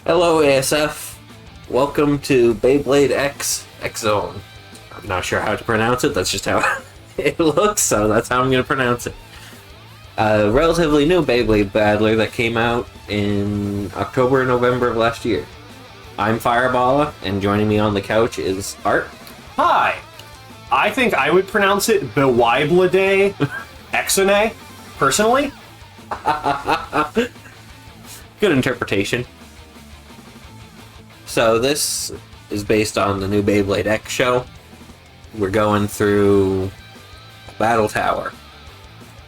Hello ASF, welcome to BeyBlade Xone. I'm not sure how to pronounce it, that's just how it looks, so that's how I'm going to pronounce it. A relatively new BeyBlade battler that came out in October and November of last year. I'm Fireballah, and joining me on the couch is Art. Hi! I think I would pronounce it BeyBlade Xone, personally. Good interpretation. So this is based on the new BeyBlade X show. We're going through Battle Tower.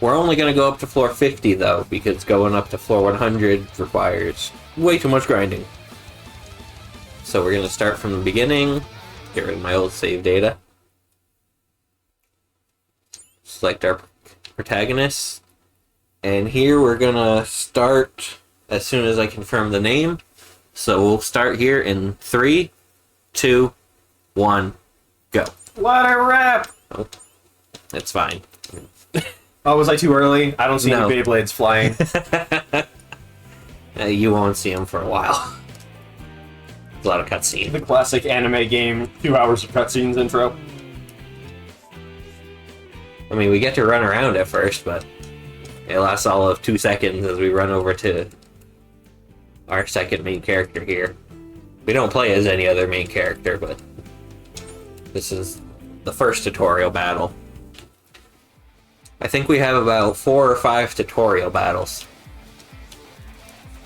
We're only going to go up to floor 50 though, because going up to floor 100 requires way too much grinding. So we're going to start from the beginning, get rid of my old save data. Select our protagonist. And here we're going to start as soon as I confirm the name. So we'll start here in 3, 2, 1, go. Let it rip! Oh, that's fine. Oh, was I too early? I don't see No. any Beyblades flying. You won't see them for a while. A lot of cutscene. The classic anime game, 2 hours of cutscenes intro. I mean, we get to run around at first, but it lasts all of 2 seconds as we run over to our second main character here. We don't play as any other main character, but this is the first tutorial battle. I think we have about 4 or 5 tutorial battles,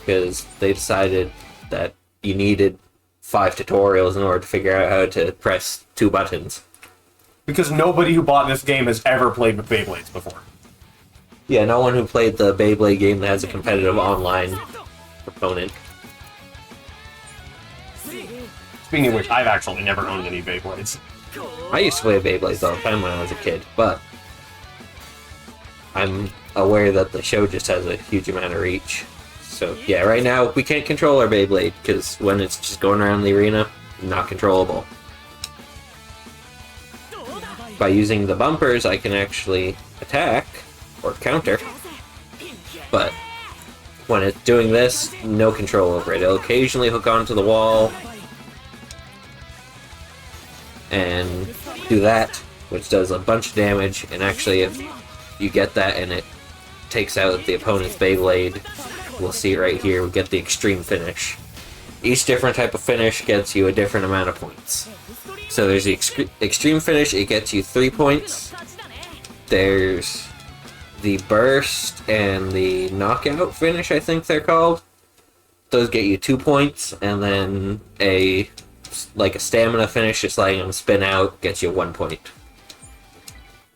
because they decided that you needed 5 tutorials in order to figure out how to press 2 buttons. Because nobody who bought this game has ever played with Beyblades before. Yeah, no one who played the BeyBlade game that has a competitive online component. Speaking of which, I've actually never owned any Beyblades. I used to play Beyblades all the time when I was a kid, but I'm aware that the show just has a huge amount of reach. So yeah, right now we can't control our Beyblade, because when it's just going around the arena, not controllable. By using the bumpers, I can actually attack or counter, but when it's doing this, no control over it. It'll occasionally hook onto the wall and do that, which does a bunch of damage, and actually if you get that and it takes out the opponent's Beyblade, we'll see it right here, we get the extreme finish. Each different type of finish gets you a different amount of points. So there's the extreme finish, it gets you 3 points. There's the burst and the knockout finish, I think they're called. Those get you 2 points, and then a stamina finish, just letting them spin out, gets you 1 point.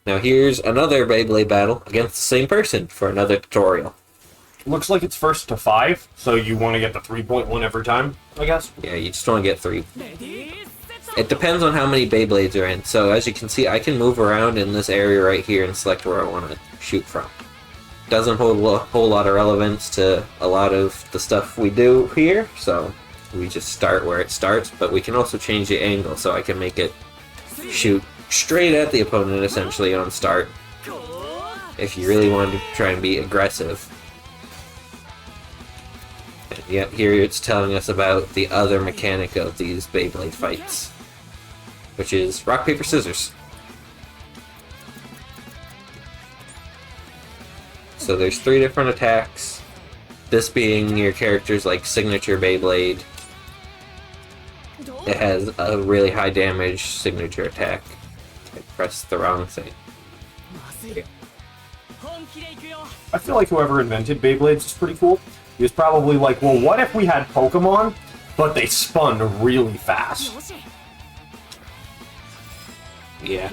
Now here's another Beyblade battle against the same person for another tutorial. Looks like it's first to 5, so you want to get the 3-point one every time, I guess? Yeah, you just want to get 3. It depends on how many Beyblades are in. So as you can see, I can move around in this area right here and select where I want to shoot from. Doesn't hold a whole lot of relevance to a lot of the stuff we do here, so we just start where it starts, but we can also change the angle, so I can make it shoot straight at the opponent essentially on start, if you really want to try and be aggressive. And yet here it's telling us about the other mechanic of these Beyblade fights, which is rock, paper, scissors. So there's 3 different attacks, this being your character's signature Beyblade. It has a really high damage signature attack. I pressed the wrong thing. I feel like whoever invented Beyblades is pretty cool. He was probably like, well, what if we had Pokemon, but they spun really fast? Yeah.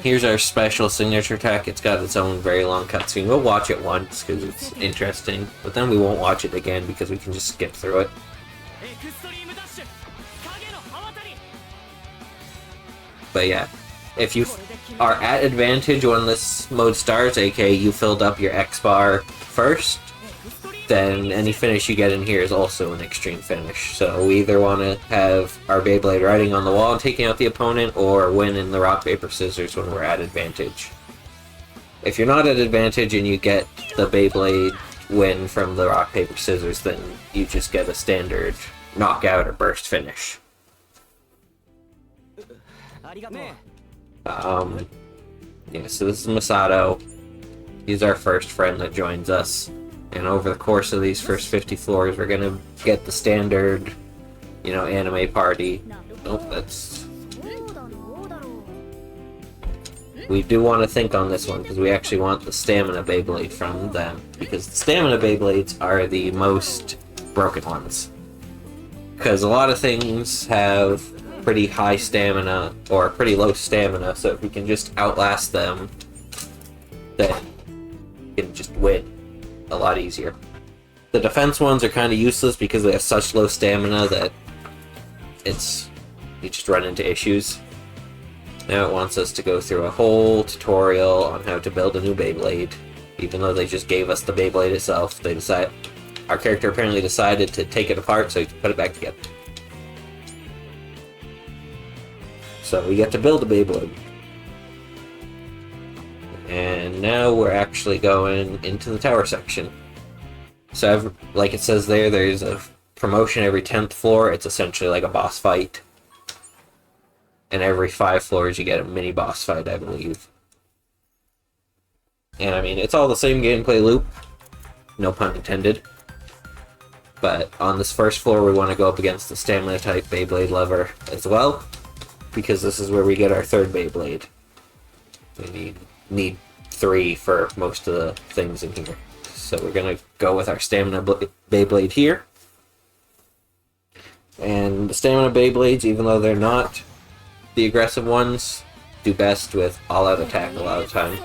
Here's our special signature attack. It's got its own very long cutscene. We'll watch it once because it's interesting, but then we won't watch it again because we can just skip through it. But yeah, if you are at advantage when this mode starts, aka you filled up your X bar first, then any finish you get in here is also an extreme finish. So we either want to have our Beyblade riding on the wall and taking out the opponent, or win in the rock, paper, scissors when we're at advantage. If you're not at advantage and you get the Beyblade win from the rock, paper, scissors, then you just get a standard knockout or burst finish. Yeah, so this is Masato. He's our first friend that joins us. And over the course of these first 50 floors, we're gonna get the standard, you know, anime party. Nope, that's... We do want to think on this one, because we actually want the stamina Beyblade from them. Because the stamina Beyblades are the most broken ones. Because a lot of things have pretty high stamina, or pretty low stamina, so if we can just outlast them, then we can just win a lot easier. The defense ones are kind of useless because they have such low stamina that you just run into issues. Now it wants us to go through a whole tutorial on how to build a new Beyblade. Even though they just gave us the Beyblade itself, our character apparently decided to take it apart so he could put it back together. So we get to build a Beyblade. And now we're actually going into the tower section. So like it says there's a promotion every 10th floor. It's essentially like a boss fight. And every 5 floors you get a mini boss fight, I believe. And I mean, it's all the same gameplay loop. No pun intended. But on this first floor we want to go up against the stamina type Beyblade lever as well. Because this is where we get our third Beyblade. We need 3 for most of the things in here. So we're going to go with our stamina Beyblade here. And the stamina Beyblades, even though they're not the aggressive ones, do best with all-out attack a lot of the time.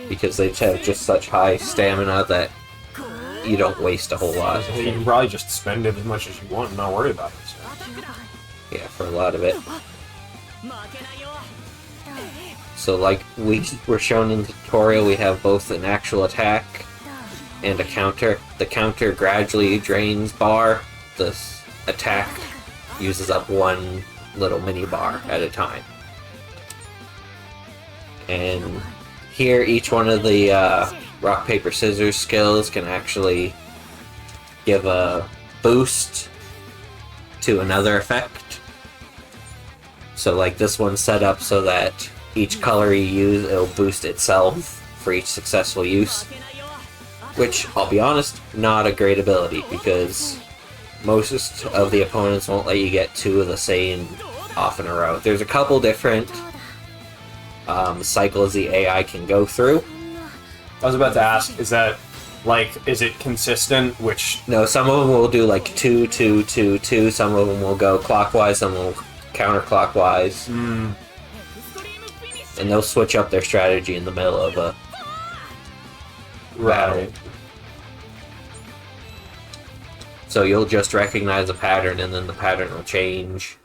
Because they have just such high stamina that you don't waste a whole lot. You can probably just spend it as much as you want and not worry about it. So. Yeah, for a lot of it. So like we were shown in the tutorial, we have both an actual attack and a counter. The counter gradually drains bar. The attack uses up 1 little mini bar at a time. And here each one of the rock, paper, scissors skills can actually give a boost to another effect. So like this one's set up so that each color you use, it'll boost itself for each successful use. Which, I'll be honest, not a great ability, because most of the opponents won't let you get 2 of the same off in a row. There's a couple different cycles the AI can go through. I was about to ask, is that, like, is it consistent, which... No, some of them will do like 2, 2, 2, 2, some of them will go clockwise, some will counterclockwise. And they'll switch up their strategy in the middle of a battle. So you'll just recognize a pattern and then the pattern will change.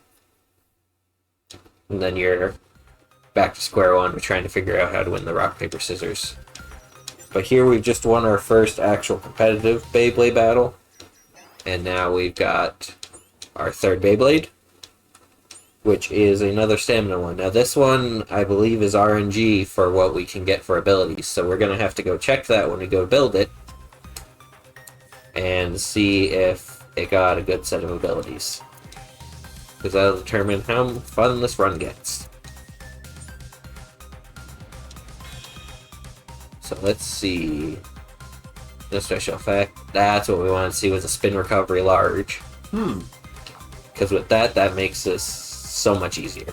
And then you're back to square one. We're trying to figure out how to win the rock, paper, scissors. But here we've just won our first actual competitive Beyblade battle. And now we've got our third Beyblade, which is another stamina one. Now this one, I believe, is RNG for what we can get for abilities, so we're going to have to go check that when we go build it, and see if it got a good set of abilities. Because that'll determine how fun this run gets. So let's see. The special effect, that's what we want to see, was a spin recovery large. Because with that makes this so much easier.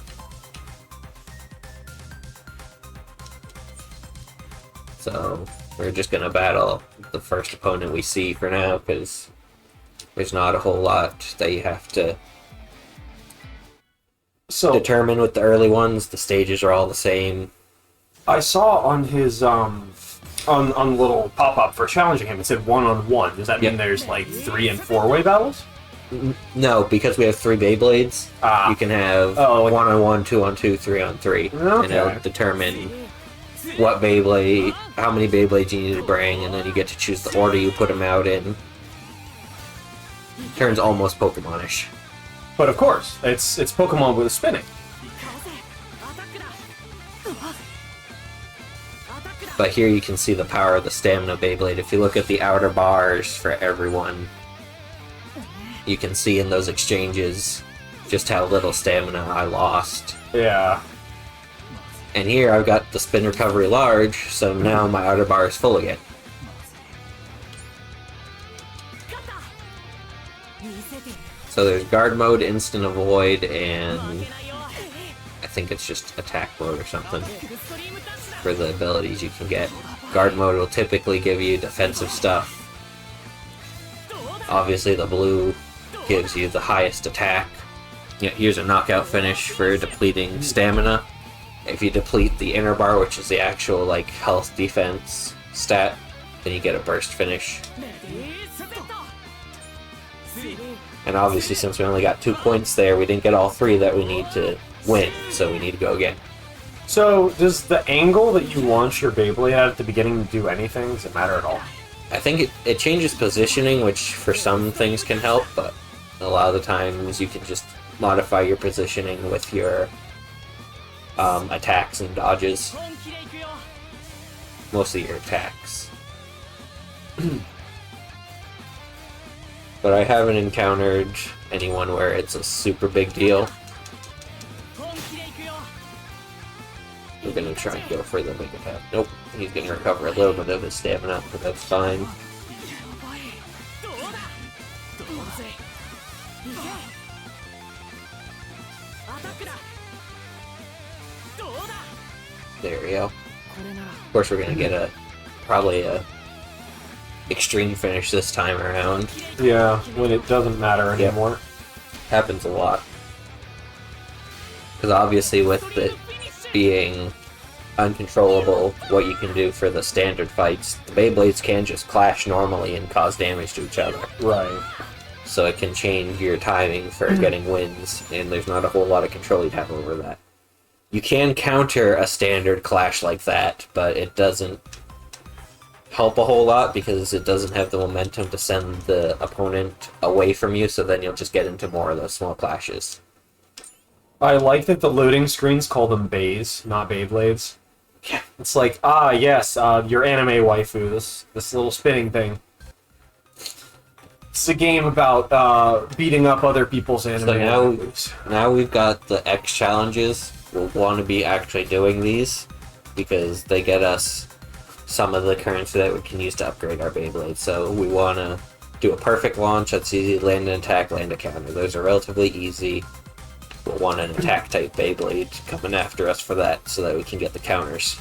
So we're just gonna battle the first opponent we see for now, because there's not a whole lot that you have to determine with the early ones. The stages are all the same. I saw on his on the little pop-up for challenging him, it said 1-on-1. Does that mean there's like 3 and 4-way battles? No, because we have 3 Beyblades, you can have 1-on-1, 2-on-2, 3-on-3, and it'll determine what Beyblade, how many Beyblades you need to bring, and then you get to choose the order you put them out in. Turns almost Pokemon-ish. But of course, it's Pokemon with spinning. But here you can see the power of the stamina Beyblade. If you look at the outer bars for everyone, you can see in those exchanges just how little stamina I lost. Yeah. And here I've got the spin recovery large, so now my outer bar is full again. So there's guard mode, instant avoid, and I think it's just attack mode or something for the abilities you can get. Guard mode will typically give you defensive stuff. Obviously the blue gives you the highest attack. Yeah, here's a knockout finish for depleting stamina. If you deplete the inner bar, which is the actual like health defense stat, then you get a burst finish. And obviously, since we only got 2 points there, we didn't get all 3 that we need to win, so we need to go again. So, does the angle that you launch your Beyblade at the beginning do anything? Does it matter at all? I think it changes positioning, which for some things can help, but a lot of the times you can just modify your positioning with your attacks and dodges. Mostly your attacks. But I haven't encountered anyone where it's a super big deal. We're gonna try and go for the big attack. Nope, he's gonna recover a little bit of his stamina, but that's fine. There we go. Of course, we're gonna get probably a extreme finish this time around. Yeah, when it doesn't matter anymore. Yep. Happens a lot. Because obviously with it being uncontrollable, what you can do for the standard fights, the Beyblades can just clash normally and cause damage to each other. Right. So it can change your timing for getting wins, and there's not a whole lot of control you'd have over that. You can counter a standard clash like that, but it doesn't help a whole lot because it doesn't have the momentum to send the opponent away from you, so then you'll just get into more of those small clashes. I like that the loading screens call them Beys, not Beyblades. Yeah. It's like, yes, your anime waifu, this little spinning thing. It's a game about beating up other people's anime waifus. Now we've got the X challenges. We'll want to be actually doing these because they get us some of the currency that we can use to upgrade our Beyblade. So we want to do a perfect launch that's easy, land an attack, land a counter. Those are relatively easy. We'll want an attack type Beyblade coming after us for that so that we can get the counters.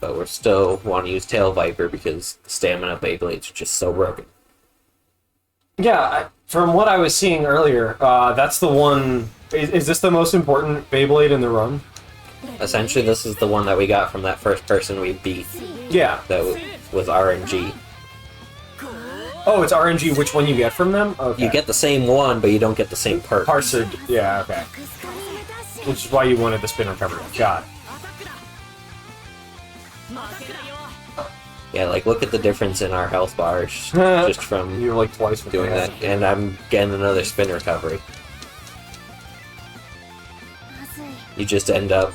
But we're still want to use Tail Viper because the stamina Beyblades are just so broken. Yeah, from what I was seeing earlier, that's the one... Is this the most important Beyblade in the run? Essentially, this is the one that we got from that first person we beat. Yeah. That was RNG. Oh, it's RNG which one you get from them? Okay. You get the same one, but you don't get the same perk. Parts are... Yeah, okay. Which is why you wanted the spin recovery. Got it. Yeah, like, look at the difference in our health bars just from You're like twice with doing that. And I'm getting another spin recovery. You just end up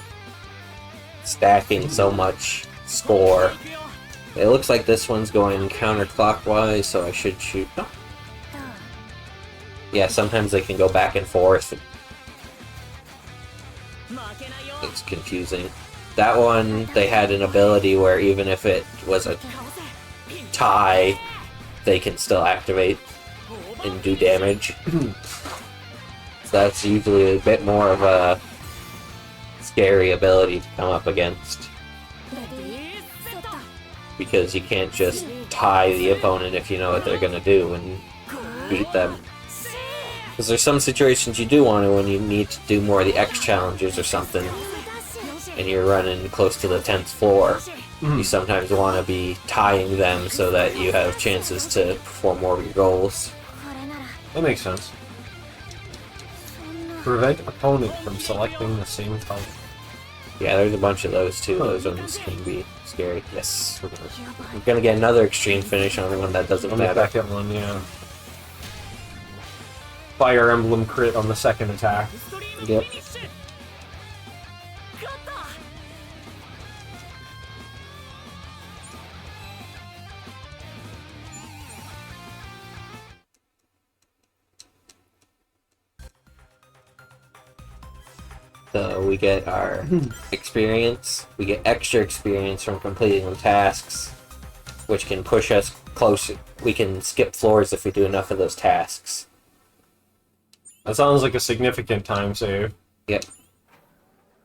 stacking so much score. It looks like this one's going counterclockwise, so I should shoot. No. Yeah, sometimes they can go back and forth. It's confusing. That one, they had an ability where even if it was a tie, they can still activate and do damage. So that's usually a bit more of a scary ability to come up against. Because you can't just tie the opponent if you know what they're going to do and beat them. Because there's some situations you do want to when you need to do more of the X challenges or something, and you're running close to the 10th floor. You sometimes want to be tying them so that you have chances to perform more of your goals. That makes sense. Prevent opponent from selecting the same color. Yeah, there's a bunch of those too. Those ones can be scary. Yes, we're gonna get another extreme finish on one that doesn't matter. The second one, yeah. Fire Emblem crit on the second attack. Yep. So we get our experience, we get extra experience from completing the tasks, which can push us closer. We can skip floors if we do enough of those tasks. That sounds like a significant time save. Yep.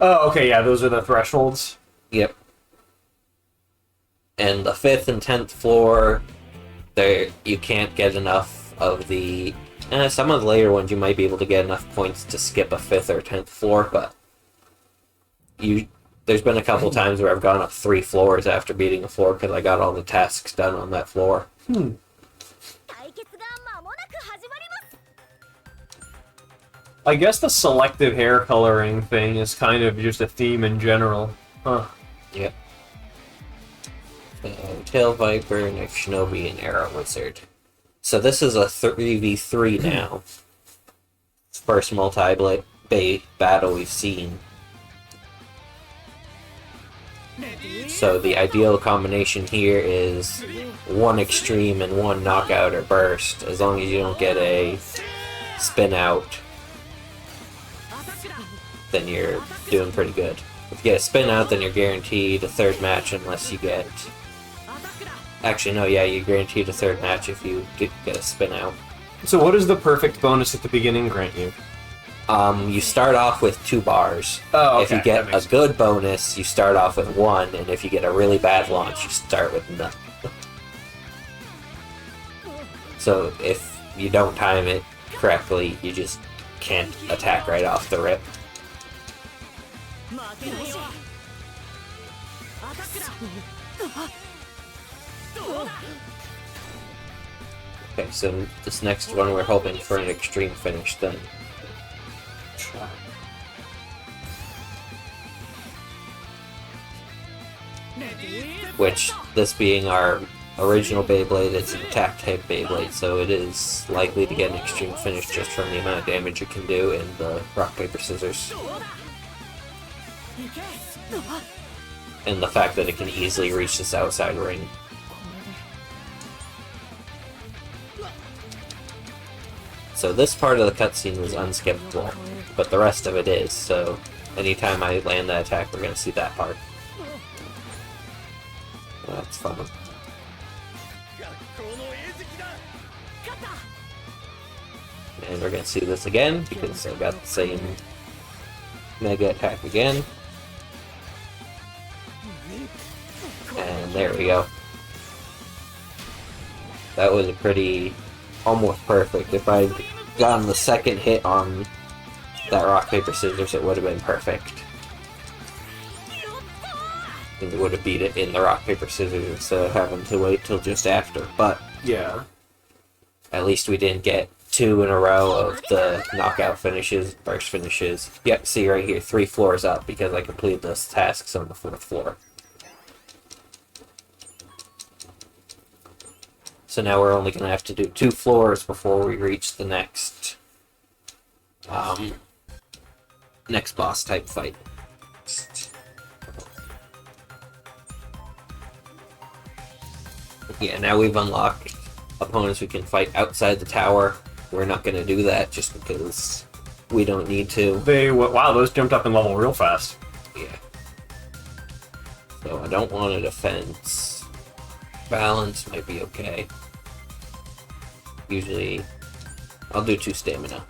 Oh, okay, yeah, those are the thresholds. Yep. And the 5th and 10th floor, there you can't get enough of the... some of the later ones you might be able to get enough points to skip a 5th or 10th floor, but there's been a couple times where I've gone up 3 floors after beating a floor because I got all the tasks done on that floor. I guess the selective hair coloring thing is kind of just a theme in general. Huh. Yep. Tail Viper, Knife Shinobi, and Arrow Wizard. So this is a 3v3 now. First multi-bay battle we've seen. So the ideal combination here is 1 extreme and 1 knockout or burst, as long as you don't get a spin out, then you're doing pretty good. If you get a spin out, then you're guaranteed a 3rd match unless you get... Actually, no, yeah, you're guaranteed a 3rd match if you get a spin out. So what does the perfect bonus at the beginning grant you? You start off with 2 bars. Oh, okay. If you get a good bonus, you start off with 1, and if you get a really bad launch, you start with none. So if you don't time it correctly, you just can't attack right off the rip. Okay, so this next one we're hoping for an extreme finish then. Which, this being our original BeyBlade, it's an attack type BeyBlade, so it is likely to get an extreme finish just from the amount of damage it can do in the rock, paper, scissors. And the fact that it can easily reach this outside ring. So this part of the cutscene was unskippable, but the rest of it is, so anytime I land that attack, we're going to see that part. That's fun. And we're going to see this again, because I got the same mega attack again. And there we go. That was a pretty... almost perfect. If I'd gotten the 2nd hit on that rock, paper, scissors, it would have been perfect. And it would have beat it in the rock, paper, scissors instead of having to wait till just after. But yeah, at least we didn't get 2 in a row of the knockout finishes, burst finishes. Yep, see right here, 3 floors up because I completed those tasks on the 4th floor. So now we're only going to have to do 2 floors before we reach the next next boss type fight. Yeah, now we've unlocked opponents we can fight outside the tower. We're not going to do that just because we don't need to. Wow, those jumped up in level real fast. Yeah. So I don't want a defense. Balance might be okay. Usually, I'll do 2 stamina.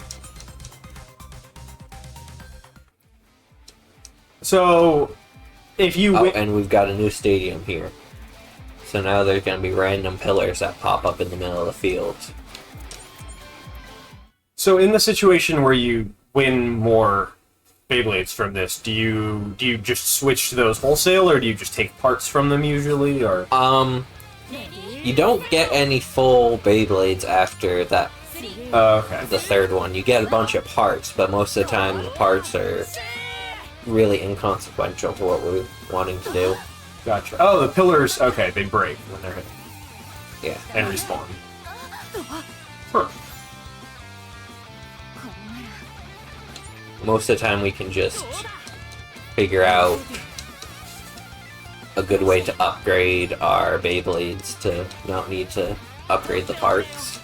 So, if you... and we've got a new stadium here. So now there's going to be random pillars that pop up in the middle of the field. So in the situation where you win more BeyBlades from this, do you just switch to those wholesale, or do you just take parts from them usually, or...? You don't get any full BeyBlades after that. Okay. The 3rd one. You get a bunch of parts, but most of the time the parts are really inconsequential to what we're wanting to do. Gotcha. Oh, the pillars, okay, they break when they're hit. Yeah. And respawn. Huh. Most of the time we can just figure out a good way to upgrade our Beyblades to not need to upgrade the parts.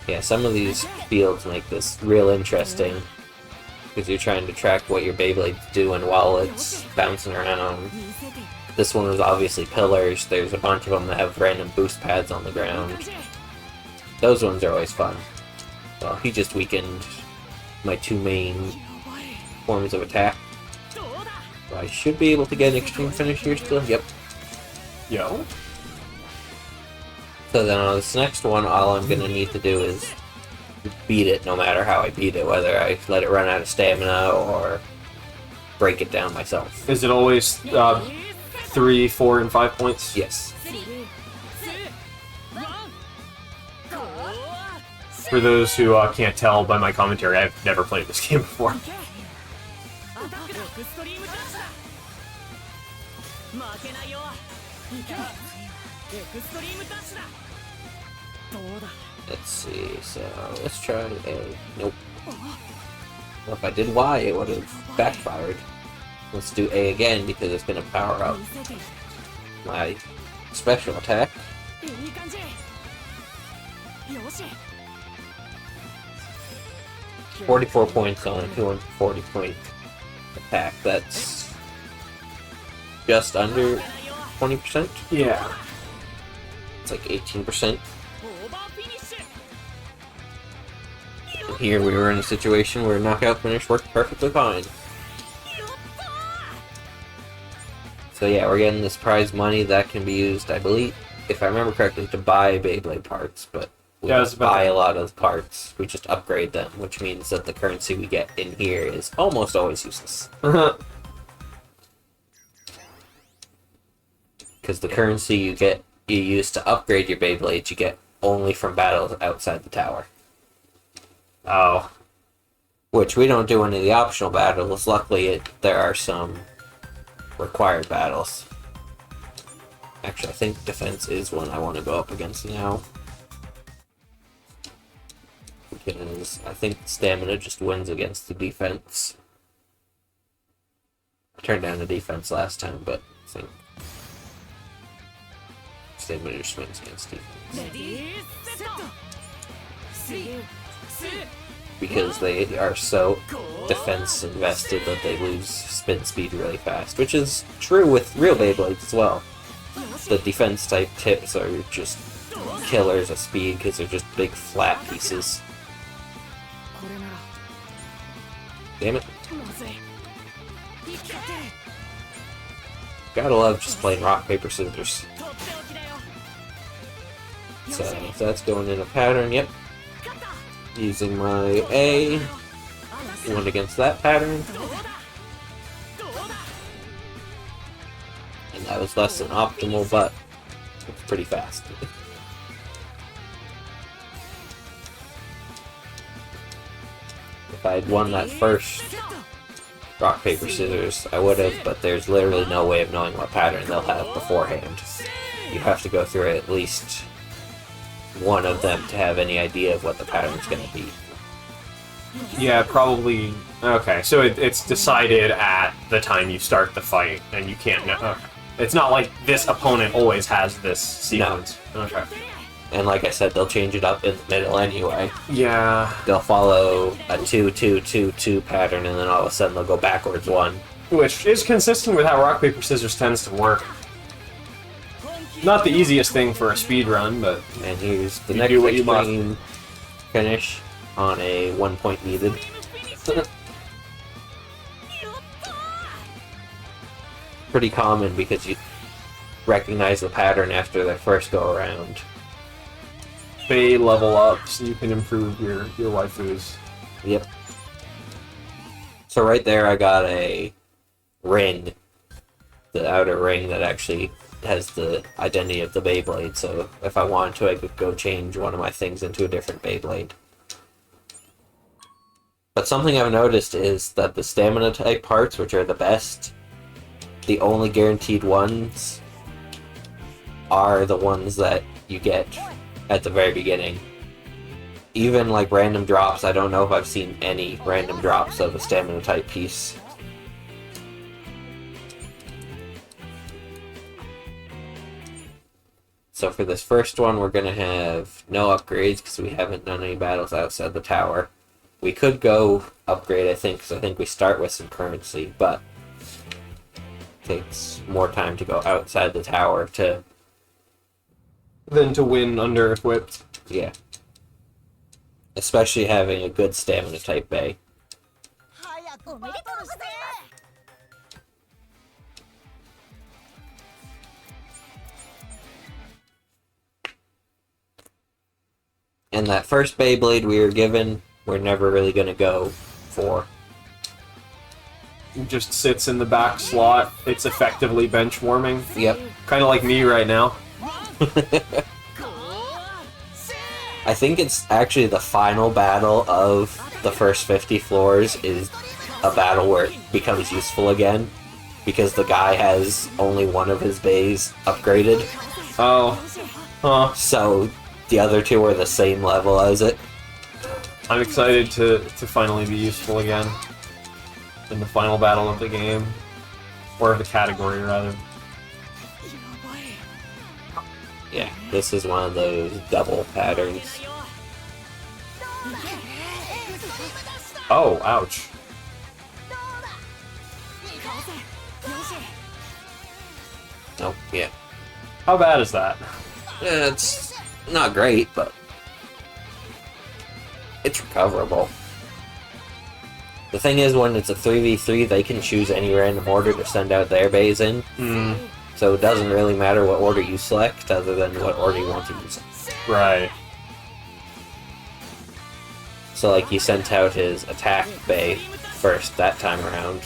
Yeah, some of these fields make this real interesting because you're trying to track what your Beyblade's doing while it's bouncing around. This one was obviously pillars. There's a bunch of them that have random boost pads on the ground. Those ones are always fun. Well, he just weakened my two main forms of attack. I should be able to get an extreme finish here still. Yep. Yo. So then on this next one, all I'm going to need to do is beat it no matter how I beat it, whether I let it run out of stamina or break it down myself. Is it always 3, 4, and 5 points? Yes. For those who can't tell by my commentary, I've never played this game before. Let's see, so let's try A. Nope. Well, if I did Y, it would have backfired. Let's do A again because it's going to power up my special attack. 44 points on a 240 point attack. That's just under 20%. Yeah. It's like 18%. And here we were in a situation where knockout finish worked perfectly fine. So yeah, we're getting this prize money that can be used, I believe, if I remember correctly, to buy Beyblade parts, but we don't buy a lot of the we just upgrade them, which means that the currency we get in here is almost always useless. Because the currency you use to upgrade your Beyblades, you get only from battles outside the tower. Oh. Which we don't do any of the optional battles. Luckily, there are some required battles. Actually, I think defense is one I want to go up against now. Because I think stamina just wins against the defense. I turned down the defense last time, but I think stamina just wins against defense. Because they are so defense invested that they lose spin speed really fast, which is true with real Beyblades as well. The defense type tips are just killers of speed because they're just big flat pieces. Damn it. Gotta love just playing rock, paper, scissors. So that's going in a pattern, yep. Using my A, went against that pattern. And that was less than optimal, but it's pretty fast. If I had won that first rock, paper, scissors, I would have, but there's literally no way of knowing what pattern they'll have beforehand. You have to go through at least one of them to have any idea of what the pattern's going to be. Yeah, probably. Okay, so it's decided at the time you start the fight, and you can't know. Okay. It's not like this opponent always has this sequence. No. Okay. And like I said, they'll change it up in the middle anyway. Yeah. They'll follow a 2-2-2-2 pattern, and then all of a sudden they'll go backwards one. Which is consistent with how rock, paper, scissors tends to work. Not the easiest thing for a speed run, but and here's the next extreme finish on a 1 point needed. Pretty common because you recognize the pattern after the first go around. They level up so you can improve your waifus. Yep. So right there I got a ring. The outer ring that actually has the identity of the Beyblade, so if I wanted to, I could go change one of my things into a different Beyblade. But something I've noticed is that the stamina type parts, which are the best, the only guaranteed ones are the ones that you get at the very beginning. Even like random drops, I don't know if I've seen any random drops of a stamina type piece. So for this first one, we're going to have no upgrades because we haven't done any battles outside the tower. We could go upgrade, I think, because I think we start with some currency, but it takes more time to go outside the tower to... Than to win under-equipped. Yeah. Especially having a good stamina type bay. And that first BeyBlade we were given, we're never really going to go for. It just sits in the back slot. It's effectively bench warming. Yep. Kind of like me right now. I think it's actually the final battle of the first 50 floors is a battle where it becomes useful again, because the guy has only one of his bays upgraded. Oh. Huh. So the other two are the same level as it. I'm excited to finally be useful again. In the final battle of the game. Or of the category, rather. Yeah, this is one of those double patterns. Oh, ouch. Oh, yeah. How bad is that? It's not great, but it's recoverable. The thing is, when it's a 3v3, they can choose any random order to send out their bays in. So it doesn't really matter what order you select, other than what order you want to use it. Right. So, like, he sent out his attack bay first that time around.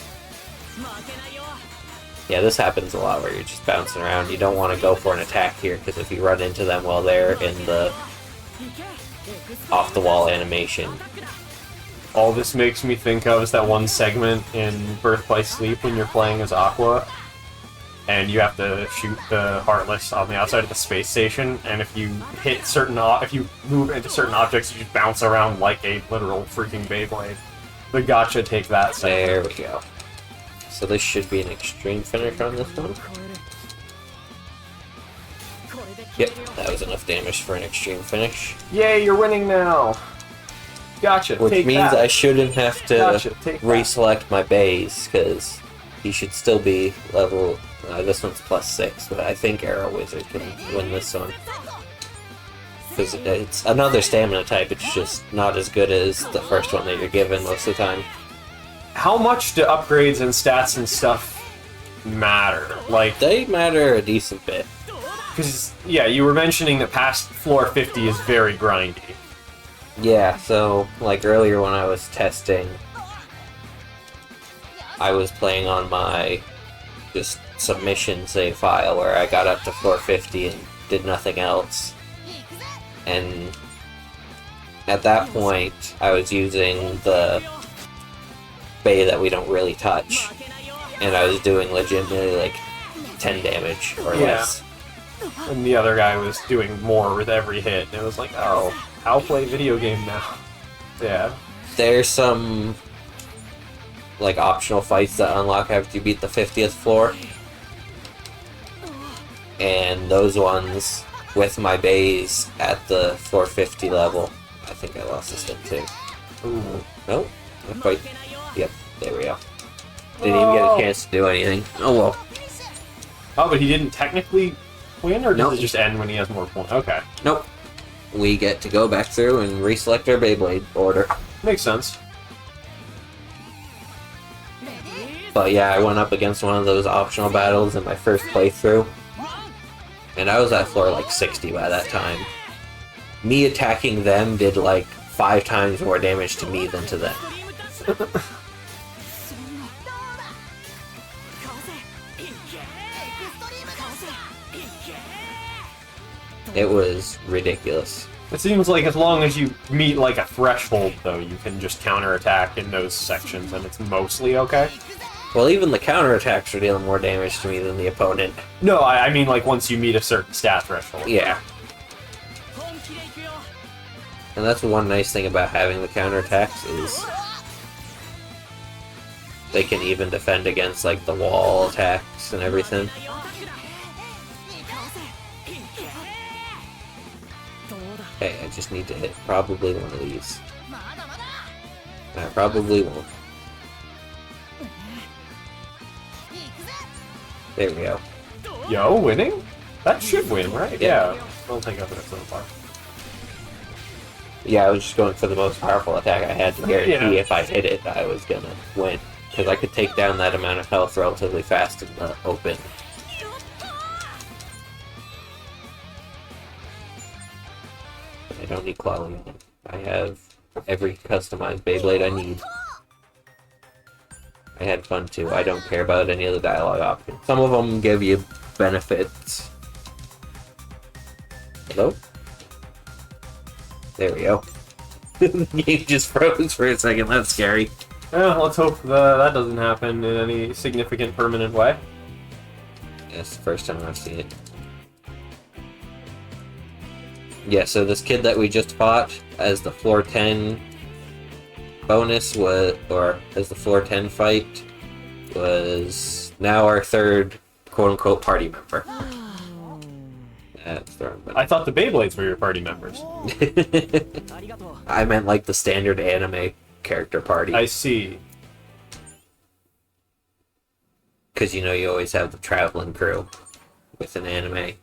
Yeah, this happens a lot where you're just bouncing around. You don't want to go for an attack here, because if you run into them while they're in the off-the-wall animation. All this makes me think of is that one segment in Birth by Sleep when you're playing as Aqua, and you have to shoot the Heartless on the outside of the space station, and if you hit certain if you move into certain objects, you just bounce around like a literal freaking Beyblade. The gotcha take that segment. There we go. So this should be an extreme finish on this one. Yep, that was enough damage for an extreme finish. Yay, you're winning now! Gotcha, Which take means that. I shouldn't have to Gotcha, take that. reselect my bays, because he should still be level... this one's +6, but I think Arrow Wizard can win this one. Because it's another stamina type, it's just not as good as the first one that you're given most of the time. How much do upgrades and stats and stuff matter? Like, They matter a decent bit. because, yeah, you were mentioning that past floor 50 is very grindy. Yeah, so, like earlier when I was testing, I was playing on my just submission save file where I got up to floor 50 and did nothing else. And at that point, I was using the bay that we don't really touch, and I was doing legitimately like 10 damage or less. And the other guy was doing more with every hit, and it was like, oh, I'll play video game now. Yeah. There's some like optional fights that unlock after you beat the 50th floor, and those ones with my bays at the floor 50 level, I think I lost this thing too. Ooh. Nope, not quite. Yep, there we go. Didn't even get a chance to do anything. Oh well. Oh, but he didn't technically win, or does Nope. it just end when he has more points? Okay. Nope. We get to go back through and reselect our Beyblade order. Makes sense. But yeah, I went up against one of those optional battles in my first playthrough, and I was at floor like 60 by that time. Me attacking them did like 5 times more damage to me than to them. It was ridiculous. It seems like as long as you meet like a threshold, though, you can just counterattack in those sections, and it's mostly okay. Well, even the counterattacks are dealing more damage to me than the opponent. No, I mean like once you meet a certain stat threshold. Yeah. And that's one nice thing about having the counterattacks is they can even defend against like the wall attacks and everything. Okay, I just need to hit probably one of these. I probably won't. There we go. Yo, winning? That should win, right? Yeah. I don't think I've hit it so far. Yeah, I was just going for the most powerful attack I had to guarantee if I hit it, I was gonna win. Because I could take down that amount of health relatively fast in the open. I don't need Claw Leon. I have every customized BeyBlade I need. I had fun too. I don't care about any of the dialogue options. Some of them give you benefits. Hello? There we go. The game just froze for a second. That's scary. Yeah, let's hope that doesn't happen in any significant permanent way. Yeah, it's the first time I've seen it. Yeah, so this kid that we just fought as the floor 10 bonus was, or as the floor 10 fight, was now our third quote-unquote party member. I thought the Beyblades were your party members. I meant like the standard anime character party. I see. Because you know you always have the traveling crew with an anime.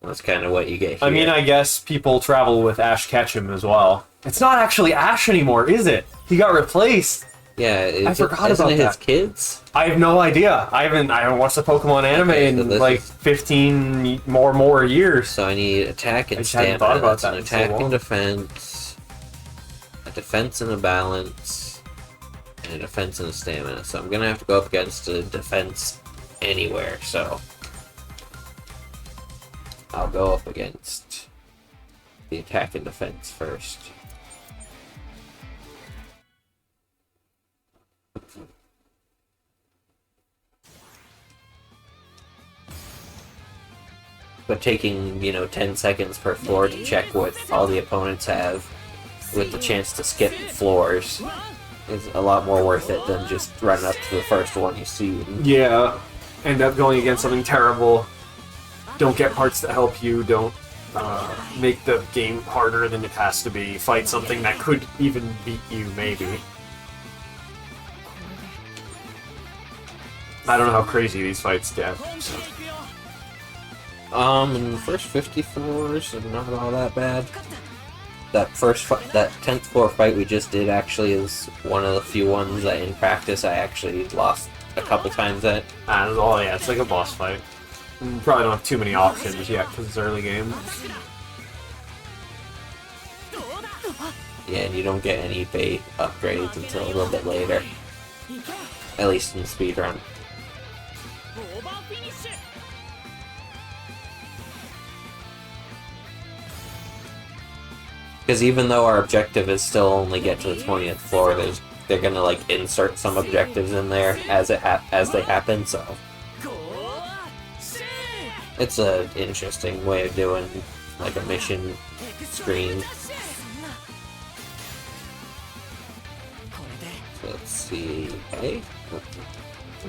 That's kind of what you get here. I mean, I guess people travel with Ash Ketchum as well. It's not actually Ash anymore, is it? He got replaced. Yeah, I forgot about his that. kids? I have no idea. I haven't watched the Pokemon anime in like 15 more years. So I need attack and I just hadn't stamina. thought about That's that an in so attack long. and defense, a defense and a balance, and a defense and a stamina. So I'm gonna have to go up against a defense anywhere. So I'll go up against the attack and defense first. But taking, 10 seconds per floor to check what all the opponents have with the chance to skip floors is a lot more worth it than just running up to the first one you see. Yeah. End up going against something terrible. Don't get parts that help you. Don't make the game harder than it has to be. Fight something that could even beat you, maybe. I don't know how crazy these fights get. So. In the first 50 floors, not all that bad. That that 10th floor fight we just did actually is one of the few ones that in practice I actually lost a couple times at. Oh yeah, it's like a boss fight. Probably don't have too many options yet because it's early game. Yeah, and you don't get any bait upgrades until a little bit later. At least in the speedrun. Because even though our objective is still only get to the 20th floor, they're gonna like insert some objectives in there as they happen. So it's an interesting way of doing like a mission screen. So let's see. Hey,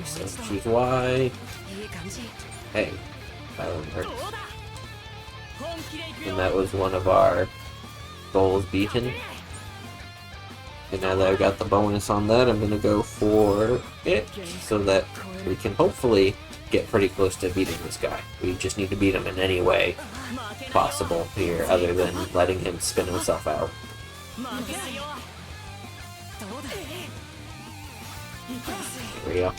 so choose Y. Hey, that one works. And that was one of our goals beaten. And now that I've got the bonus on that, I'm gonna go for it so that we can hopefully get pretty close to beating this guy. We just need to beat him in any way possible here, other than letting him spin himself out. There we go.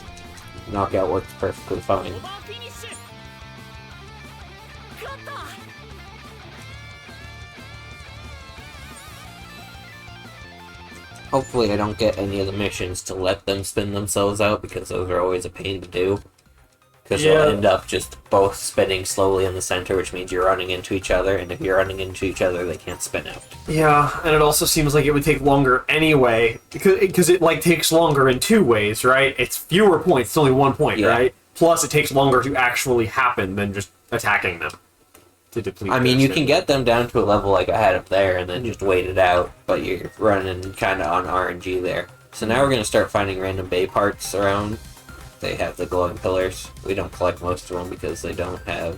Knockout works perfectly fine. Hopefully I don't get any of the missions to let them spin themselves out, because those are always a pain to do. Because they'll end up just both spinning slowly in the center, which means you're running into each other, and if you're running into each other, they can't spin out. Yeah, and it also seems like it would take longer anyway, because it like takes longer in two ways, right? It's fewer points, it's only 1 point, right? Plus, it takes longer to actually happen than just attacking them to deplete. I mean, you can get them down to a level like I had up there, and then just wait it out, but you're running kind of on RNG there. So now we're going to start finding random bay parts around. They have the glowing pillars. We don't collect most of them because they don't have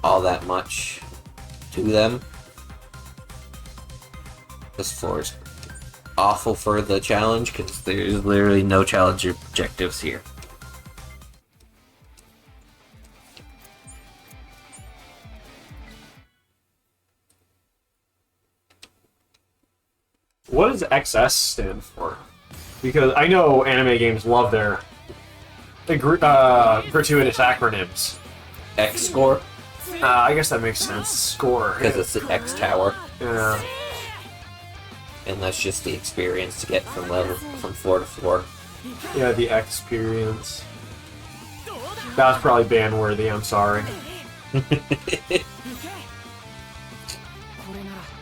all that much to them. This floor is awful for the challenge because there's literally no challenge objectives here. What does XS stand for? Because I know anime games love their gratuitous acronyms. X score? I guess that makes sense. Score. Because it's the X tower. Yeah. And that's just the experience to get from floor to floor. Yeah, the experience. That was probably ban worthy, I'm sorry.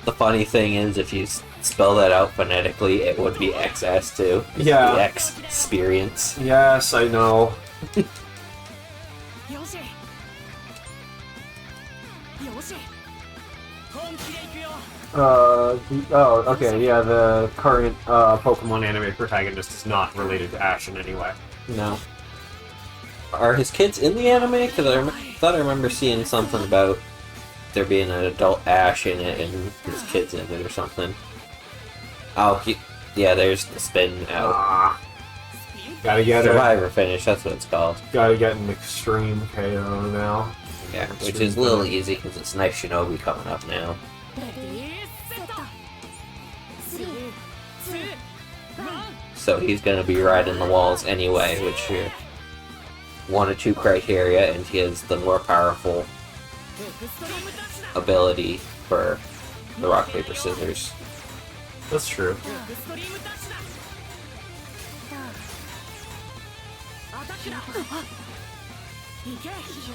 The funny thing is, if you spell that out phonetically, it would be XS too. Yeah. The X experience. Yes, I know. Oh, okay, yeah, the current Pokemon anime protagonist is not related to Ash in any way. No. Are his kids in the anime? Because I thought I remember seeing something about there being an adult Ash in it and his kids in it or something. Oh, yeah, there's the spin out. Gotta get Survivor finish, that's what it's called. Gotta get an extreme KO now. Yeah, which is a little easy because it's Knife Shinobi coming up now. So he's going to be riding the walls anyway, which are one or two criteria, and he has the more powerful ability for the rock, paper, scissors. That's true.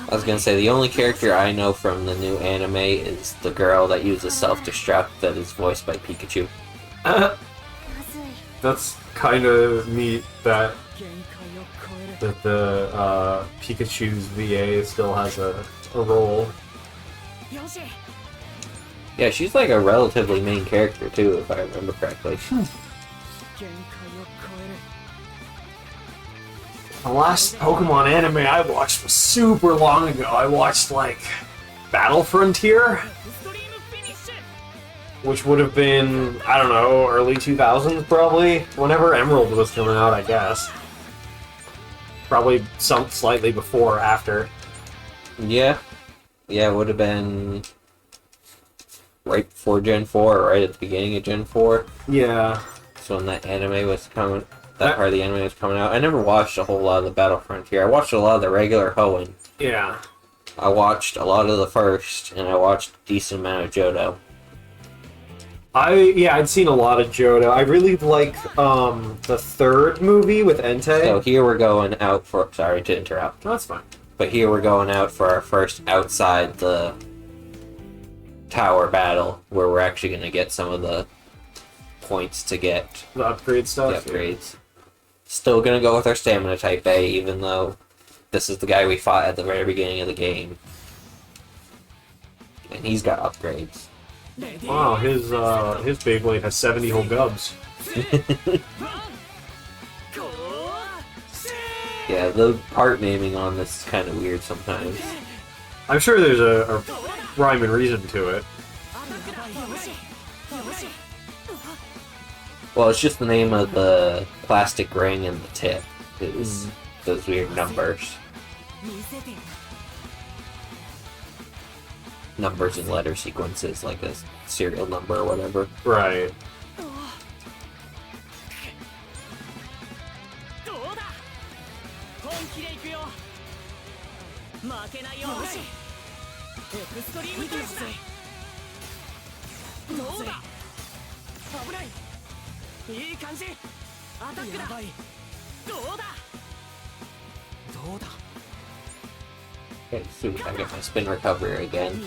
I was going to say, the only character I know from the new anime is the girl that uses self-destruct that is voiced by Pikachu. That's kind of neat that the Pikachu's VA still has a role. Yeah, she's like a relatively main character too, if I remember correctly. The last Pokemon anime I watched was super long ago. I watched, like, Battle Frontier, which would have been, I don't know, early 2000s probably, whenever Emerald was coming out, I guess. Probably some slightly before or after. Yeah. Yeah, it would have been right before Gen 4, or right at the beginning of Gen 4. Yeah. So when that anime was coming, that part of the anime was coming out. I never watched a whole lot of the Battle Frontier. I watched a lot of the regular Hoenn. Yeah. I watched a lot of the first, and I watched a decent amount of Johto. I'd seen a lot of Johto. I really like the third movie with Entei. So here we're going out for... Sorry to interrupt. No, that's fine. But here we're going out for our first outside the tower battle, where we're actually going to get some of the points to get the upgrade stuff. The upgrades. Still going to go with our stamina type A, even though this is the guy we fought at the very beginning of the game. And he's got upgrades. Wow, his BeyBlade has 70 whole gubs. Yeah, the part naming on this is kind of weird sometimes. I'm sure there's a rhyme and reason to it. Well, it's just the name of the plastic ring and the tip is those weird numbers. Numbers and letter sequences, like a serial number or whatever. Right. Okay, sweet. I get my spin recovery again.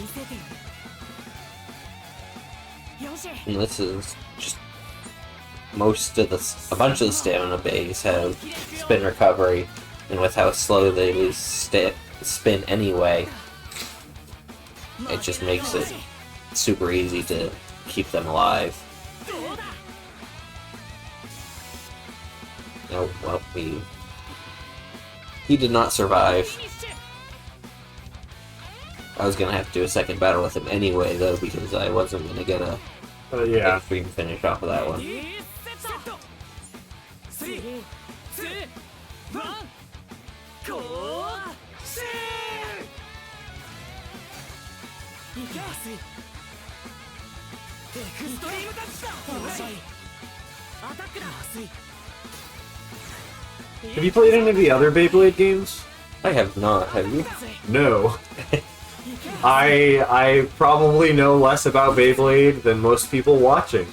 And this is just a bunch of the stamina bays have spin recovery, and with how slow they lose spin anyway, it just makes it super easy to keep them alive. Oh, well, he did not survive. I was gonna have to do a second battle with him anyway, though, because I wasn't gonna get a extreme finish off of that one. Have you played any of the other BeyBlade games? I have not, have you? No. I probably know less about BeyBlade than most people watching.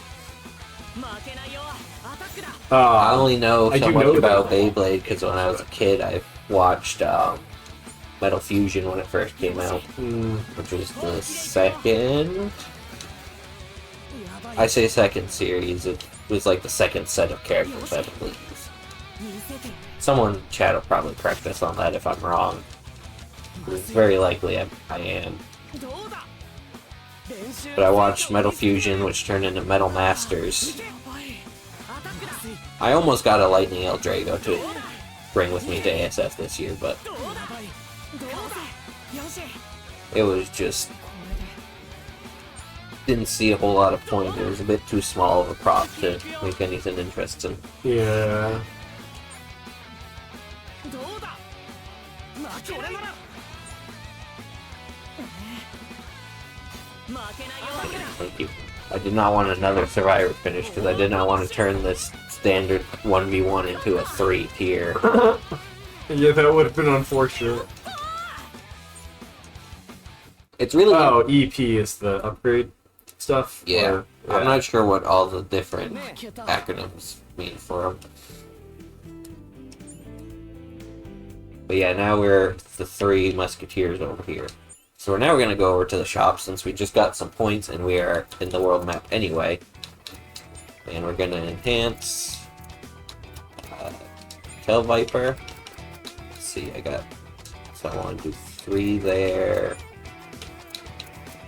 I only know I so do much know about that. BeyBlade because when I was a kid, I watched Metal Fusion when it first came out, which was the second. I say second series. It was like the second set of characters, I believe. Someone in chat will probably correct us on that if I'm wrong. It's very likely I am. But I watched Metal Fusion, which turned into Metal Masters. I almost got a Lightning El Drago to bring with me to ASF this year, but it was just... didn't see a whole lot of point. It was a bit too small of a prop to make anything interesting. Yeah. Thank you. I did not want another Survivor finish because I did not want to turn this standard 1v1 into a 3 tier. Yeah, that would have been unfortunate. It's really... Oh, EP is the upgrade stuff? Yeah. Or- I'm not sure what all the different acronyms mean for them. But yeah, now we're the 3 Musketeers over here. So now we're going to go over to the shop since we just got some points and we are in the world map anyway. And we're going to enhance Tail Viper. Let's see, so I want to do 3 there.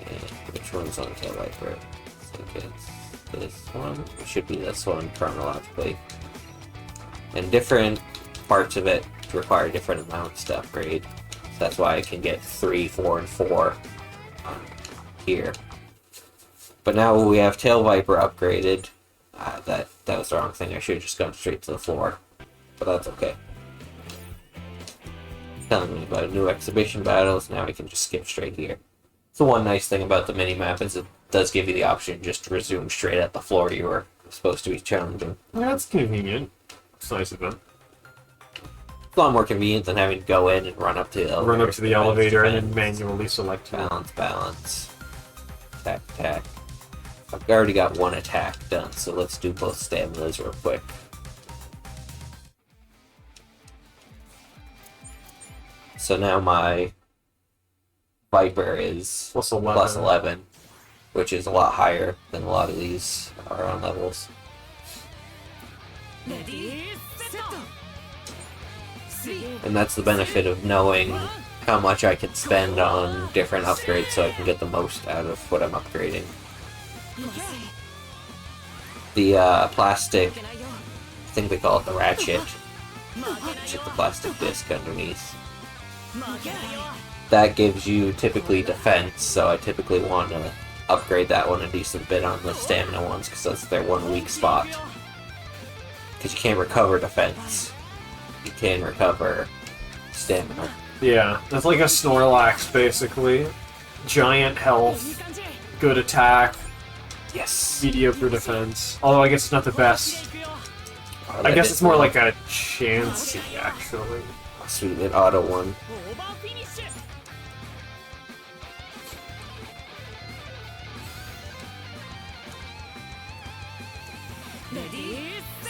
And which one's on Tail Viper? I think it's this one. It should be this one chronologically. And different parts of it require different amounts to upgrade. So that's why I can get 3, 4, and 4 here. But now we have Tail Viper upgraded. That was the wrong thing. I should have just gone straight to the floor. But that's okay. Telling me about new exhibition battles. Now we can just skip straight here. So one nice thing about the mini-map is it does give you the option just to resume straight at the floor you were supposed to be challenging. Yeah, that's convenient. It's nice of them. It's a lot more convenient than having to go in and run up to the elevator. Run up to the elevator and then manually select two. Balance. Attack, attack. I've already got 1 attack done, so let's do both staminas real quick. So now my Viper is Plus 11. plus 11, which is a lot higher than a lot of these are on levels. And that's the benefit of knowing how much I can spend on different upgrades so I can get the most out of what I'm upgrading. The plastic, I think they call it the ratchet, which is the plastic disc underneath. That gives you typically defense, so I typically want to upgrade that one a decent bit on the stamina ones because that's their one weak spot. Because you can't recover defense. You can recover stamina. Yeah, that's like a Snorlax, basically. Giant health, good attack, Yes! mediocre defense. Although I guess it's not the best. I guess it's more like a Chansey, actually. Sweet, an auto one.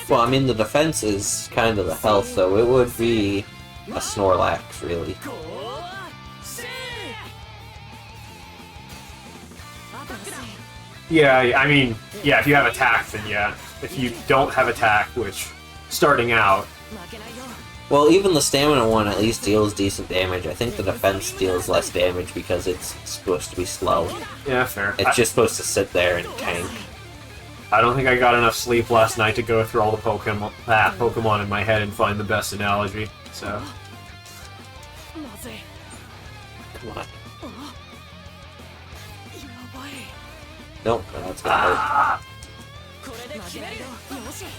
Well, I mean, the defense is kind of the health, so it would be a Snorlax, really. Yeah, I mean, yeah, if you have attack, then yeah. If you don't have attack, which, starting out... Well, even the stamina one at least deals decent damage. I think the defense deals less damage because it's supposed to be slow. Yeah, fair. It's just supposed to sit there and tank. I don't think I got enough sleep last night to go through all the Pokemon in my head and find the best analogy, so... Come on. Nope, that's gonna hurt.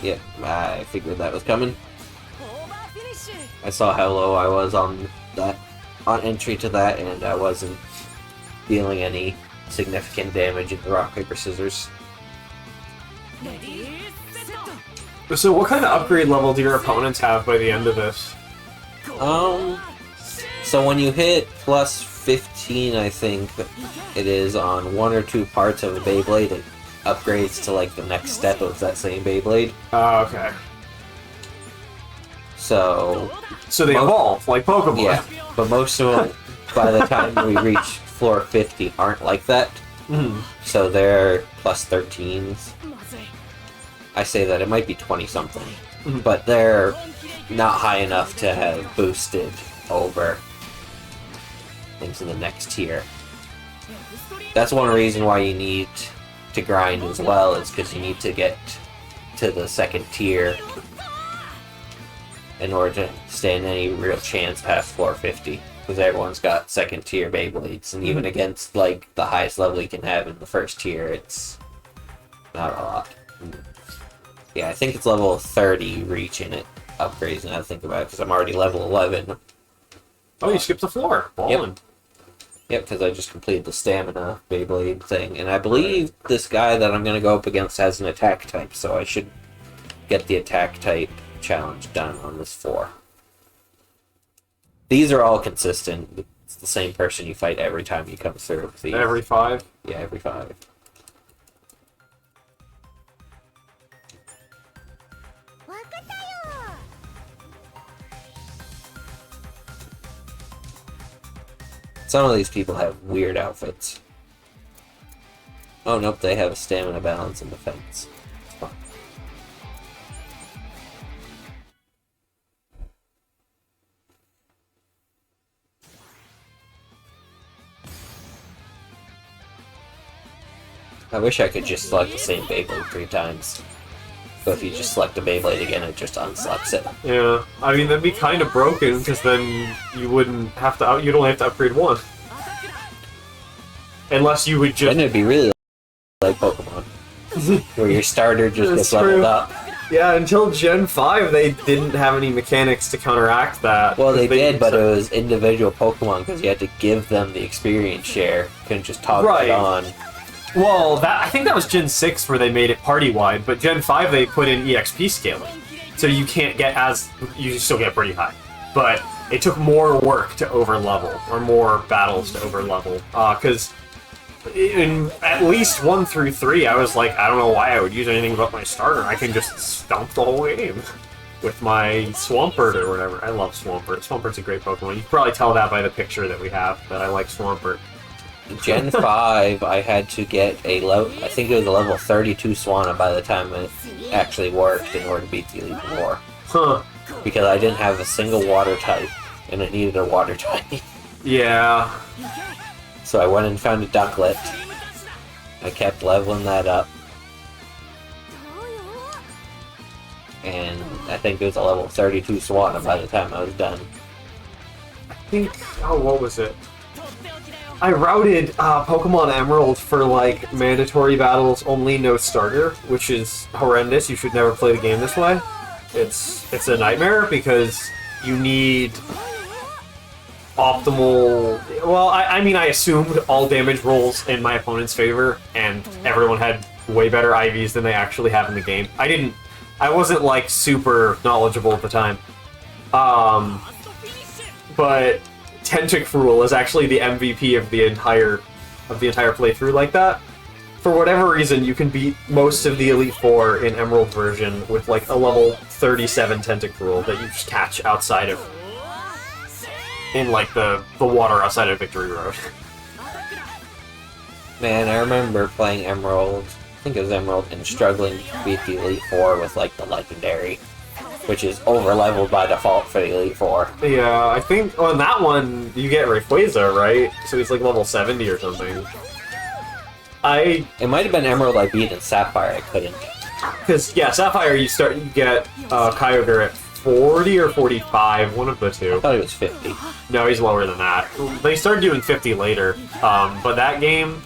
Yeah, I figured that was coming. I saw how low I was on entry to that, and I wasn't dealing any significant damage in the rock, paper, scissors. So what kind of upgrade level do your opponents have by the end of this? So when you hit plus 15, I think it is on one or two parts of a Beyblade, it upgrades to like the next step of that same Beyblade. Oh, okay. So they evolve, like Pokemon. Yeah, but most of them, by the time we reach floor 50, aren't like that. Mm-hmm. So they're plus 13s. I say that, it might be 20-something. Mm-hmm. But they're not high enough to have boosted over into the next tier. That's one reason why you need to grind as well, is because you need to get to the second tier in order to stand any real chance past floor 50. Because everyone's got second tier Beyblades, and even against like the highest level you can have in the first tier, it's not a lot. Yeah, I think it's level 30 reaching it upgrades now to think about it, because I'm already level 11. Oh, you skipped the floor. Ballin'. Yep, because I just completed the stamina Beyblade thing, and I believe this guy that I'm going to go up against has an attack type, so I should get the attack type challenge done on this 4. These are all consistent. It's the same person you fight every time you come through with these. Every 5? Yeah, every 5. Some of these people have weird outfits. Oh, nope, they have stamina, balance, and defense. It's fine. I wish I could just select the same Beyblade 3 times. But if you just select the Beyblade again, it just unselects it. Yeah, I mean, that'd be kind of broken, because then you wouldn't have to, you'd only have to upgrade 1. Unless you would just... Then it'd be really like Pokemon, where your starter just gets leveled up. Yeah, until Gen 5, they didn't have any mechanics to counteract that. Well, they did, but it was individual Pokemon, because you had to give them the experience share. You couldn't just toggle it on. Well, I think that was Gen 6 where they made it party-wide, but Gen 5 they put in EXP scaling. So you can't get you still get pretty high. But it took more work to over-level, or more battles to over-level. Because in at least 1 through 3, I was like, I don't know why I would use anything but my starter. I can just stomp the whole game with my Swampert or whatever. I love Swampert. Swampert's a great Pokemon. You can probably tell that by the picture that we have, that I like Swampert. Gen 5, I had to get a level, I think it was a level 32 Swanna by the time it actually worked in order to beat the Elite Four. Huh. Because I didn't have a single water type, and it needed a water type. Yeah. So I went and found a Ducklet. I kept leveling that up. And I think it was a level 32 Swanna by the time I was done. I think, oh, what was it? I routed Pokemon Emerald for, like, mandatory battles only, no starter, which is horrendous. You should never play the game this way. It's a nightmare, because you need optimal... Well, I mean, I assumed all damage rolls in my opponent's favor, and everyone had way better IVs than they actually have in the game. I wasn't, like, super knowledgeable at the time. But Tentacruel is actually the MVP of the entire playthrough like that. For whatever reason, you can beat most of the Elite Four in Emerald version with like a level 37 Tentacruel that you just catch outside of, in like the water outside of Victory Road. Man, I remember playing Emerald, I think it was Emerald, and struggling to beat the Elite Four with, like, the Legendary, which is over-leveled by default for the Elite Four. Yeah, I think on that one, you get Rayquaza, right? So he's like level 70 or something. It might have been Emerald I beat, and Sapphire I couldn't. Because, yeah, Sapphire, you get Kyogre at 40 or 45, one of the two. I thought it was 50. No, he's lower than that. They started doing 50 later, but that game,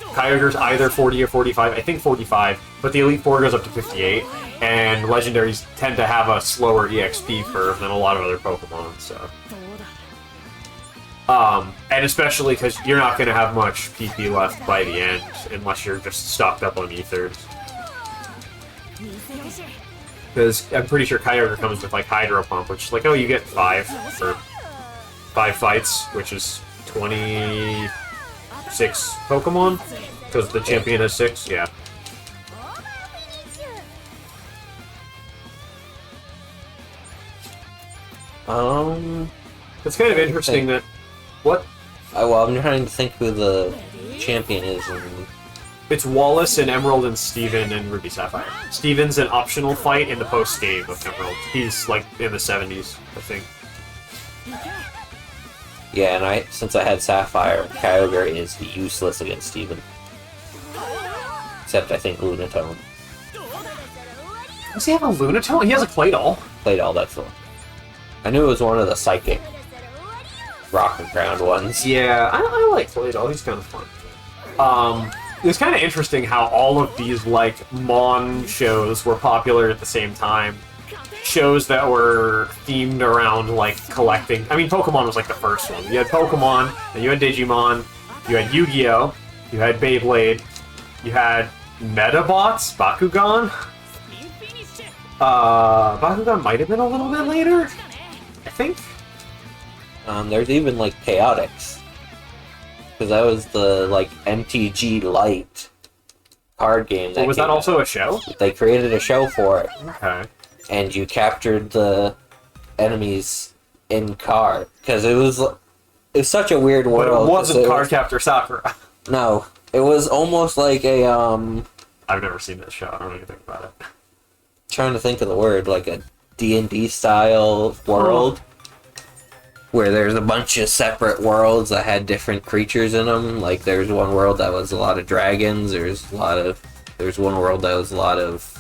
Kyogre's either 40 or 45, I think 45, but the Elite Four goes up to 58, and Legendaries tend to have a slower EXP curve than a lot of other Pokemon, so... and especially because you're not going to have much PP left by the end, unless you're just stocked up on Ethers. Because I'm pretty sure Kyogre comes with, like, Hydro Pump, which is like, oh, you get 5 for 5 fights, which is 26 Pokemon? Because the champion has 6, yeah. It's kind of interesting that... What? Well, I'm trying to think who the champion is. It's Wallace and Emerald and Steven and Ruby Sapphire. Steven's an optional fight in the post-game of Emerald. He's, like, in the 70s, I think. Yeah, and since I had Sapphire, Kyogre is useless against Steven. Except, I think, Lunatone. Does he have a Lunatone? He has a Claydol. Claydol, that's the one. I knew it was one of the psychic rock and ground ones. Yeah, I like Claydol. He's kind of fun. It's kind of interesting how all of these, like, Mon shows were popular at the same time. Shows that were themed around, like, collecting. I mean, Pokemon was, like, the first one. You had Pokemon, and you had Digimon, you had Yu-Gi-Oh!, you had BeyBlade, you had Metabots, Bakugan. Bakugan might have been a little bit later, I think. There's even, like, Chaotix. Because that was the, like, MTG Lite card game. Was that also a show? They created a show for it. Okay. And you captured the enemies in card. Because it was such a weird world. But it wasn't Cardcaptor Sakura. No. It was almost like a, I've never seen this show. I don't know anything about it. Trying to think of the word. Like a D&D style world. Where there's a bunch of separate worlds that had different creatures in them. Like, there's one world that was a lot of dragons. There's one world that was a lot of,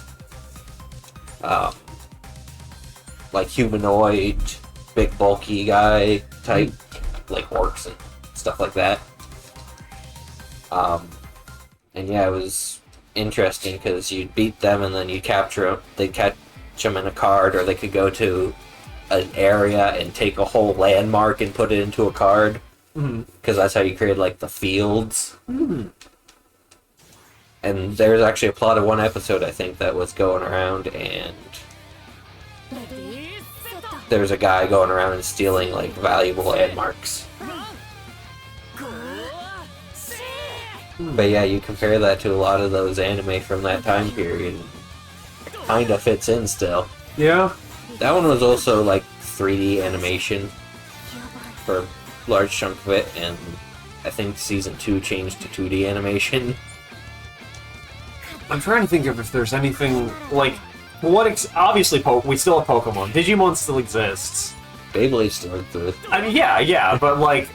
like, humanoid, big, bulky guy type, like orcs and stuff like that. And yeah, it was interesting because you'd beat them and then you'd capture them. They'd catch them in a card, or they could go to an area and take a whole landmark and put it into a card, because that's how you create, like, the fields. And there's actually a plot of one episode, I think, that was going around, and there's a guy going around and stealing, like, valuable landmarks. But yeah, you compare that to a lot of those anime from that time period, it kind of fits in still. Yeah. That one was also, like, 3D animation for a large chunk of it, and I think Season 2 changed to 2D animation. I'm trying to think of if there's anything, like, obviously, we still have Pokemon. Digimon still exists. Beyblade still exists. I mean, yeah, but, like,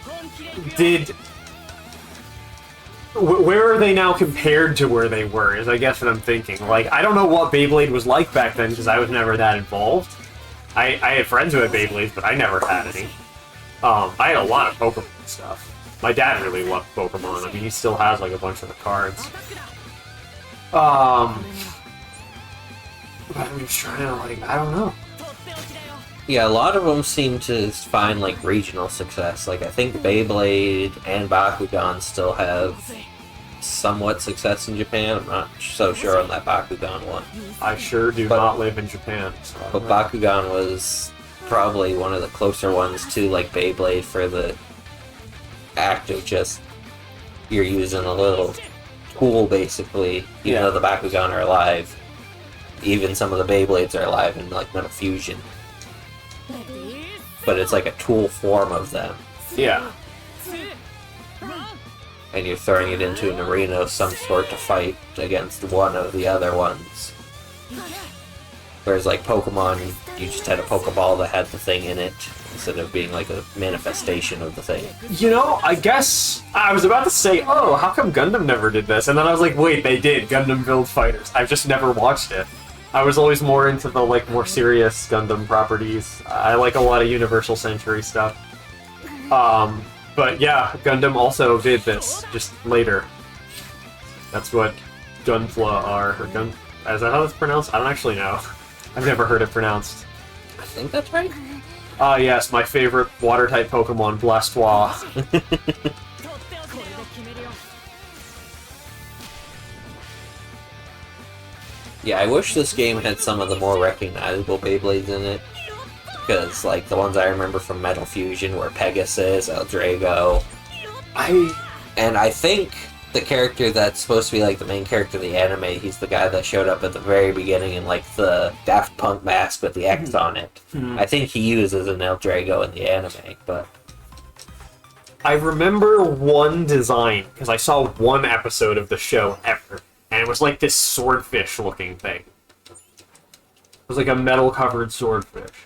where are they now compared to where they were, is I guess what I'm thinking. Like, I don't know what Beyblade was like back then, because I was never that involved. I had friends who had Beyblades, but I never had any. I had a lot of Pokemon stuff. My dad really loved Pokemon. I mean, he still has, like, a bunch of the cards. But I'm just trying to, like, I don't know. Yeah, a lot of them seem to find, like, regional success. Like, I think Beyblade and Bakugan still have somewhat success in Japan. I'm not so sure on that Bakugan one. I sure do not live in Japan. So but Bakugan was probably one of the closer ones to, like, Beyblade for the act of just, you're using a little tool, basically. Even though the Bakugan are alive. Even some of the Beyblades are alive in, like, Metal Fusion. But it's like a tool form of them. Yeah. and you're throwing it into an arena of some sort to fight against one of the other ones. Whereas like Pokemon, you just had a Pokeball that had the thing in it, instead of being like a manifestation of the thing. You know, I guess I was about to say, oh, how come Gundam never did this? And then I was like, wait, they did. Gundam Build Fighters. I've just never watched it. I was always more into the like more serious Gundam properties. I like a lot of Universal Century stuff. But yeah, Gundam also did this just later. That's what Gunfla are, or Gun. Is that how it's pronounced? I don't actually know. I've never heard it pronounced. I think that's right. Ah, yes, my favorite water-type Pokemon, Blastoise. Yeah, I wish this game had some of the more recognizable Beyblades in it. Because, like, the ones I remember from Metal Fusion were Pegasus, Eldrago. And I think the character that's supposed to be, like, the main character of the anime, he's the guy that showed up at the very beginning in, like, the Daft Punk mask with the X on it. I think he uses an Eldrago in the anime, but... I remember one design, because I saw one episode of the show ever, and it was like this swordfish-looking thing. It was like a metal-covered swordfish.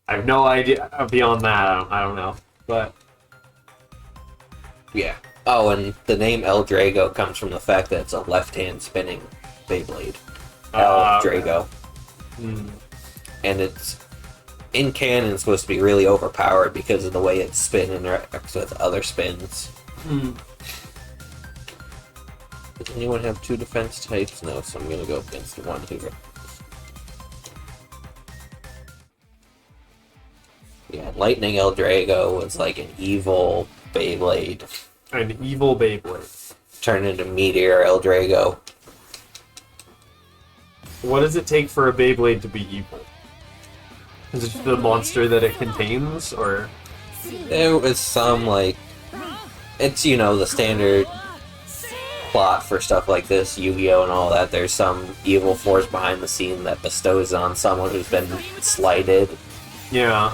I have no idea beyond that, I don't know, but... Yeah. Oh, and the name Eldrago comes from the fact that it's a left-hand spinning Beyblade. Eldrago. And it's, in canon, supposed to be really overpowered because of the way its spin interacts with other spins. Does anyone have two defense types? No, so I'm gonna go against the one here. Yeah, Lightning Eldrago was like an evil Beyblade. An evil Beyblade. Turned into Meteor Eldrago. What does it take for a Beyblade to be evil? Is it just the monster that it contains, or...? There was some, like... It's, you know, the standard plot for stuff like this, Yu-Gi-Oh! And all that. There's some evil force behind the scene that bestows on someone who's been slighted. Yeah.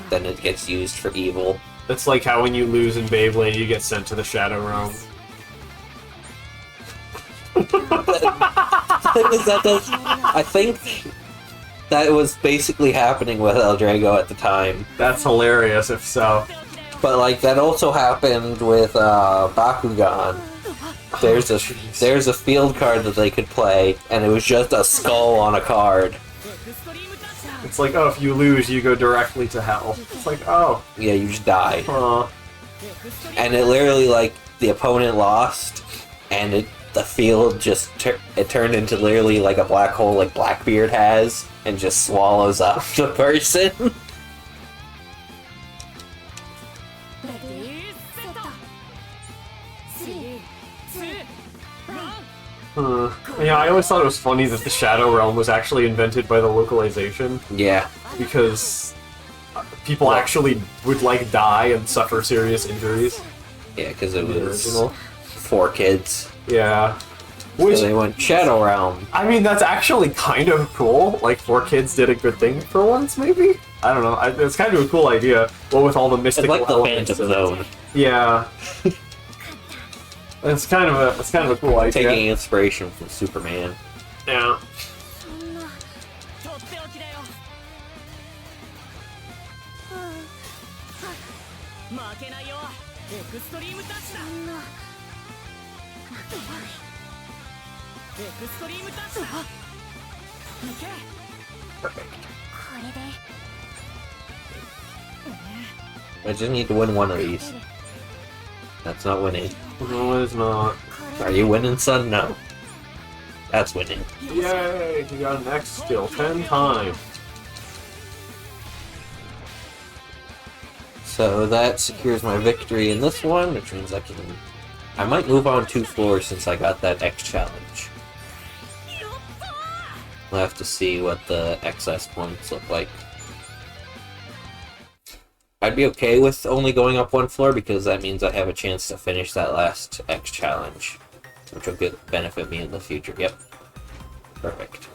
Then it gets used for evil. It's like how when you lose in Beyblade, you get sent to the Shadow Realm. I think that was basically happening with Eldrago at the time. That's hilarious, if so. But like that also happened with Bakugan. There's a field card that they could play, and it was just a skull on a card. It's like, oh, if you lose, you go directly to hell. It's like, oh. Yeah, you just die. Huh. And it literally, like, the opponent lost, and the field just it turned into literally like a black hole like Blackbeard has, and just swallows up the person. Yeah, I always thought it was funny that the Shadow Realm was actually invented by the localization. Yeah. Because people actually would, like, die and suffer serious injuries. Yeah, because it was original. 4 kids. Yeah. Which, so they went Shadow Realm. I mean, that's actually kind of cool. Like, 4 kids did a good thing for once, maybe? I don't know. It's kind of a cool idea. Well, with all the mystical elements. It's like the Phantom Zone. Yeah. It's kind of a cool idea. Taking inspiration from Superman. Yeah. Perfect. I just need to win one of these. That's not winning. No, it's not. Are you winning, son? No. That's winning. Yay! You got an X skill 10 times. So that secures my victory in this one, which means I might move on 2 floors since I got that X challenge. We'll have to see what the excess points look like. I'd be okay with only going up 1 floor because that means I have a chance to finish that last X challenge, which will benefit me in the future. Yep. Perfect.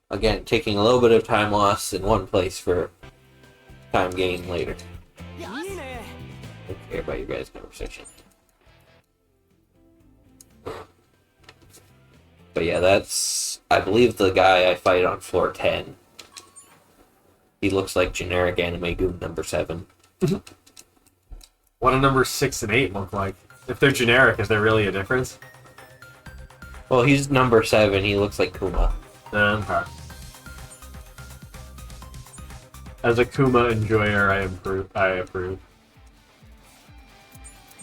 Again, taking a little bit of time loss in one place for time gain later. Don't care about your guys' conversation. But yeah, that's, I believe, the guy I fight on floor 10. He looks like generic anime goon number 7. What do numbers 6 and 8 look like? If they're generic, is there really a difference? Well, he's number 7. He looks like Kuma. Okay. As a Kuma enjoyer, I approve.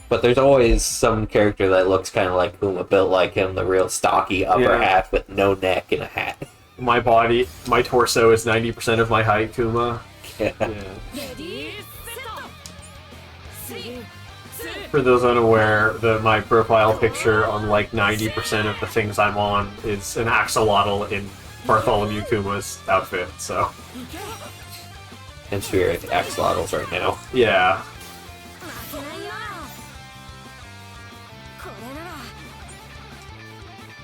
But there's always some character that looks kind of like Kuma, built like him, the real stocky upper half with no neck and a hat. My body, my torso is 90% of my height, Kuma. Yeah. For those unaware, my profile picture on like 90% of the things I'm on is an axolotl in Bartholomew Kuma's outfit, so... And we're at axolotls right now. Yeah.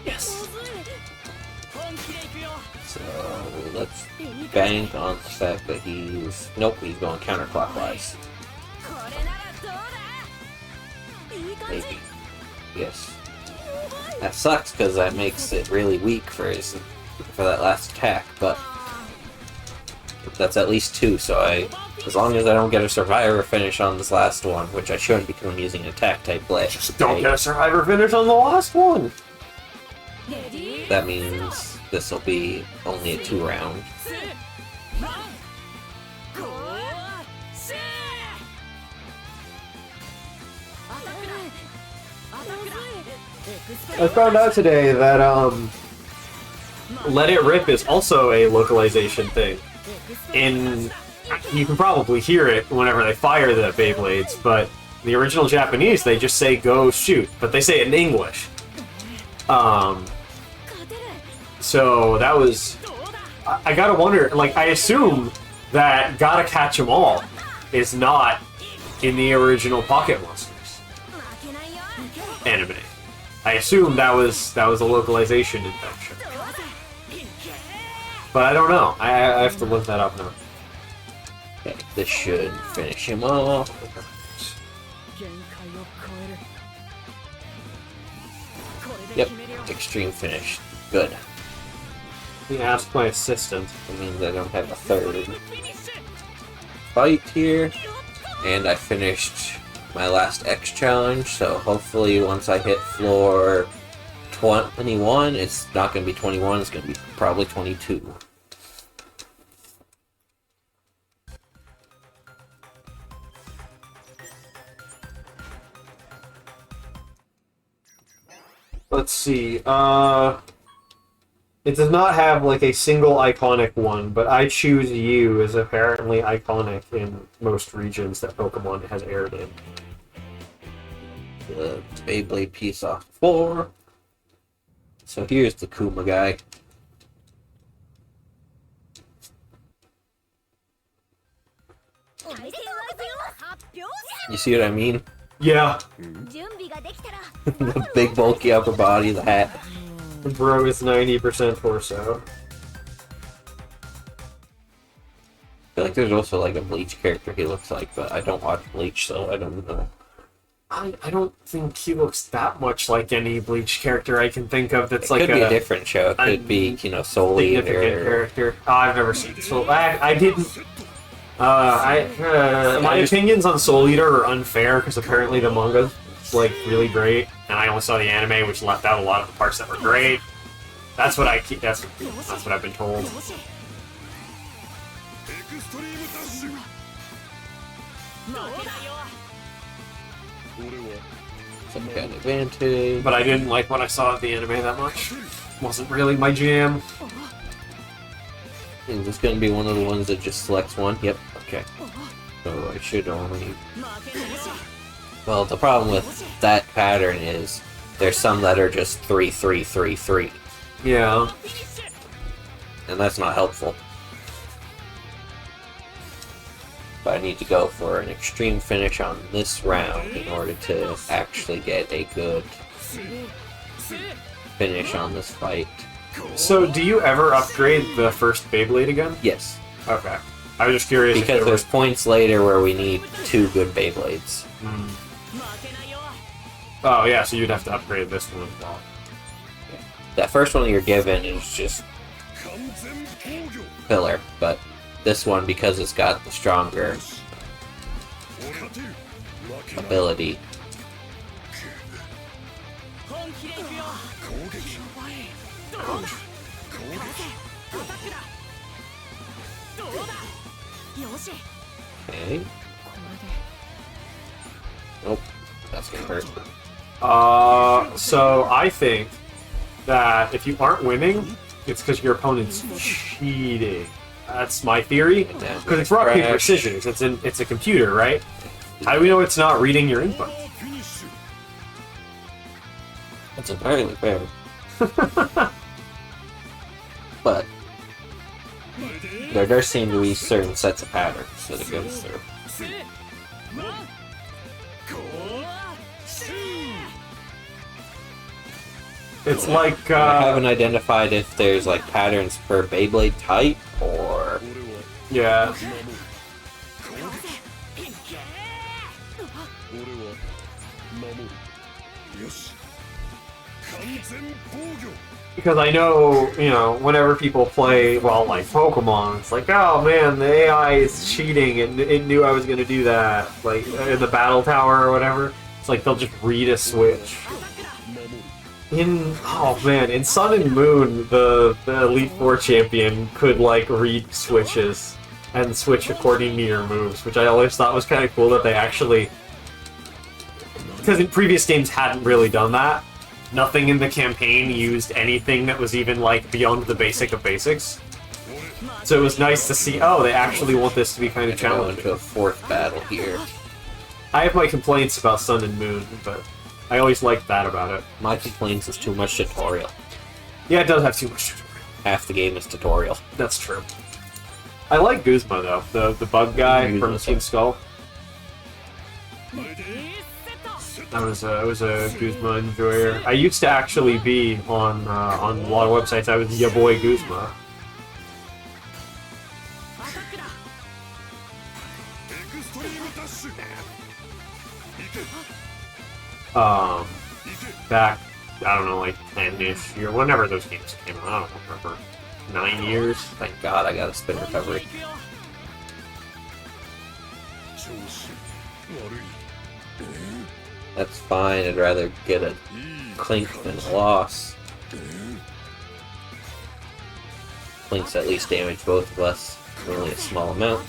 Yes. So let's bank on the fact that he's... Nope, he's going counterclockwise. Maybe. Yes. That sucks because that makes it really weak for that last attack, but that's at least 2, so as long as I don't get a survivor finish on this last one, which I shouldn't because I'm using attack type blade. Just don't get a survivor finish on the last one! That means this will be only a 2 round. I found out today that Let It Rip is also a localization thing. You can probably hear it whenever they fire the BeyBlades, but the original Japanese, they just say go shoot, but they say it in English. So that was... I gotta wonder, like, I assume that Gotta Catch 'Em All is not in the original Pocket Monsters anime. I assume that was a localization invention. But I don't know. I have to look that up now. Okay, this should finish him off. Yep, extreme finish. Good. He asked my assistant. It means I don't have a third fight here. And I finished my last X challenge, so hopefully once I hit floor 21, it's not going to be 21, it's going to be probably 22. Let's see, it does not have like a single iconic one, but I Choose You is apparently iconic in most regions that Pokemon has aired in. The BeyBlade piece off 4. So here's the Kuma guy. You see what I mean? Yeah. The big bulky upper body, the hat. Bro is 90% torso. I feel like there's also like a Bleach character he looks like, but I don't watch Bleach, so I don't know. I don't think he looks that much like any Bleach character I can think of that's It like could be a different show. It could be, you know, Soul Eater. Significant character. Oh, I've never seen Soul. I didn't. My opinions on Soul Eater are unfair because apparently the manga is like really great, and I only saw the anime, which left out a lot of the parts that were great. That's what that's what I've been told. Some kind of advantage. But I didn't like what I saw of the anime that much. Wasn't really my jam. Is this going to be one of the ones that just selects one? Yep, okay. So I should only... Well, the problem with that pattern is there's some that are just 3, 3, 3, 3. Yeah. And that's not helpful. But I need to go for an extreme finish on this round in order to actually get a good finish on this fight. So, do you ever upgrade the first BeyBlade again? Yes. Okay. I was just curious because there's points later where we need 2 good Beyblades. Oh yeah, so you'd have to upgrade this one as well. That first one you're given is just filler, but this one, because it's got the stronger ability. Okay. Nope, that's gonna hurt. So I think that if you aren't winning, it's because your opponent's cheating. That's my theory. Because it's rock, paper, scissors. It's a computer, right? How do we know it's not reading your input? That's entirely fair. But there does seem to be certain sets of patterns that it goes through. It's like I haven't identified if there's like patterns per Beyblade type or yeah. Because I know, you know, whenever people play, well, like Pokemon, it's like, oh man, the AI is cheating, and it knew I was going to do that, like in the battle tower or whatever. It's like they'll just read a switch. Oh man, in Sun and Moon, the Elite Four champion could like read switches and switch according to your moves, which I always thought was kind of cool that they actually, because in previous games hadn't really done that. Nothing in the campaign used anything that was even like beyond the basic of basics. So it was nice to see, oh, they actually want this to be kind of challenging. Into a 4th battle here. I have my complaints about Sun and Moon, but I always liked that about it. My complaints is too much tutorial. Yeah, it does have too much tutorial. Half the game is tutorial. That's true. I like Guzma though, the bug guy from Team Skull. I was a Guzma enjoyer. I used to actually be on a lot of websites. I was ya boy Guzma. Back, I don't know, like 10-ish year, whenever those games came out, I don't remember. 9 years? Thank God I got a spin recovery. That's fine, I'd rather get a clink than a loss. Clinks at least damage both of us, only a small amount.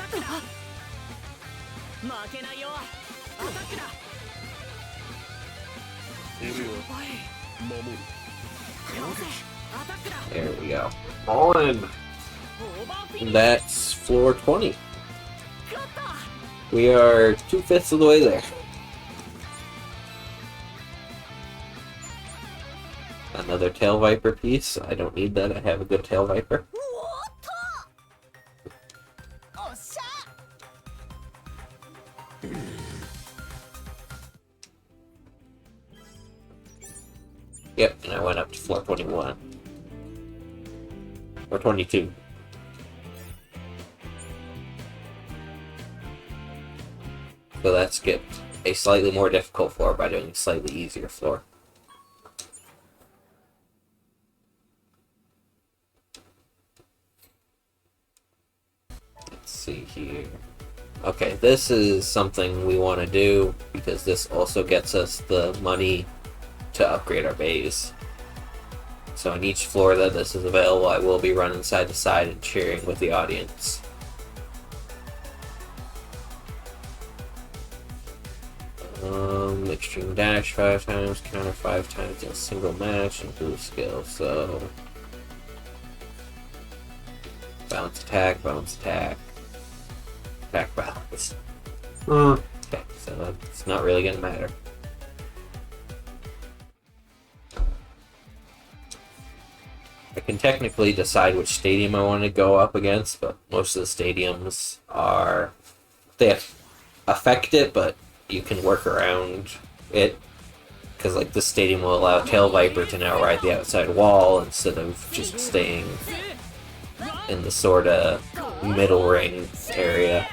There we go. All in. And that's floor 20. We are 2/5 of the way there. Another Tail Viper piece. I don't need that. I have a good Tail Viper. Yep, and I went up to floor 21. Or 22. So that skipped a slightly more difficult floor by doing a slightly easier floor. Let's see here. Okay, this is something we want to do because this also gets us the money to upgrade our bays. So on each floor that this is available, I will be running side to side and cheering with the audience. Extreme dash 5 times, counter 5 times in a single match, and boost skill. So bounce attack, attack, balance. Okay, so it's not really gonna matter. I can technically decide which stadium I want to go up against, but most of the stadiums are, they affect it, but you can work around it, because like this stadium will allow Tail Viper to now ride the outside wall instead of just staying in the sort of middle ring area.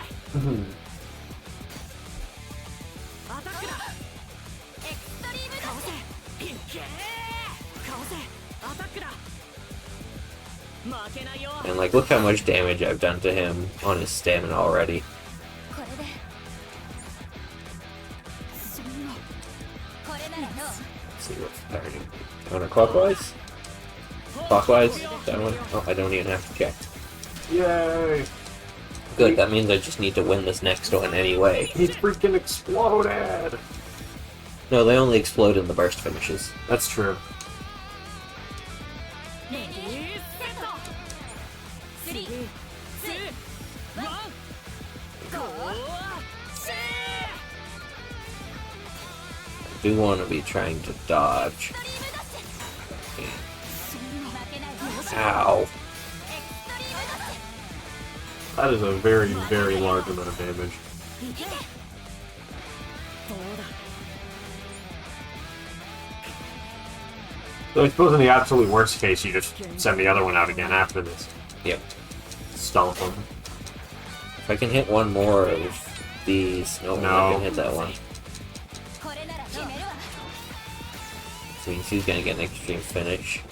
And like, look how much damage I've done to him on his stamina already. Let's see what's starting. Counterclockwise? Clockwise? That one? Oh, I don't even have to check. Yay! Good, that means I just need to win this next one anyway. He freaking exploded! No, they only explode in the burst finishes. That's true. I do want to be trying to dodge. Ow. That is a very, very large amount of damage. So I suppose in the absolute worst case, you just send the other one out again after this. Yep. Stomp them. If I can hit one more of these... No, I can hit that one. Which means he's gonna get an extreme finish.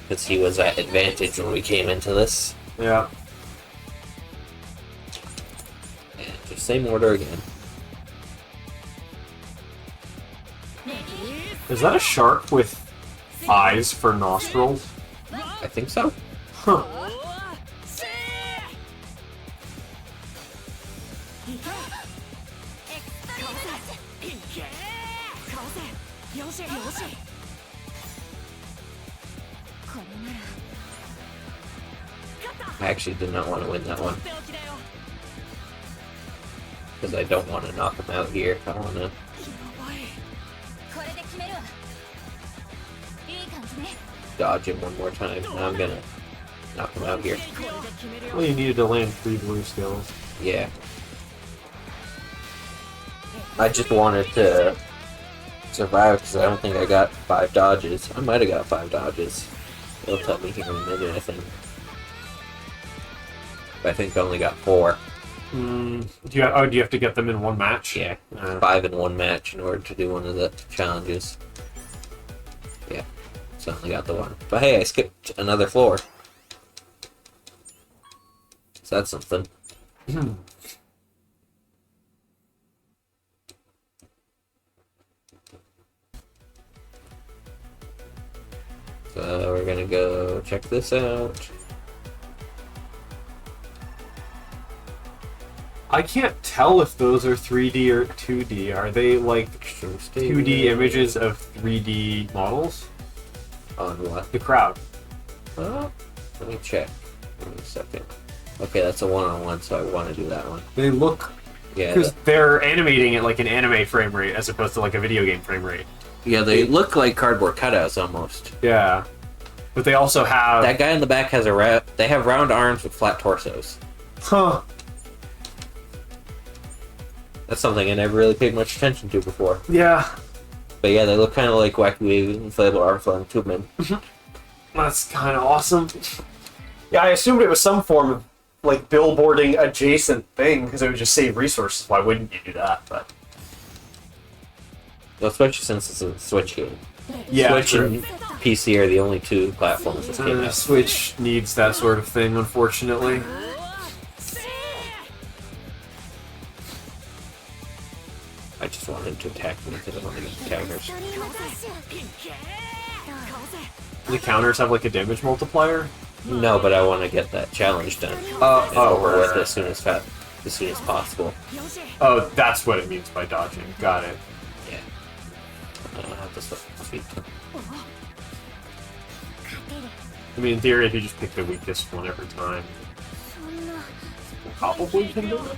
Because he was at advantage when we came into this. Yeah. And just same order again. Is that a shark with eyes for nostrils? I think so. Huh. I actually did not want to win that one. Because I don't want to knock him out here. I want to dodge him one more time. And I'm gonna knock him out here. Well, you needed to land 3 blue skills. Yeah. I just wanted to survive because I don't think I got 5 dodges. I might have got 5 dodges. It'll tell me here in a minute, I think. But I think I only got 4. Do you have to get them in one match? Yeah, 5 in one match in order to do one of the challenges. Yeah, so I only got the 1. But hey, I skipped another floor. So that's something. So we're gonna go check this out. I can't tell if those are 3D or 2D. Are they like 2D images of 3D models? On what? The crowd. Let me check. Wait a second. Okay, that's a one-on-one, so I want to do that one. They look... Yeah. Because they're animating it like an anime frame rate as opposed to like a video game frame rate. Yeah, they look like cardboard cutouts almost. Yeah. But they also have... That guy in the back has they have round arms with flat torsos. Huh. That's something I never really paid much attention to before. Yeah. But yeah, they look kind of like wacky wavy inflatable arm flung tubemen. That's kind of awesome. Yeah, I assumed it was some form of like billboarding adjacent thing because it would just save resources. Why wouldn't you do that? But Well, especially since it's a Switch game. yeah, Switch and PC are the only 2 platforms that came out. Switch needs that sort of thing, unfortunately. I just want him to attack me because I want to get the counters. The counters have like a damage multiplier. No, but I want to get that challenge done. And over with as soon as possible. Oh, that's what it means by dodging. Got it. Yeah. I don't have to speak. I mean, in theory, if you just pick the weakest one every time, probably can do it.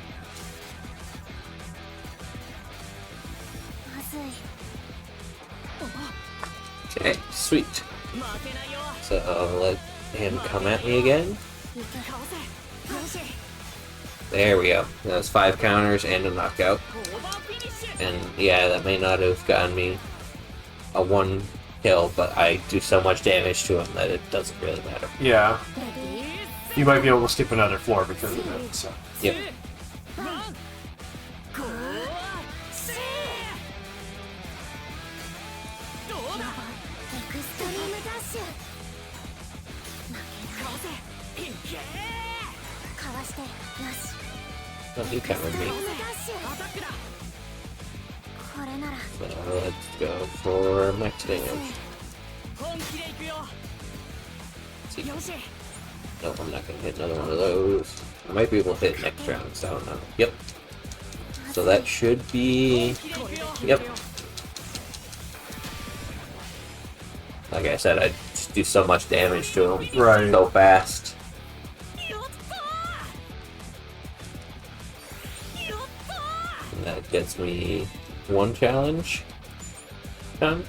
Okay, sweet. So I'll let him come at me again. There we go. That was 5 counters and a knockout. And yeah, that may not have gotten me a 1 kill, but I do so much damage to him that it doesn't really matter. Yeah. You might be able to skip another floor because of it. So. Yep. Oh, he covered me. So let's go for max damage. See. No, I'm not gonna hit another one of those. I might be able to hit next round, so I don't know. Yep. So that should be... Yep. Like I said, I just do so much damage to him so fast. And that gets me one challenge done.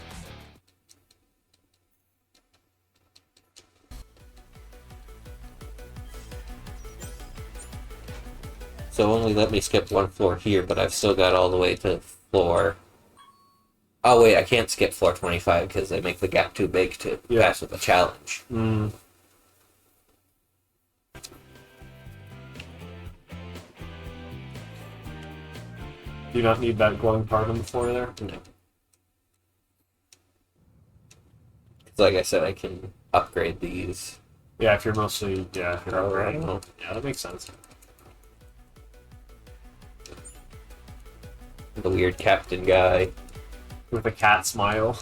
So only let me skip one floor here, but I've still got all the way to floor... Oh wait, I can't skip floor 25 because they make the gap too big to pass with a challenge. Mm. Do you not need that glowing part on the floor there? No. Because like I said, I can upgrade these. Yeah, if you're mostly... Yeah, if you're Alright. upgrading. Yeah, that makes sense. The weird captain guy. With a cat smile.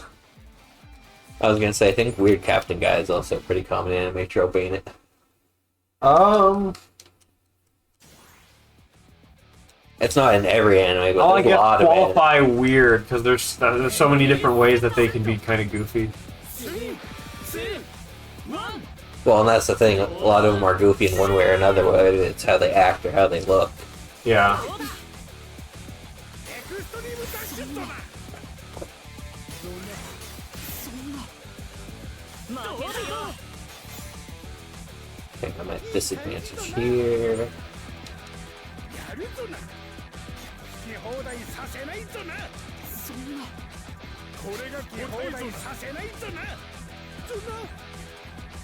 I was gonna say, I think weird captain guy is also a pretty common anime trope, ain't it? It's not in every anime, but there's a lot of it. Qualify weird, because there's so many different ways that they can be kind of goofy. Well, and that's the thing, a lot of them are goofy in one way or another, whether it's how they act or how they look. Yeah. Okay, I'm at disadvantage here.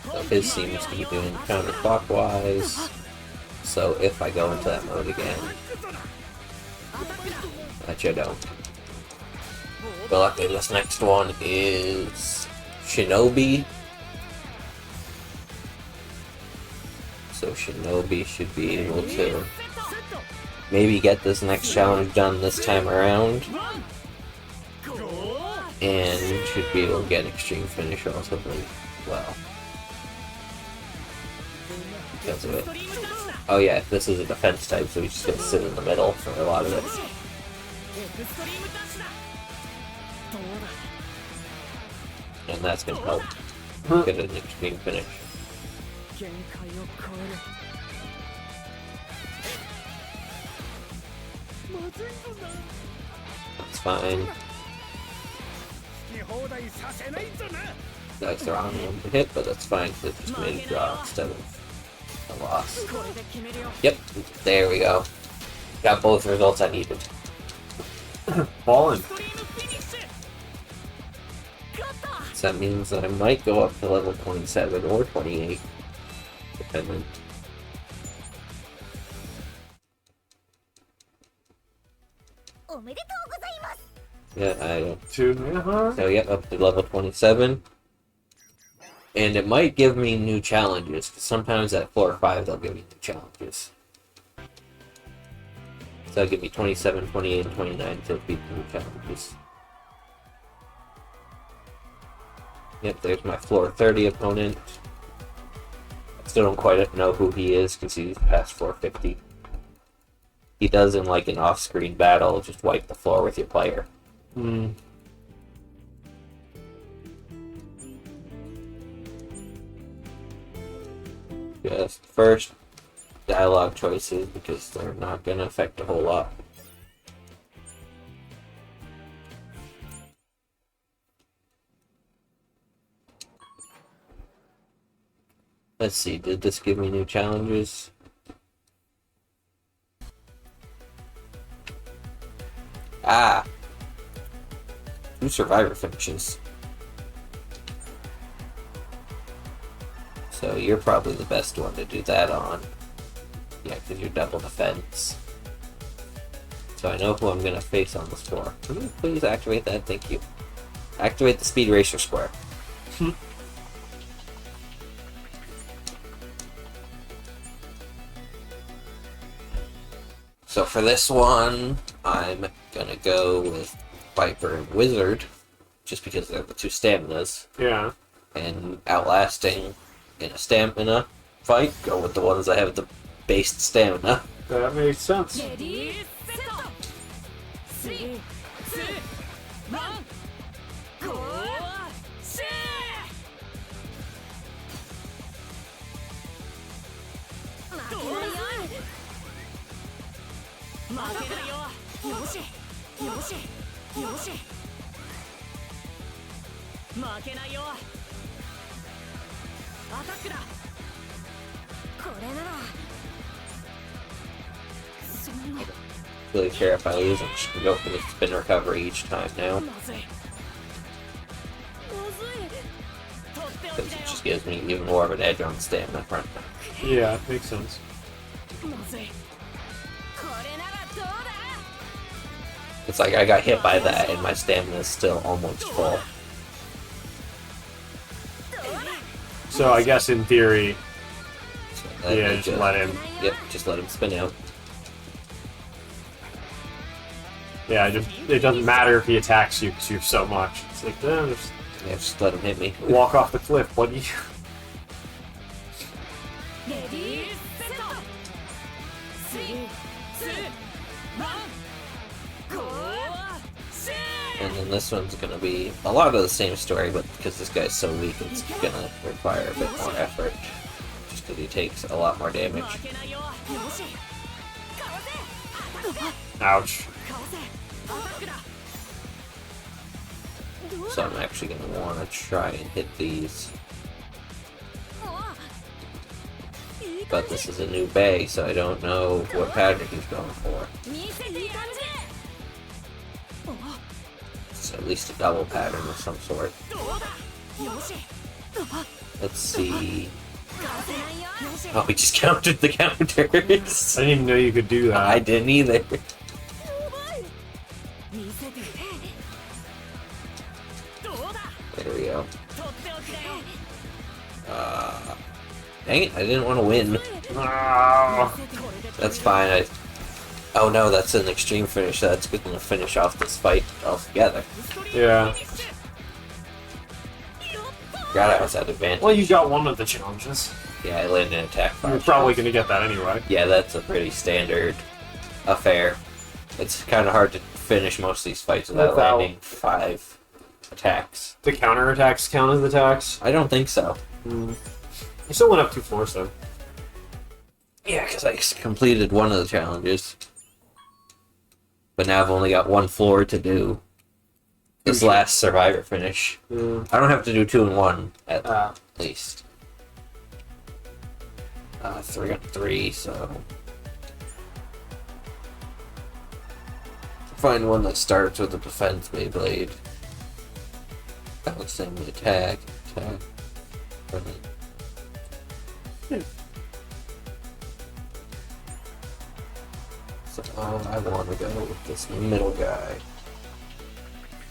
So his seems to be doing counterclockwise. So if I go into that mode again, which I don't. But luckily this next one is Shinobi. So Shinobi should be able to maybe get this next challenge done this time around. And should be able to get extreme finish relatively well. Because of it. Oh yeah, this is a defense type, so he's just gonna sit in the middle for a lot of it. And that's gonna help get an extreme finish. That's fine. That's the wrong one to hit, but that's fine because it just made a draw instead of a loss. Yep, there we go. Got both results I needed. Ballin'. So that means that I might go up to level 27 or 28, depending. Yeah, I don't. So yeah, up to level 27. And it might give me new challenges, because sometimes at floor 5 they'll give me new challenges. So that'll give me 27, 28, and 29 to beat the new challenges. Yep, there's my floor 30 opponent. I still don't quite know who he is, because he's past floor 50. He does, in like an off-screen battle, just wipe the floor with your player. Hmm. Just first dialogue choices, because they're not going to affect a whole lot. Let's see, did this give me new challenges? Ah! 2 survivor finishes. So So you're probably the best one to do that on. Yeah, because you're double defense. So I know who I'm going to face on this floor. Can you please activate that? Thank you. Activate the Speed Racer Square. So for this one, I'm going to go with Viper and Wizard, just because they're the two staminas. Yeah. And outlasting in a stamina fight, go with the ones that have the based stamina. That makes sense. Really care if I lose, I'm just gonna go for the spin recovery each time now. Because it just gives me even more of an edge on the stamina front. Yeah, makes sense. It's like I got hit by that and my stamina is still almost full. So I guess in theory, So yeah, just let him. Yep, just let him spin out. Yeah, it doesn't matter if he attacks you because you have so much. It's like, just Yeah, just let him hit me. walk off the cliff, buddy. And then this one's gonna be a lot of the same story, but because this guy's so weak, it's gonna require a bit more effort. Just because he takes a lot more damage. Ouch. So I'm actually gonna want to try and hit these. But this is a new bay, so I don't know what pattern he's going for. It's at least a double pattern of some sort. Let's see. Oh, we just counted the counters. I didn't even know you could do that. I didn't either. There we go. Dang it, I didn't want to win. Oh. That's fine. Oh no, that's an extreme finish. That's good to finish off this fight altogether. Yeah. Forgot I was at advantage. Well, you got one of the challenges. Yeah, I landed an attack You're fire. probably going to get that anyway. Yeah, that's a pretty standard affair. It's kind of hard to finish most of these fights without landing 5 attacks. The counterattacks count as attacks? I don't think so. You still went up 2 floors, though. Yeah, because I completed one of the challenges. But now I've only got 1 floor to do this last survivor finish. I don't have to do 2 and 1 at least. 3 on 3, so find one that starts with a defense BeyBlade. Balancing the attack. So I want to go with this middle guy.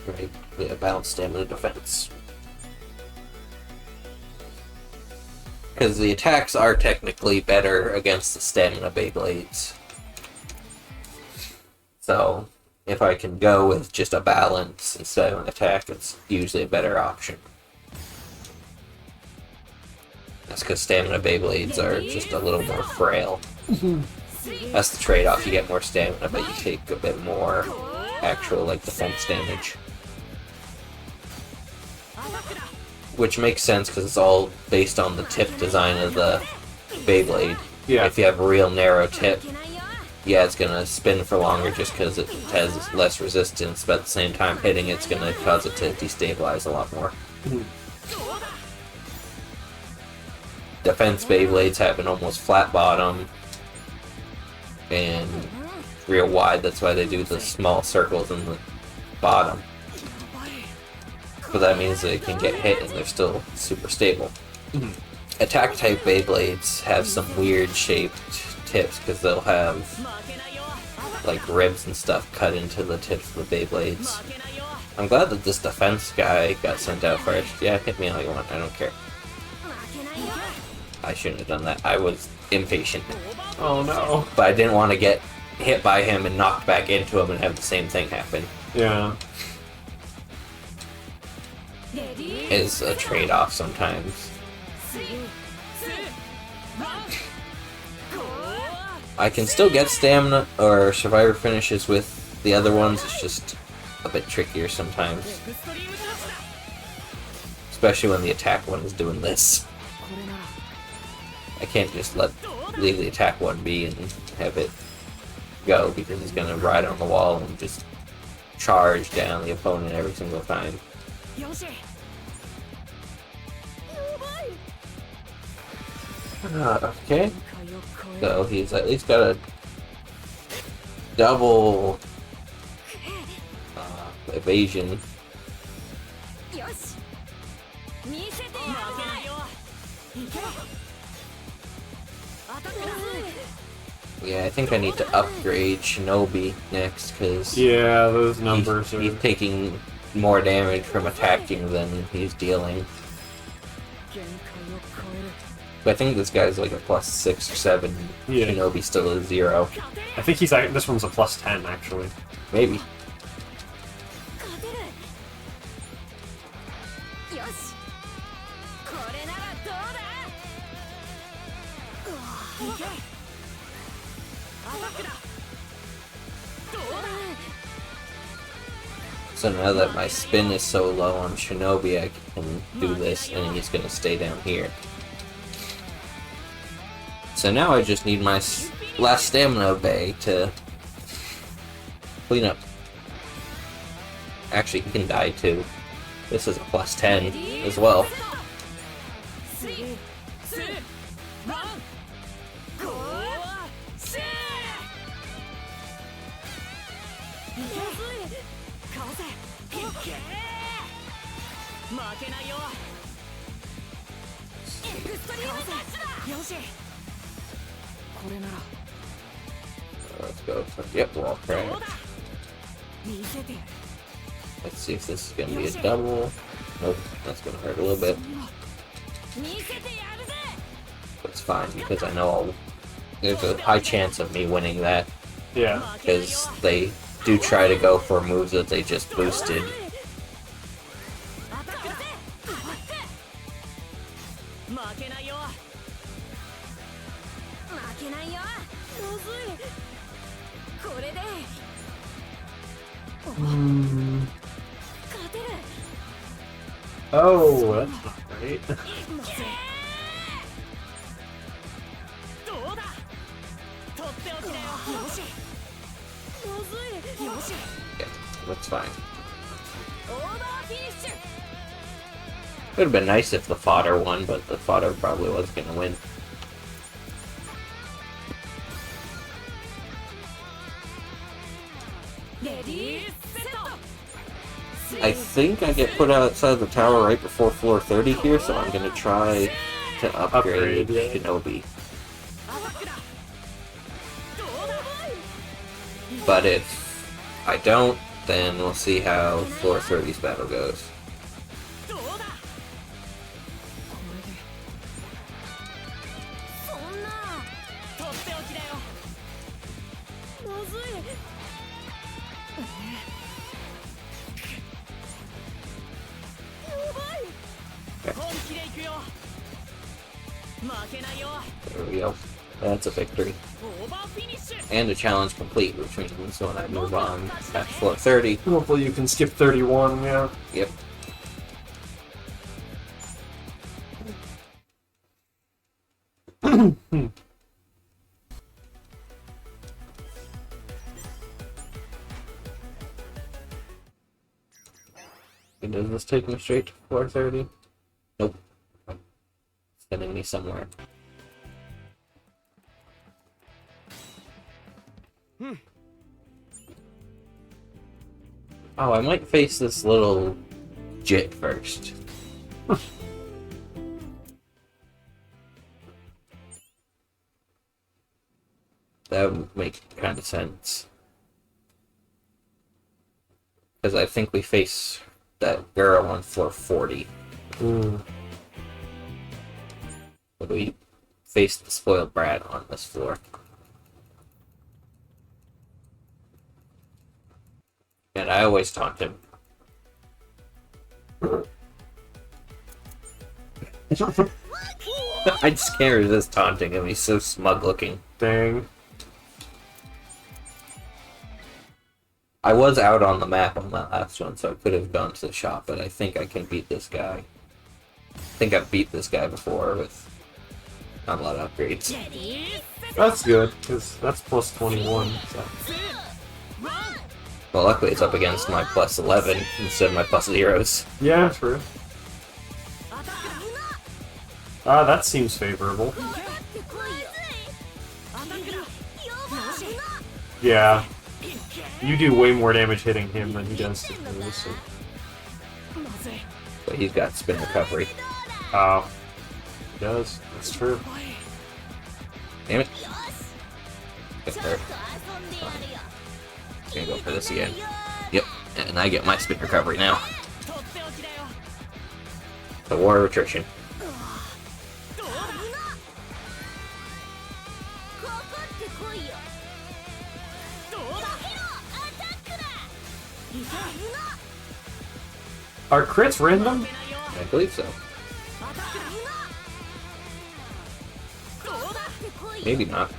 Right? Yeah, balance stamina defense. Because the attacks are technically better against the stamina BeyBlades. So, if I can go with just a balance instead of an attack, it's usually a better option. That's because stamina BeyBlades are just a little more frail. That's the trade-off. You get more stamina, but you take a bit more actual, like, defense damage. Which makes sense because it's all based on the tip design of the BeyBlade. Yeah. If you have a real narrow tip, yeah, it's gonna spin for longer just because it has less resistance, but at the same time hitting it's gonna cause it to destabilize a lot more. Defense BeyBlades have an almost flat bottom and real wide, that's why they do the small circles in the bottom. But that means they can get hit and they're still super stable. attack type Beyblades have some weird shaped tips because they'll have like ribs and stuff cut into the tips of the Beyblades. I'm glad that this defense guy got sent out first. Yeah, hit me all you want, I don't care. I shouldn't have done that. I was impatient. Oh no. But I didn't want to get hit by him and knocked back into him and have the same thing happen. Yeah. Is a trade-off sometimes. I can still get stamina or survivor finishes with the other ones, it's just a bit trickier sometimes. Especially when the attack one is doing this. I can't just leave the attack one be and have it go because he's gonna ride on the wall and just charge down the opponent every single time. Okay. So he's at least got a double evasion. Yeah, I think I need to upgrade Shinobi next because yeah, those numbers he's taking more damage from attacking than he's dealing. But I think this guy's like a +6 or 7. Yeah. Shinobi still is 0. I think he's like, this one's a +10 actually. Maybe. So now that my spin is so low on Shinobi, I can do this, and he's gonna stay down here. So now I just need my last stamina bay to clean up. Actually, he can die too. This is a +10 as well. Let's go. Yep, wall crash. Let's see if this is gonna be a double. Nope, that's gonna hurt a little bit. But it's fine because I know there's a high chance of me winning that. Yeah. Because they do try to go for moves that they just boosted. Oh, that's not great. Yeah, that's fine. It would have been nice if the fodder won, but the fodder probably was going to win. I think I get put outside the tower right before floor 30 here, so I'm going to try to upgrade yeah. Shinobi. But if I don't, then we'll see how floor 30's battle goes. There we go. That's a victory. And a challenge complete, which means when I move on past floor 30. Hopefully you can skip 31, yeah. Yep. Does this take me straight to floor 30? Nope. It's sending me somewhere. Oh, I might face this little jit first. that would make kind of sense. Because I think we face that girl on floor 40. But we face the spoiled brat on this floor. And I always taunt him. I just can't resist taunting him, he's so smug looking. Dang. I was out on the map on that last one, so I could have gone to the shop, but I think I can beat this guy. I think I've beat this guy before with not a lot of upgrades. That's good, because that's plus 21. So. Well, luckily it's up against my plus 11 instead of my plus 0s. Yeah, true. That seems favorable. Yeah. You do way more damage hitting him than he does to me, so. But he's got spin recovery. Oh. He does. That's true. Damn it. Get hurt. Gonna go for this again. Yep, and I get my spin recovery now. The war of attrition. Are crits random? I believe so. Maybe not.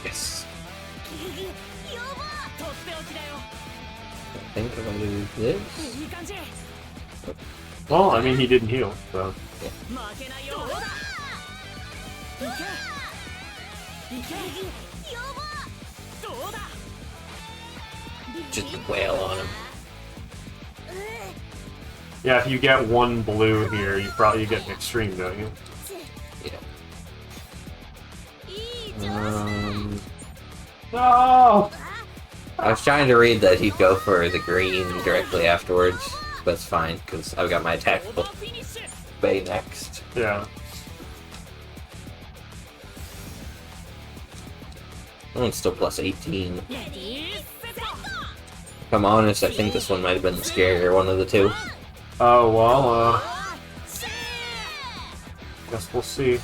Yes. I think I'm gonna do this. Well, I mean, he didn't heal, so. Yeah. Just wail on him. Yeah, if you get one blue here, you probably get an extreme, don't you? Yeah. No! I was trying to read that he'd go for the green directly afterwards, but it's fine, because I've got my tactical Bay next. Yeah. That one's still plus 18. If I'm honest, I think this one might have been the scarier one of the two. Oh, well, guess we'll see.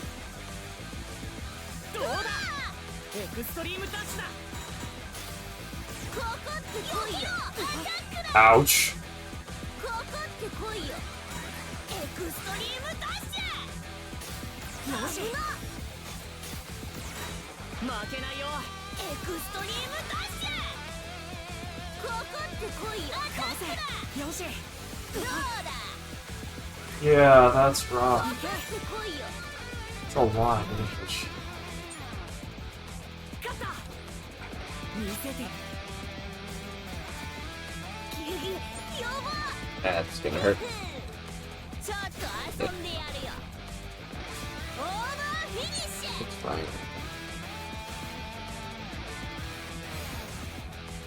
Ouch. Yeah, that's rough. It's a lot of damage. That's gonna hurt. Yep. It's fine.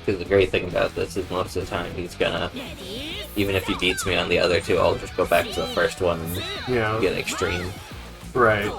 Because the great thing about this is most of the time he's gonna, even if he beats me on the other two, I'll just go back to the first one and get extreme. Right.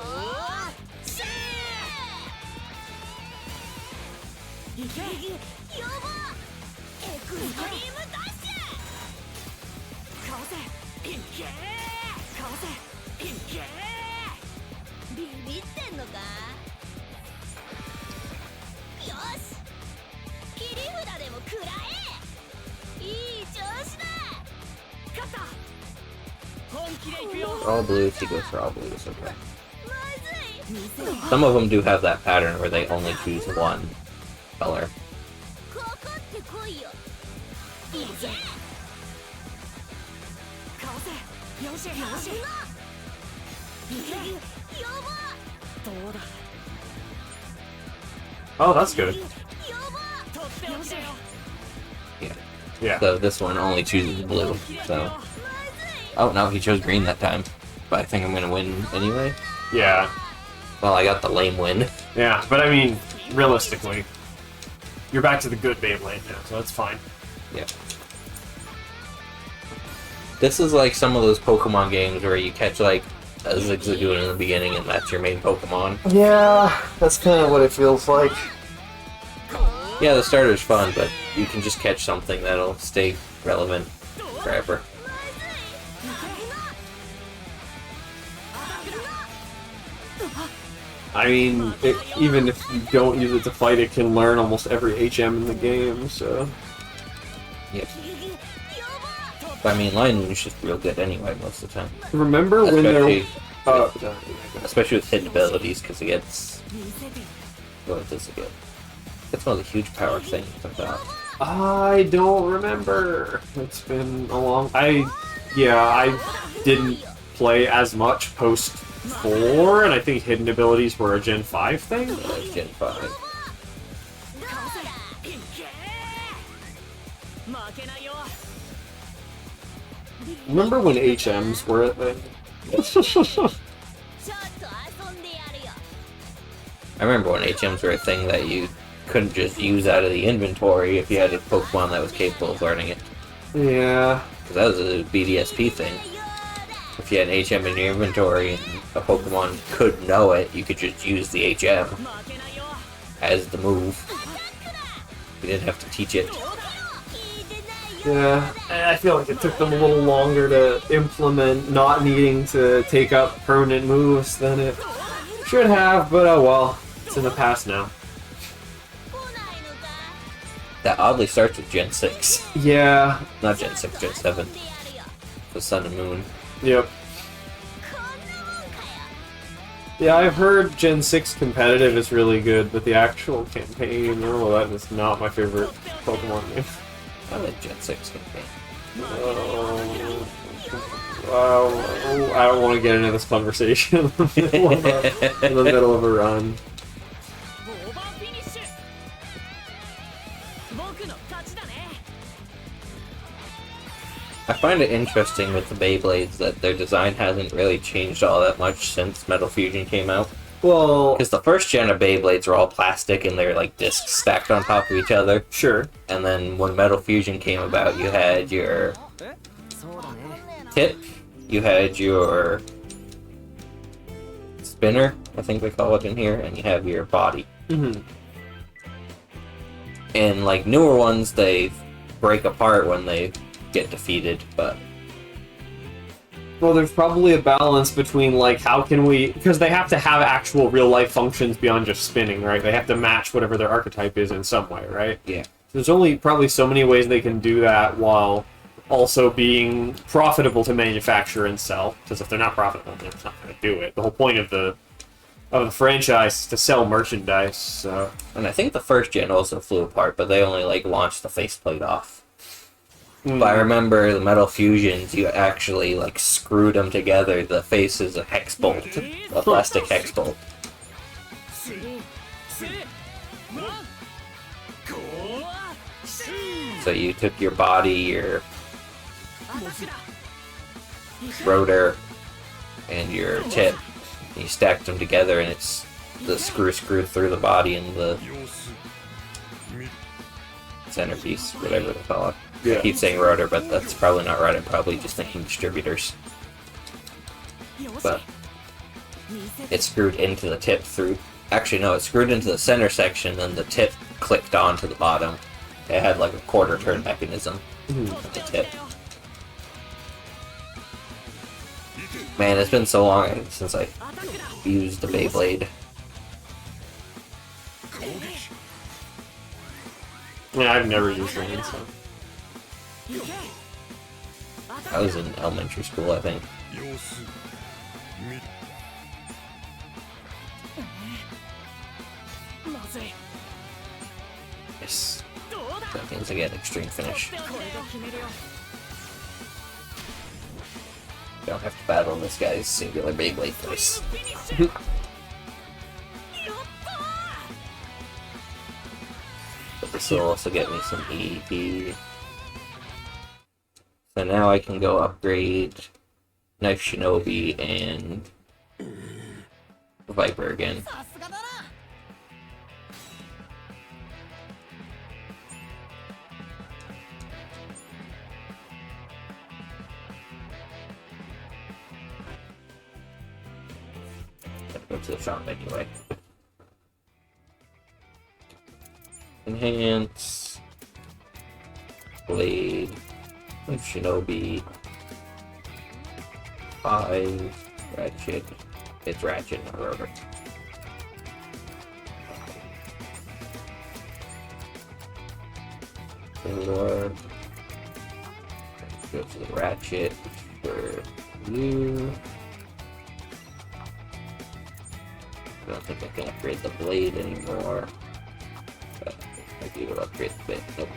For all blues, he goes for all blues, okay. Some of them do have that pattern where they only choose one color. Oh, that's good. Yeah. Yeah. So this one only chooses blue, so... Oh, no, he chose green that time. But I think I'm gonna win anyway. Yeah. Well, I got the lame win. Yeah, but I mean, realistically, you're back to the good BeyBlade now, so that's fine. Yeah. This is like some of those Pokemon games where you catch like a Zigzagoon in the beginning and that's your main Pokemon. Yeah, that's kind of what it feels like. Yeah, the starter's fun, but you can just catch something that'll stay relevant forever. I mean, even if you don't use it to fight, it can learn almost every HM in the game, so... Yep. But I mean, Lightning's just real good anyway most of the time. Remember when there... Especially with hidden abilities, because it gets... What does it get? It's one of the huge power things like that. I don't remember. It's been a long... I didn't play as much post 4, and I think hidden abilities were a Gen 5 thing? Yeah, Gen 5. Remember when HMs were a thing? I remember when HMs were a thing that you couldn't just use out of the inventory if you had a Pokemon that was capable of learning it. Yeah. Because that was a BDSP thing. If you had an HM in your inventory and a Pokemon could know it, you could just use the HM as the move. You didn't have to teach it. Yeah, I feel like it took them a little longer to implement not needing to take up permanent moves than it should have, but oh well, it's in the past now. That oddly starts with Gen 6. Yeah. Not Gen 6, Gen 7. The Sun and Moon. Yep. Yeah, I've heard Gen 6 competitive is really good, but the actual campaign, oh, that is not my favorite Pokemon game. I like Gen 6 campaign. I don't want to get into this conversation in the middle of a run. I find it interesting with the Beyblades that their design hasn't really changed all that much since Metal Fusion came out. Well, because the first gen of Beyblades were all plastic and they're like discs stacked on top of each other. Sure. And then when Metal Fusion came about, you had your tip, you had your spinner, I think they call it in here, and you have your body. Mm-hmm. And like newer ones, they break apart when they get defeated, but well, there's probably a balance between like how can we, because they have to have actual real life functions beyond just spinning, right? They have to match whatever their archetype is in some way, right? Yeah. There's only probably so many ways they can do that while also being profitable to manufacture and sell. Because if they're not profitable, they're not going to do it. The whole point of the franchise is to sell merchandise. So. And I think the first gen also flew apart, but they only like launched the faceplate off. But I remember the Metal Fusions, you actually like screwed them together. The face is a hex bolt, a plastic hex bolt. So you took your body, your rotor, and your tip, and you stacked them together, and it's the screw through the body and the centerpiece, whatever they call it. Yeah. I keep saying rotor, but that's probably not right. I'm probably just thinking distributors. But it's screwed into the tip through... Actually, no, it's screwed into the center section, and the tip clicked onto the bottom. It had like a quarter turn mechanism at the tip. Man, it's been so long since I used the Beyblade. Yeah, I've never used one, so. I was in elementary school, I think. Yes. That means I get extreme finish. Don't have to battle this guy's singular Beyblade voice. But this will also get me some EP. So now I can go upgrade Knife Shinobi and Viper again. Go to the shop anyway. Enhance. Blade. Shinobi. 5. Ratchet. It's Ratchet, not Rubber. Or go to the Ratchet for you. I don't think I can upgrade the blade anymore. But I do upgrade the blade. Nope.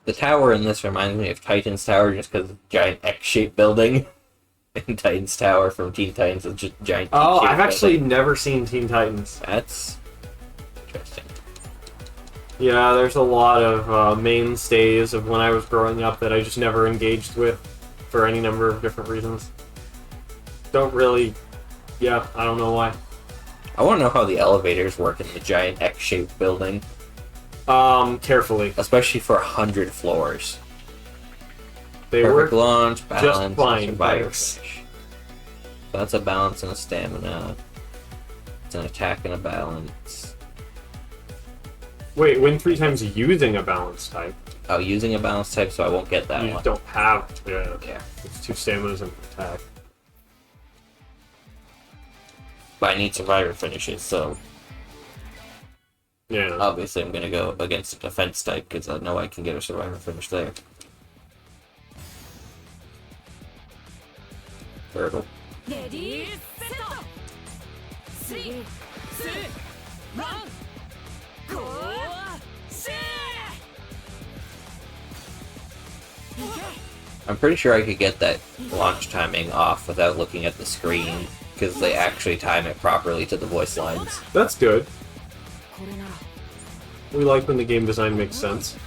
The tower in this reminds me of Titan's Tower just because of the giant X-shaped building. And Titan's Tower from Teen Titans is just giant. Oh, I've actually never seen Teen Titans. That's interesting. Yeah, there's a lot of mainstays of when I was growing up that I just never engaged with for any number of different reasons. Don't really... Yeah, I don't know why. I want to know how the elevators work in the giant X-shaped building. Carefully. Especially for 100 floors. They Perfect work launch, balance, just fine. and survivor finish. So that's a balance and a stamina. It's an attack and a balance. Wait, win 3 times using a balance type. Oh, using a balance type, so I won't get that You one. don't have... Yeah. Yeah. It's 2 staminas and attack. But I need survivor finishes, so Yeah. obviously I'm going to go against a defense type because I know I can get a survivor finish there. Turtle. Ready, set, 3, 2, 1, go! I'm pretty sure I could get that launch timing off without looking at the screen because they actually time it properly to the voice lines. That's good. We like when the game design makes sense.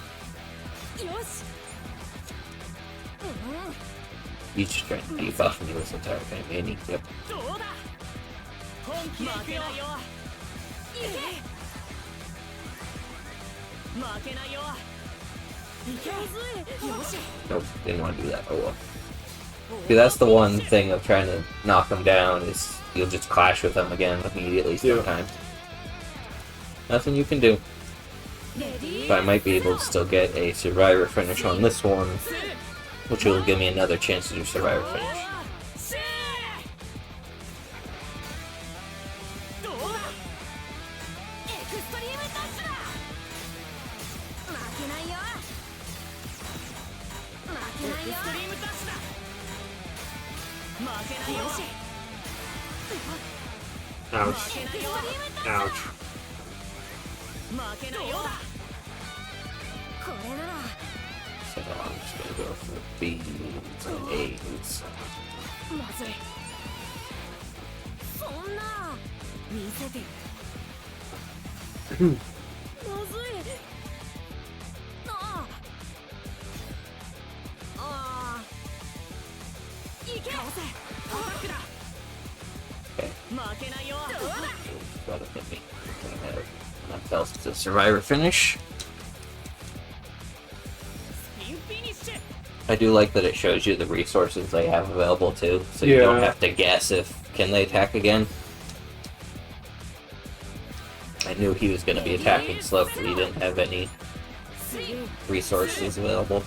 He's just trying to debuff me this entire time, ain't he? Yep. Nope, didn't want to do that. Oh well. See, that's the one thing of trying to knock him down is you'll just clash with him again immediately sometimes. Nothing you can do. But I might be able to still get a survivor finish on this one, which will give me another chance to do survivor finish. Ouch. Ouch. So I'm just gonna go for B's and A's. Okay. Gotta hit me. Enough else to survivor finish. I do like that it shows you the resources they have available too, so you don't have to guess if can they attack again. I knew he was going to be attacking slow because he didn't have any resources available.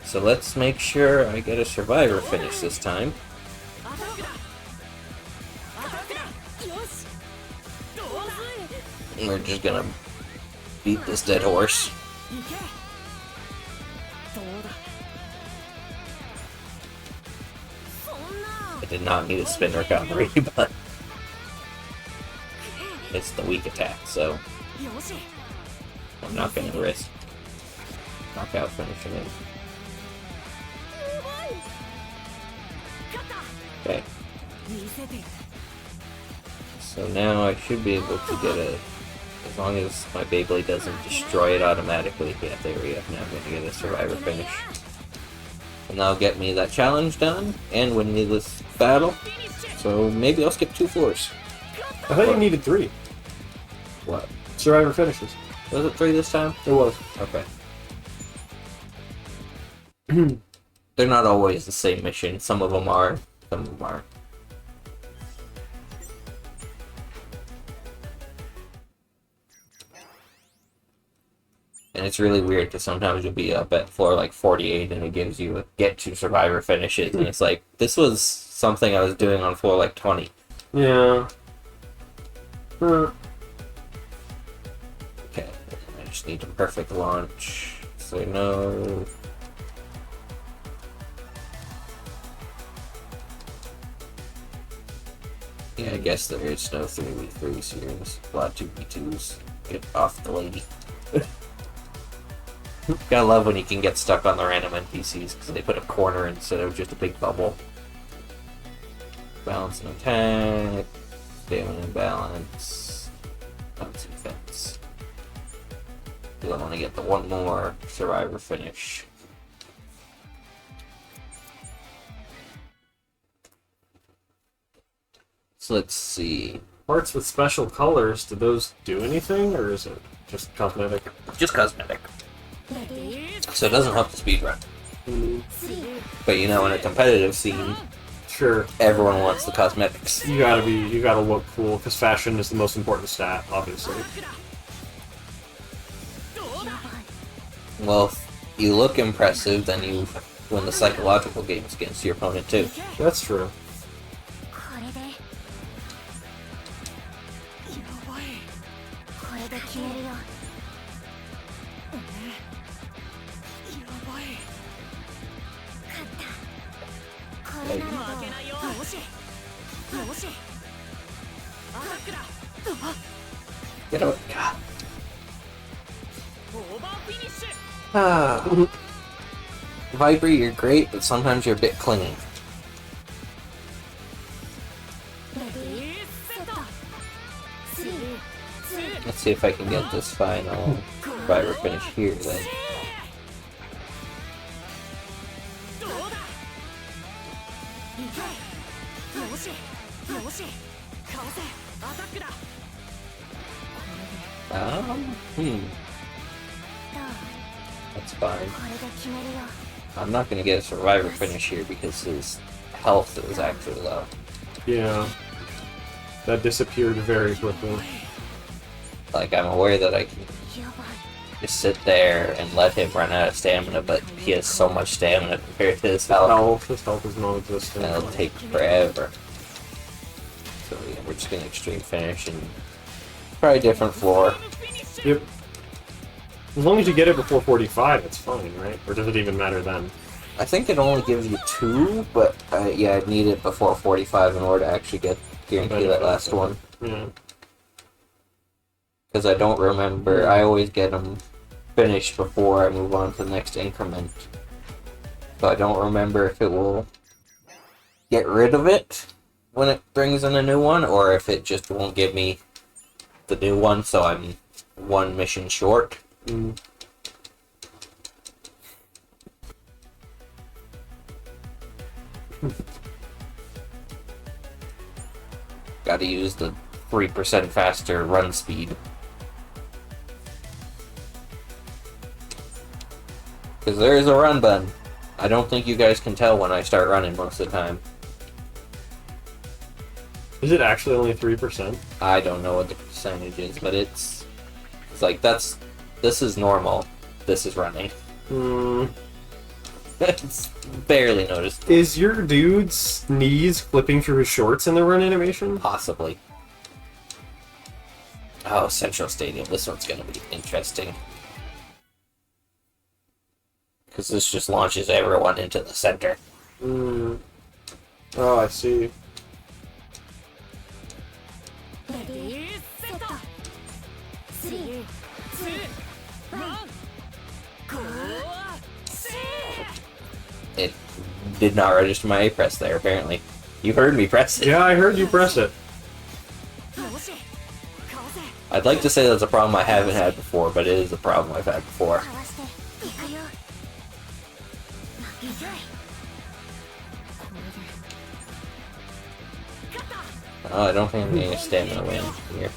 So let's make sure I get a survivor finish this time. And we're just gonna beat this dead horse. I did not need a spin recovery, but it's the weak attack, so I'm not gonna risk knockout finishing it. Okay. So now I should be able to get a, as long as my BeyBlade doesn't destroy it automatically. Yeah, there we go. Now I'm gonna get a survivor finish. And that'll get me that challenge done and win me this battle. So maybe I'll skip 2 floors. I thought you needed 3. What? Survivor finishes. Was it 3 this time? It was. Okay. They're not always the same mission. Some of them are, some of them aren't. And it's really weird because sometimes you'll be up at floor like 48 and it gives you a get to survivor finishes, and it's like, this was something I was doing on floor like 20. Yeah. Okay, I just need a perfect launch. So no. Yeah, I guess there is no 3v3s here. There's a lot of 2v2s. Get off the lady. Gotta love when you can get stuck on the random NPCs because they put a corner instead of just a big bubble. Balance and attack. Stamina and balance. Bouncy fence. I want to get the one more survivor finish. So let's see. Parts with special colors, do those do anything, or is it just cosmetic? Just cosmetic. So it doesn't help the speedrun. But you know, in a competitive scene, Sure. everyone wants the cosmetics. You gotta look cool, because fashion is the most important stat, obviously. Well, if you look impressive, then you win the psychological games against your opponent too. That's true. これでこれで決めるよ。勝った。これなら負けないよ。よしよし。アタックだ。 Get out. God. オーバーフィニッシュ。 Ah. Viper, you're great, but sometimes you're a bit clingy. レディーセット。3、2、 Let's see if I can get this final Viper finish here then. どうだ。いけ。よしよし。かわせ。アタックだ。 That's fine. これで決めるよ。 I'm not gonna get a survivor finish here because his health is actually low. Yeah. That disappeared very quickly. Like, I'm aware that I can やばい。 just sit there and let him run out of stamina, but he has so much stamina compared to his health. His health is non-existent. And it'll take forever. So yeah, we're just gonna extreme finish and try a different floor. Yep. As long as you get it before 45, it's fine, right? Or does it even matter then? I think it only gives you 2, but yeah, I'd need it before 45 in order to actually guarantee that last one. Yeah. Because I don't remember, I always get them finished before I move on to the next increment. So I don't remember if it will get rid of it when it brings in a new one, or if it just won't give me the new one, so I'm one mission short. Mm. Gotta use the 3% faster run speed. Because there is a run button. I don't think you guys can tell when I start running most of the time. Is it actually only 3%? I don't know what the percentage is, but it's like this is normal. This is running. Hmm. It's barely noticed. Is your dude's knees flipping through his shorts in the run animation? Possibly. Oh, Central Stadium. This one's gonna be interesting. Because this just launches everyone into the center. Hmm. Oh, I see. レディーセット。3、2、1。ゴー。It did not register my A press there, apparently. You heard me press it. Yeah, I heard you press it. よし。かわせ。 I'd like to say that's a problem I haven't had before, but it is a problem I've had before. かわしていくよ。いけ。これで。勝った。 Oh, I don't think I'm getting a stamina win here.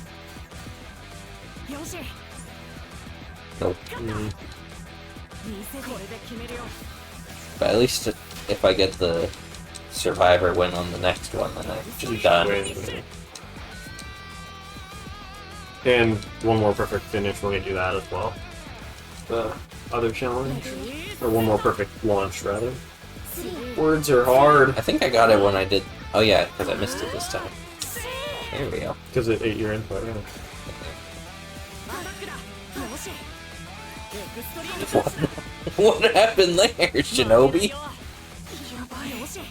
よし。But at least if I get the survivor win on the next one, then I'm just done. Win. And one more perfect finish, we're gonna do that as well. The other challenge. Or one more perfect launch, rather. Words are hard. I think I got it when I did... Oh yeah, because I missed it this time. There we go. Because it ate your input, yeah. What happened there, Shinobi?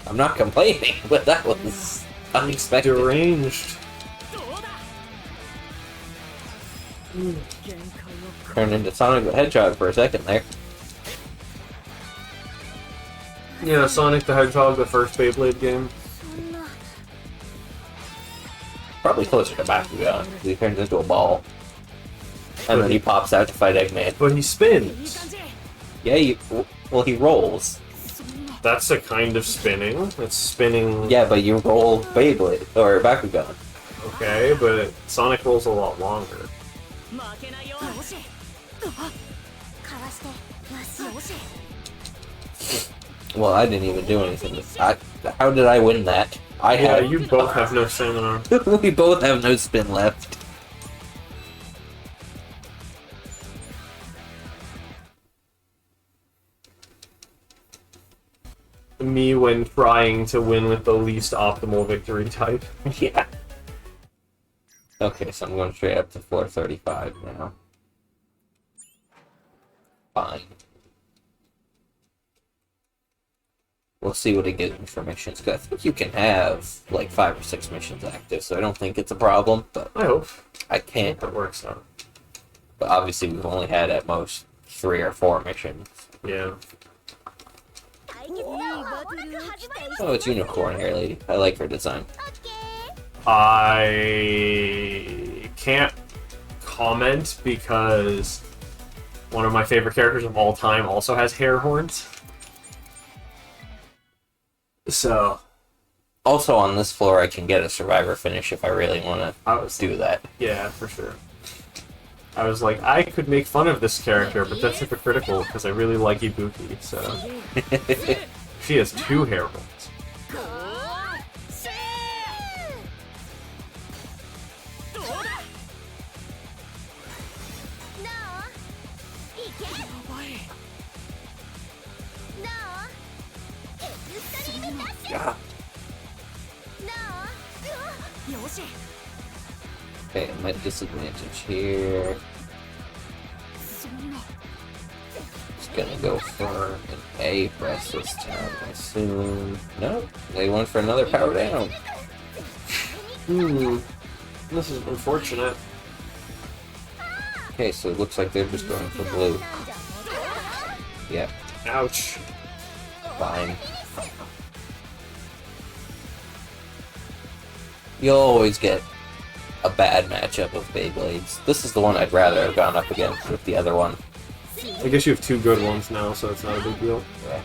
I'm not complaining, but that was unexpected. Deranged. Turned into Sonic the Hedgehog for a second there. Yeah, Sonic the Hedgehog, the first BeyBlade game. Probably closer to Bakugan. He turns into a ball. And then he pops out to fight Eggman. But he spins. Yeah, well, he rolls. That's a kind of spinning. It's spinning... Yeah, but you roll Beyblade, or Bakugan. Okay, but Sonic rolls a lot longer. Well, I didn't even do anything. How did I win that? Yeah, you both have no stamina. We both have no spin left. Me when trying to win with the least optimal victory type. Yeah. Okay, so I'm going straight up to floor 35 now. Fine. We'll see what it gives me for missions, because I think you can have, like, 5 or 6 missions active, so I don't think it's a problem, but I hope. I can't. That works out. But obviously we've only had, at most, 3 or 4 missions. Yeah. Oh, it's Unicorn Hair Lady. I like her design. I can't comment because one of my favorite characters of all time also has hair horns. So... Also, on this floor, I can get a survivor finish if I really want to do that. Yeah, for sure. I was like, I could make fun of this character, but that's hypocritical because I really like Ibuki, so... She has 2 hair horns. Yeah. Okay, I'm at disadvantage here. Just gonna go for an A press this time, I assume. Nope, they went for another power down. This is unfortunate. Okay, so it looks like they're just going for blue. Yep, Ouch. fine. You'll always get a bad matchup of Beyblades. This is the one I'd rather have gone up against with the other one. I guess you have 2 good ones now, so it's not a big deal. Yeah.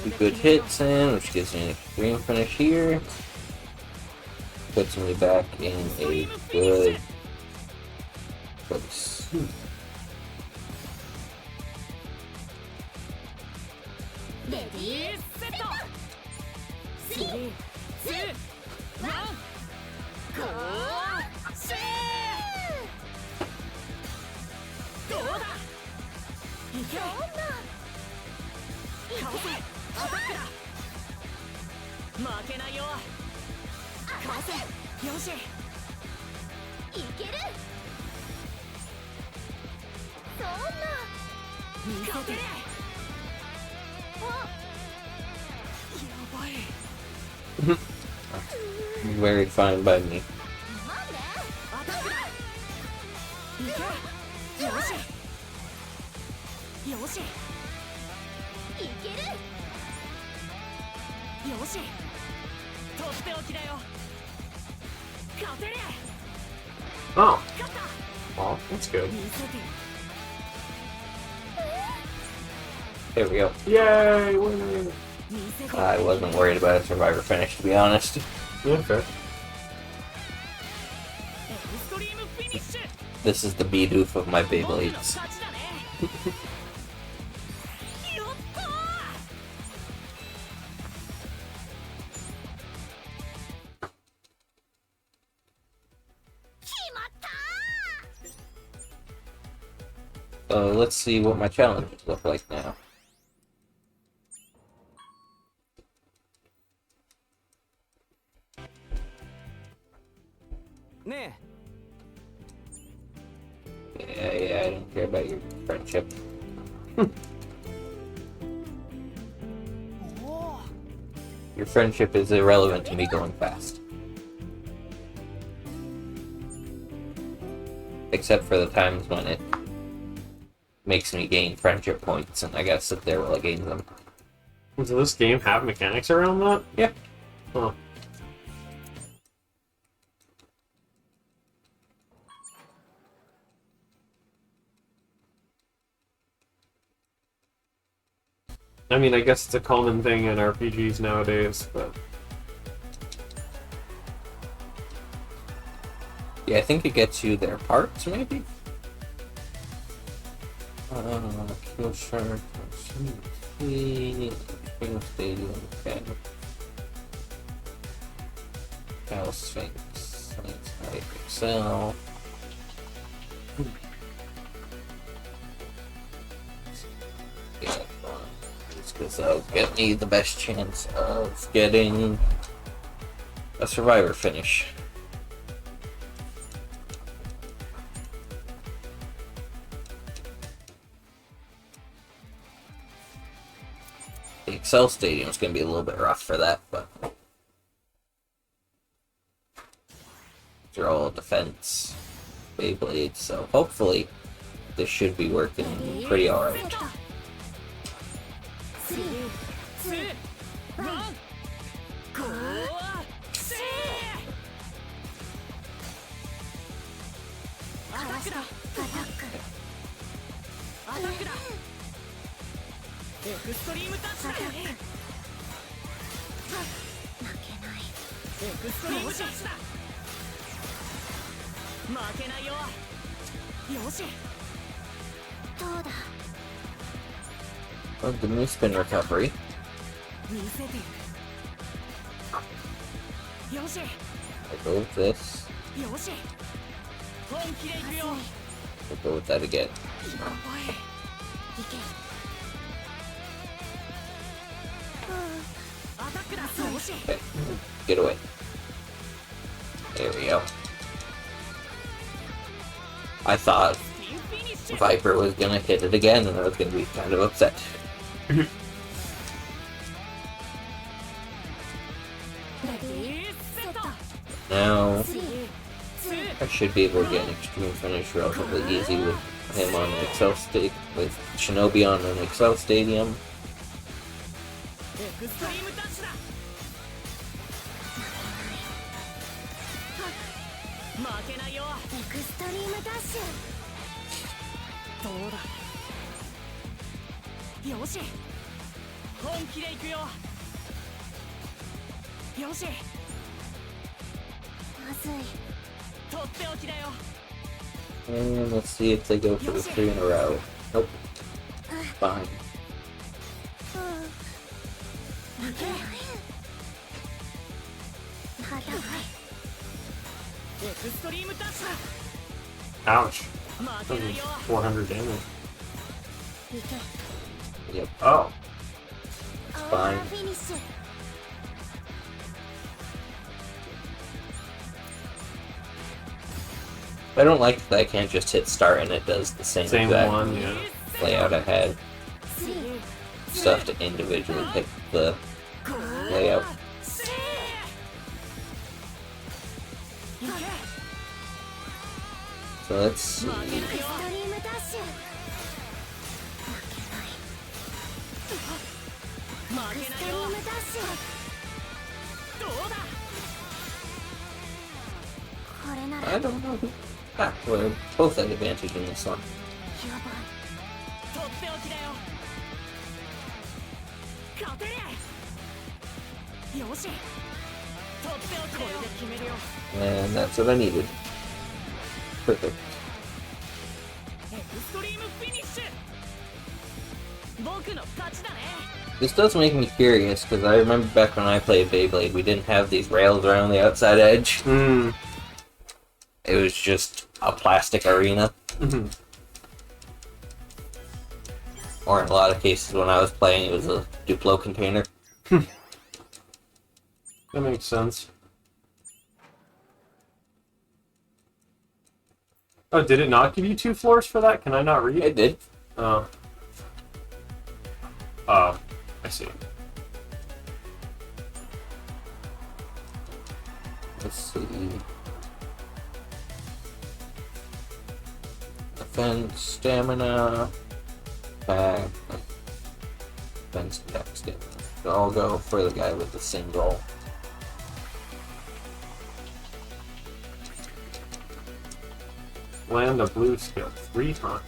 Two good hits in, which gives me an extreme finish here. Puts me back in a good place. very fine by me. アタックだ。いけ。よし。よし。いける。よし。とっておきだよ。勝てる。 Oh, 勝った。 well, that's good. 見せて。 There we go. Yay! Winning! 見せて。 I wasn't worried about a survivor finish, to be honest. Yeah, fair. エクストリームフィニッシュ。 This is the Bidoof of my 僕の Beyblades. 勝ちだね。やったー。 決まったー。 So let's see what my challenges look like now. Yeah, I don't care about your friendship. Your friendship is irrelevant to me going fast. Except for the times when it makes me gain friendship points, and I gotta sit there while I gain them. Does this game have mechanics around that? Yeah. Huh. I mean, I guess it's a common thing in RPGs nowadays, but... Yeah, I think it gets you their parts, maybe? Kill Shark, Spring Stadium, okay. Cow Sphinx, Saints Knight, Excel. Yeah, just because that'll get me the best chance of getting a survivor finish. The Excel Stadium is going to be a little bit rough for that, but they're all defense Beyblade, so hopefully this should be working pretty alright. 3、2、1、ゴー！せー！アタックだ！アタック！アタックだ！エクストリームタッチだ！負けない。エクストリームタッチだ！負けないよ！よし！どうだ？ Oh, the new spin recovery. 見せてよし I go with this. よし本気でいくよ I'll go with that again. おいいけアタックだよし Okay, get away. There we go. I thought スピンフィニッシュ Viper was gonna hit it again, and I was gonna be kind of upset. レディーセット Now 3、2 I should be able to get an extreme finish relatively easy with him on an Excel with Shinobi on an Excel Stadium. エクストリームダッシュだ負けないよエクストリームダッシュどうだよし本気でいくよよしまずいとっておきだよ And let's see if they go for the 3 in a row. Nope. Fine. 負けないまだエクストリームダッシュ Ouch. だ負けないよ400 damage. いけ Yep. Oh. Fine. フィニッシュ I don't like that I can't just hit start and it does the same Same exact one, yeah. layout I had. 3 Still have to individually pick the layout. So let's see. エクストリームダッシュ負けないエクストリームダッシュどうだこれなら I don't know who. Ah, we're both at advantage in this one. やばいとっておきだよ勝てるよしとっておきだよこれで決めるよ And that's what I needed. Perfect. エクストリームフィニッシュ僕の勝ちだね This does make me curious, because I remember back when I played BeyBlade, we didn't have these rails around the outside edge. Hmm. It was just a plastic arena. Or in a lot of cases when I was playing, it was a Duplo container. That makes sense. Oh, did it not give you 2 floors for that? Can I not read? It did. Oh. Oh, I see. Let's see. Defense, stamina, attack, defense, attack, stamina. So I'll go for the guy with the single. Land a blue skill 3 times.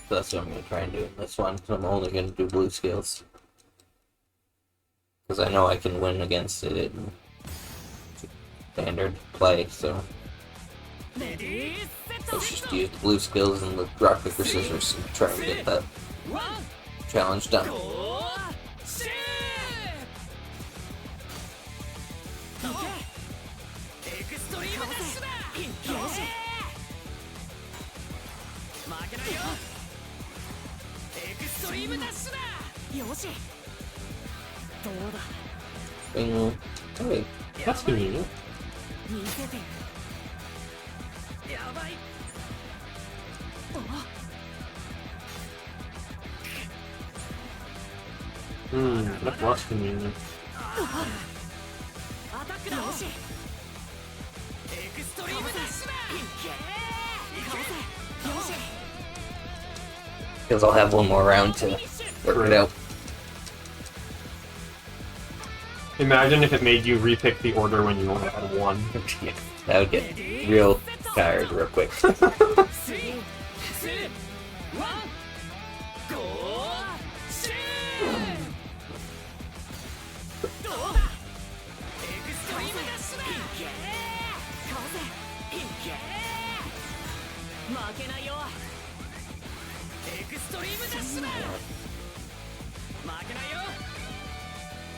So that's what I'm going to try and do in this one. I'm only going to do blue skills. Because I know I can win against it in standard play, so let's just use the blue skills and the rock, paper, scissors and try and get that challenge done. Bing. Hey, That's convenient. That's less convenient. because I'll have one more round to work it out. Imagine if it made you repick the order when you only had 1. Yeah, that would get real tired real quick.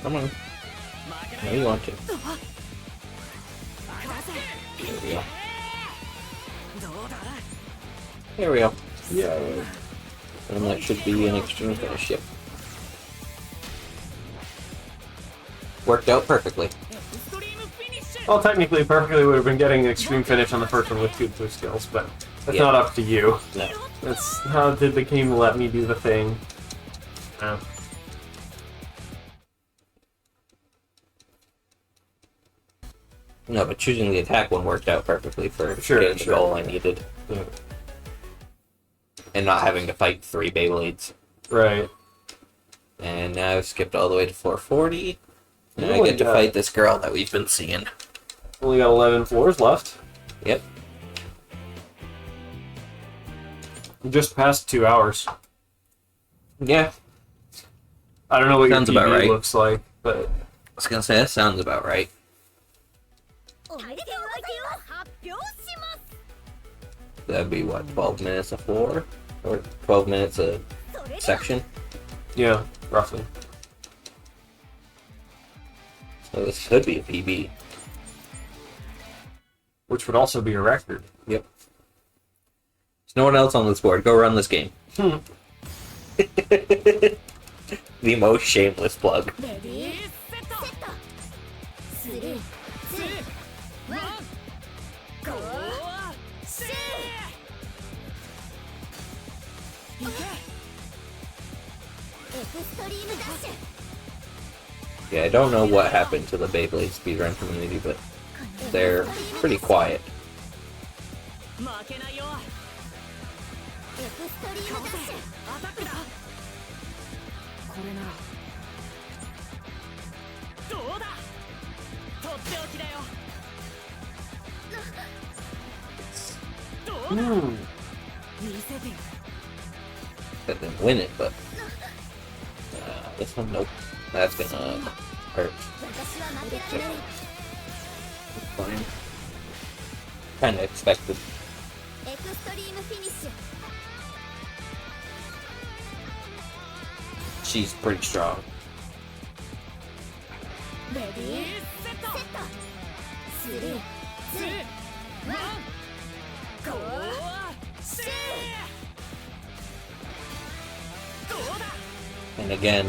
Come on. No, you want to. There we go. There we go. Yeah. And that should be an extreme finish, yep. Worked out perfectly. Well, technically, perfectly would have been getting an extreme finish on the first one with 2 blue skills, but that's Yeah. not up to you. No. That's how did the game let me do the thing. Oh. No, but choosing the attack one worked out perfectly for Sure, getting the sure. goal I needed. Yeah. And not having to fight 3 BeyBlades. Right. And now I've skipped all the way to floor 40. And You I only get to got- fight this girl that we've been seeing. Only got 11 floors left. Yep. Just past 2 hours. Yeah. I don't know what Sounds your about TV right. looks like, but I was gonna say, that sounds about right. That'd be what, 12 minutes a floor? Or 12 minutes a section? yeah, roughly. So this could be a PB. Which would also be a record. Yep. There's no one else on this board. Go run this game. The most shameless plug. Yeah, I don't know what happened to the BeyBlade speedrun community, but they're pretty quiet. 負けないよエクストリームダッシュアタックだこれならどうだとっておきだよどうだ見せてよ That didn't win it, but this one, nope. That's gonna hurt. 私は負けられない Fine. Kinda expected. エクストリームフィニッシュ She's pretty strong. レディーセットスリーツーワンゴーシーどうだ And again,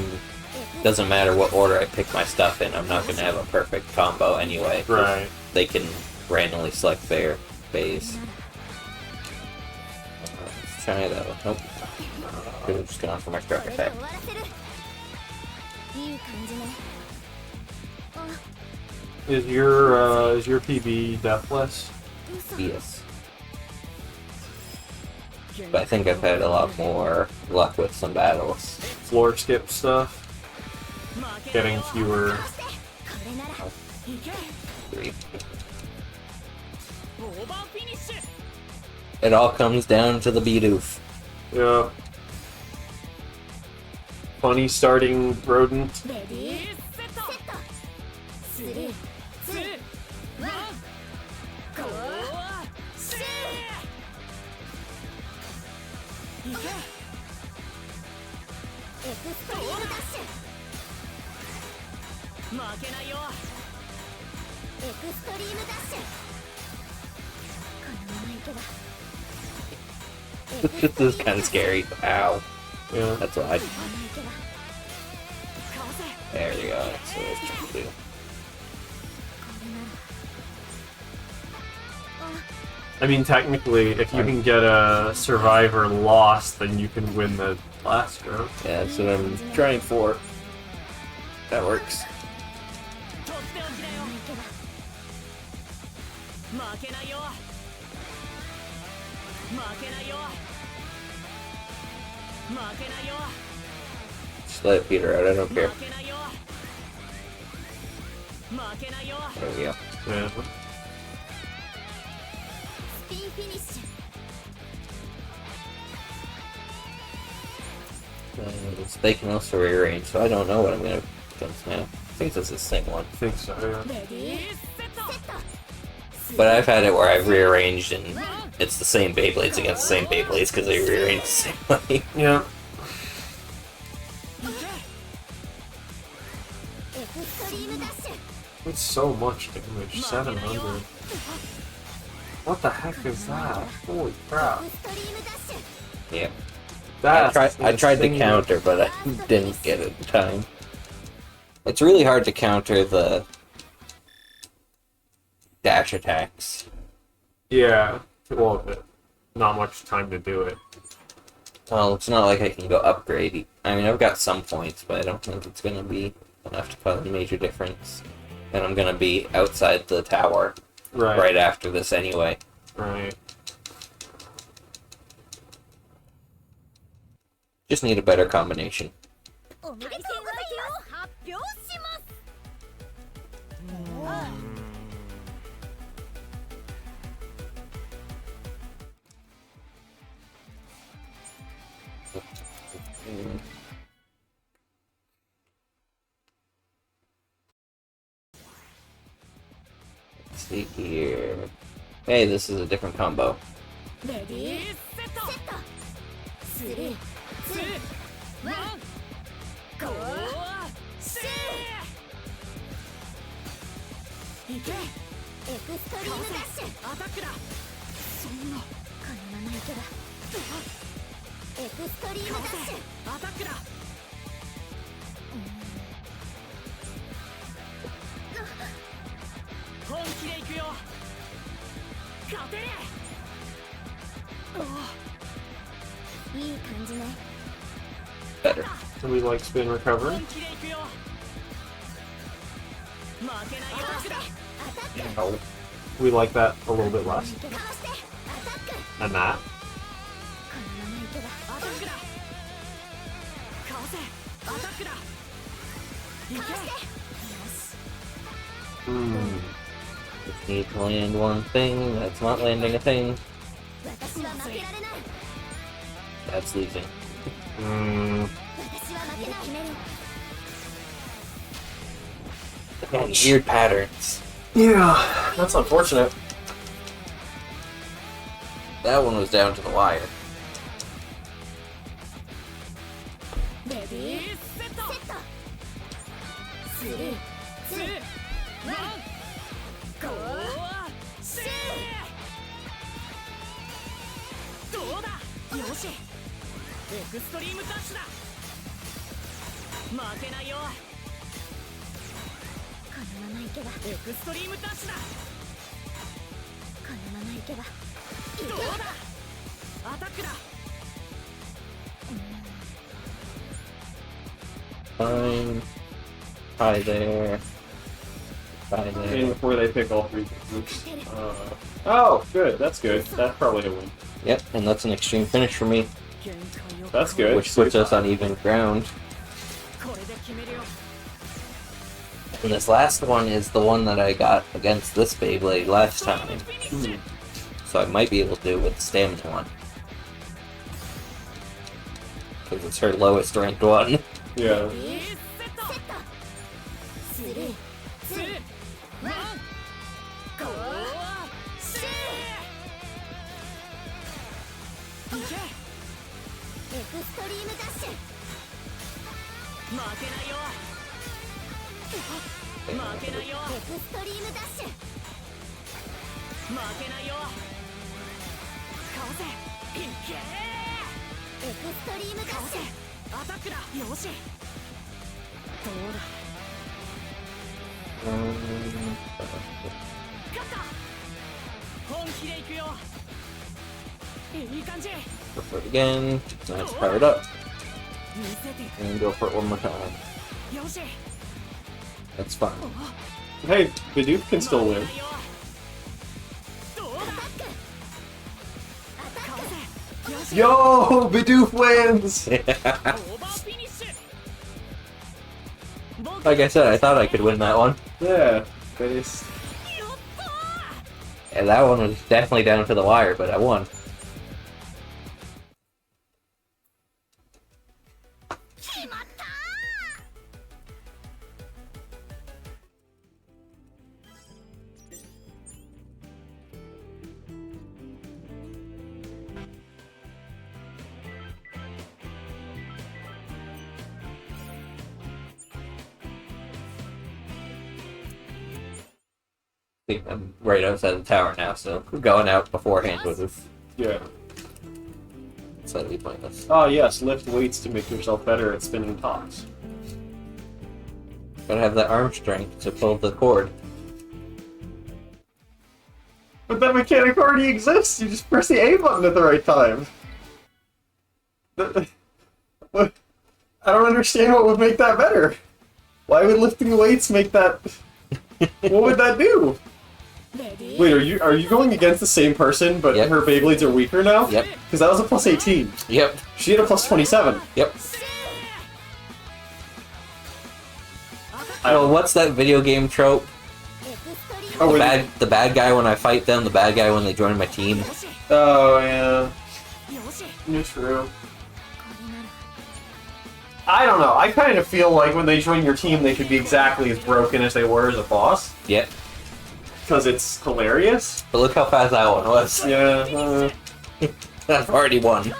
doesn't matter what order I pick my stuff in, I'm not gonna have a perfect combo anyway. Right. They can randomly select their bays. Let's try that one. Nope. Could have just gone for my strike これで attack. 終わらせるいい感じねあ Is your PB deathless? 嘘 Yes. But I think I've had a lot more luck with some battles. Floor skip stuff? 負けない Getting よ fewer. これならいけ 3. オーバーフィニッシュ It all comes down to the Bidoof. Yeah. Funny starting rodent. レディーセットスリーツーワンゴーシーいけエクストリームダッシュ負けないよエクストリームダッシュこのままいけば This is kind of scary. Ow. Yeah. That's why. このままいけばかわせ There you go. That's what I was trying to do. これなら I mean, technically, if you can get a survivor lost, then you can win the last round. Yeah, that's what I'm trying for. That works. とっておきだよ負けないよ負けないよ負けないよ Just let it peter out. I don't care. 負けないよ負けないよ There we go. Yeah. スピンフィニッシュ They can also rearrange, so I don't know what I'm gonna against now. I think this is the same one. I think so, yeah. レディーセットセット But I've had it where I've rearranged and it's the same Beyblades against the same Beyblades because they rearranged the same way. Yeah. エクストリームダッシュ That's so much damage. 700. What the heck is that? Holy crap. エクストリームダッシュ Yeah. That's I tried to insane. counter, but I didn't get it in time. It's really hard to counter the dash attacks. Yeah. Well, but not much time to do it. Well, it's not like I can go upgrade. I mean, I've got some points, but I don't think it's gonna be enough to cause a major difference. And I'm gonna be outside the tower right after this anyway. Right. Just need a better combination. おめでとうございます発表しますLet's see here. Hey, this is a different combo. レディーセットセットスリーツーワンゴーシーいけエクストリームダッシュアタックだそんなこのままいけばエクストリームダッシュアタックだ本気でいくよ勝てるいい感じね Better. Do we like spin recovery? 本気でいくよ負けないよアタックだ No. We like that a little bit less かわして、アタック。 than that. このままいけばアタックだ。かわせ、アタックだ。かわして。よし。 Just need to land one thing. That's not landing a thing. 私は負けられない。 That's losing. 私は負けない。決める。 Again, weird patterns. Yeah, that's unfortunate. That one was down to the wire. レディーセット。セット。スリー、ツー、ワン、ゴー、シー。どうだ。よし。エクストリームダッシュだ。負けないよ。このままいけばエクストリームダッシュだ。このままいけば。どうだ。アタックだ。 Fine. Hi there. Hi And there. before they pick all three groups. Oh, good. That's good. That's probably a win. Yep, and that's an extreme finish for me, That's good. which puts us on even ground. これで決めるよ。 And this last one is the one that I got against this BeyBlade last time. So I might be able to do it with the stamina one. Because it's her lowest ranked one. Yeah. セット。スリー、ツー、ワン、ゴー、シー。いけ。エクストリームダッシュ。負けないよ。負けないよ。エクストリームダッシュ。負けないよ。かわせ。いけ。エクストリームダッシュ。アタックだ。よし。どうだ。勝った。本気で行くよ。いい感じ。 Go for it again. Now it's powered up. 見せて。 And go for it one more time. よし。 That's fine. Hey, Bidoof can still win. どうだ。アタック。アタック。よし。 Yo, Bidoof wins! オーバーフィニッシュ。 Like I said, I thought I could win that one. Yeah, that is. やったー。 And that one was definitely down to the wire, but I won. 決まったI think I'm right outside the tower now, so going out beforehand was Yeah. slightly pointless. Ah, yes, lift weights to make yourself better at spinning tops. Gotta have that arm strength to pull the cord. But that mechanic already exists! You just press the A button at the right time! What? I don't understand what would make that better. Why would lifting weights make that... What would that do? Wait, are you going against the same person, but Yep. her Beyblades are weaker now? Yep. Because that was a plus 18. Yep. She had a plus 27. Yep. I Well, what's that video game trope? Oh, The bad guy when I fight them, the bad guy when they join my team. Oh, yeah. You're true. I don't know. I kind of feel like when they join your team, they should be exactly as broken as they were as a boss. Yep. Because it's hilarious. But look how fast that one was. Yeah. I've already won.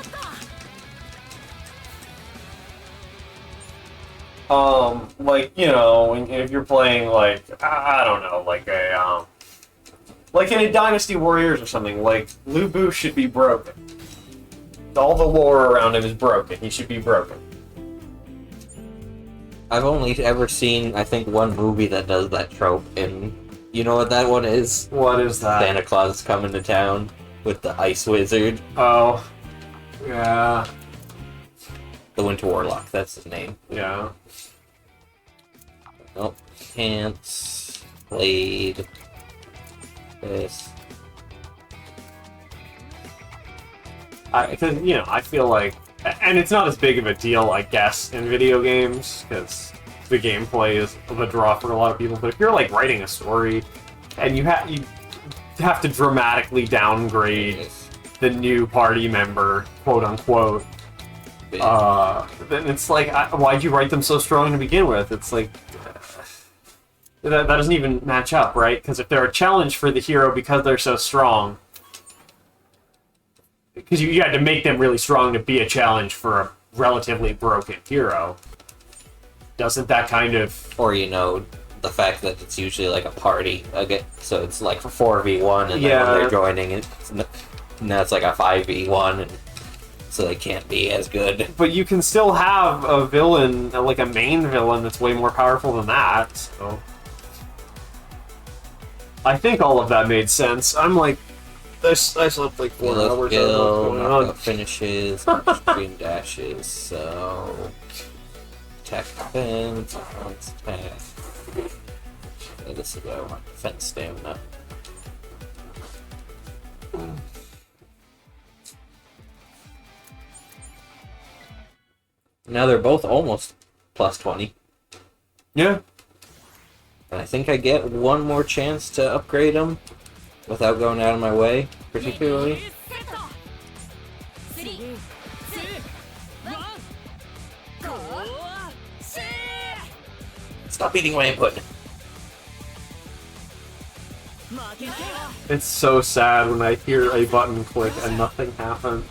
Like, you know, if you're playing, like, I don't know, like a, like in a Dynasty Warriors or something, like, Lu Bu should be broken. All the lore around him is broken. He should be broken. I've only ever seen, I think, one movie that does that trope, and you know what that one is? What is that? Santa Claus is coming to town with the ice wizard. Oh. Yeah. The Winter Warlock, that's his name. Yeah. Nope. Pants. Blade. this. Because, you know, I feel like... And it's not as big of a deal, I guess, in video games, because the gameplay is of a draw for a lot of people. But if you're, like, writing a story, and you have to dramatically downgrade the new party member, quote-unquote, then it's like, why'd you write them so strong to begin with? It's like... that doesn't even match up, right? Because if they're a challenge for the hero because they're so strong... Because you had to make them really strong to be a challenge for a relatively broken hero. Doesn't that kind of... Or, you know, the fact that it's usually like a party, again, so it's like a 4v1, and then when they're joining it, now it's like a 5v1, and so they can't be as good. But you can still have a villain, like a main villain, that's way more powerful than that, so... I think all of that made sense. I'm like... I slept like 4 hours. Knockout finishes, extreme dashes, so... Attack defense, offense attack. Okay, this is what I want, defense stamina. Now they're both almost plus 20. Yeah. And I think I get one more chance to upgrade them without going out of my way, particularly. Stop eating my input. It's so sad when I hear a button click and nothing happens.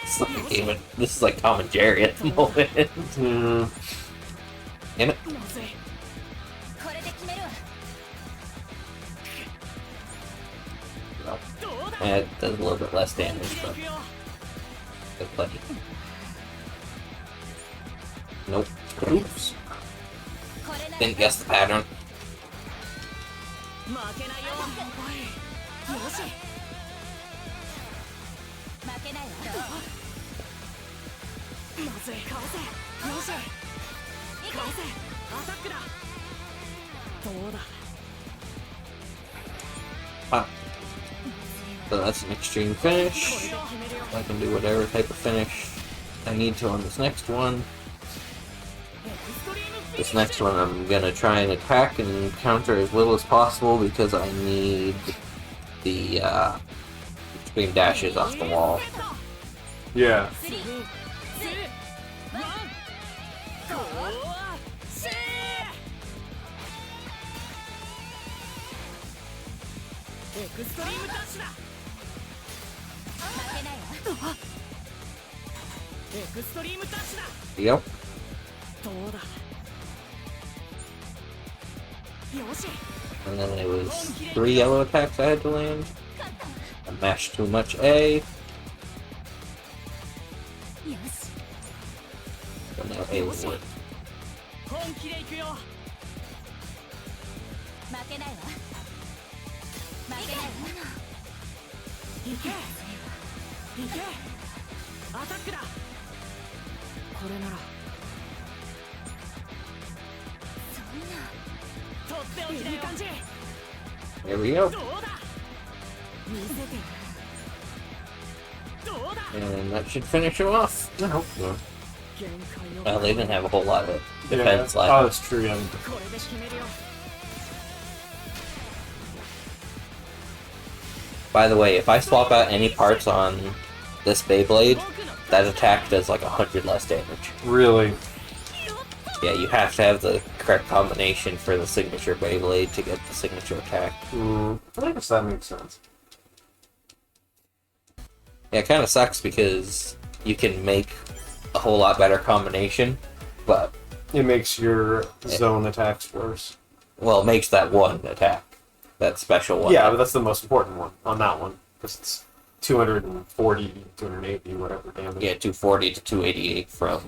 It's like a game of, this is like Tom and Jerry at the moment. Damn it. Well, it does a little bit less damage, but good plenty. Nope. Oops. Didn't guess the pattern. Wow. So that's an extreme finish. I can do whatever type of finish I need to on this next one. This next one I'm gonna try and attack and counter as little as possible because I need the extreme dashes off the wall. Yeah. Yep. And then it was 3 yellow attacks I had to land. I mashed too much A. So now A will win. There we go. And that should finish him off. I hope so. Well, they didn't have a whole lot of defense left. Oh, that's true, yeah. By the way, if I swap out any parts on this BeyBlade, that attack does like 100 less damage. Really? Yeah, you have to have the correct combination for the signature BeyBlade to get the signature attack. I guess that makes sense. Yeah, it kind of sucks because you can make a whole lot better combination, but... It makes your zone attacks worse. Well, it makes that one attack. That special one. Yeah, but that's the most important one on that one. Because it's 240, 280, whatever damage. Yeah, 240 to 288 from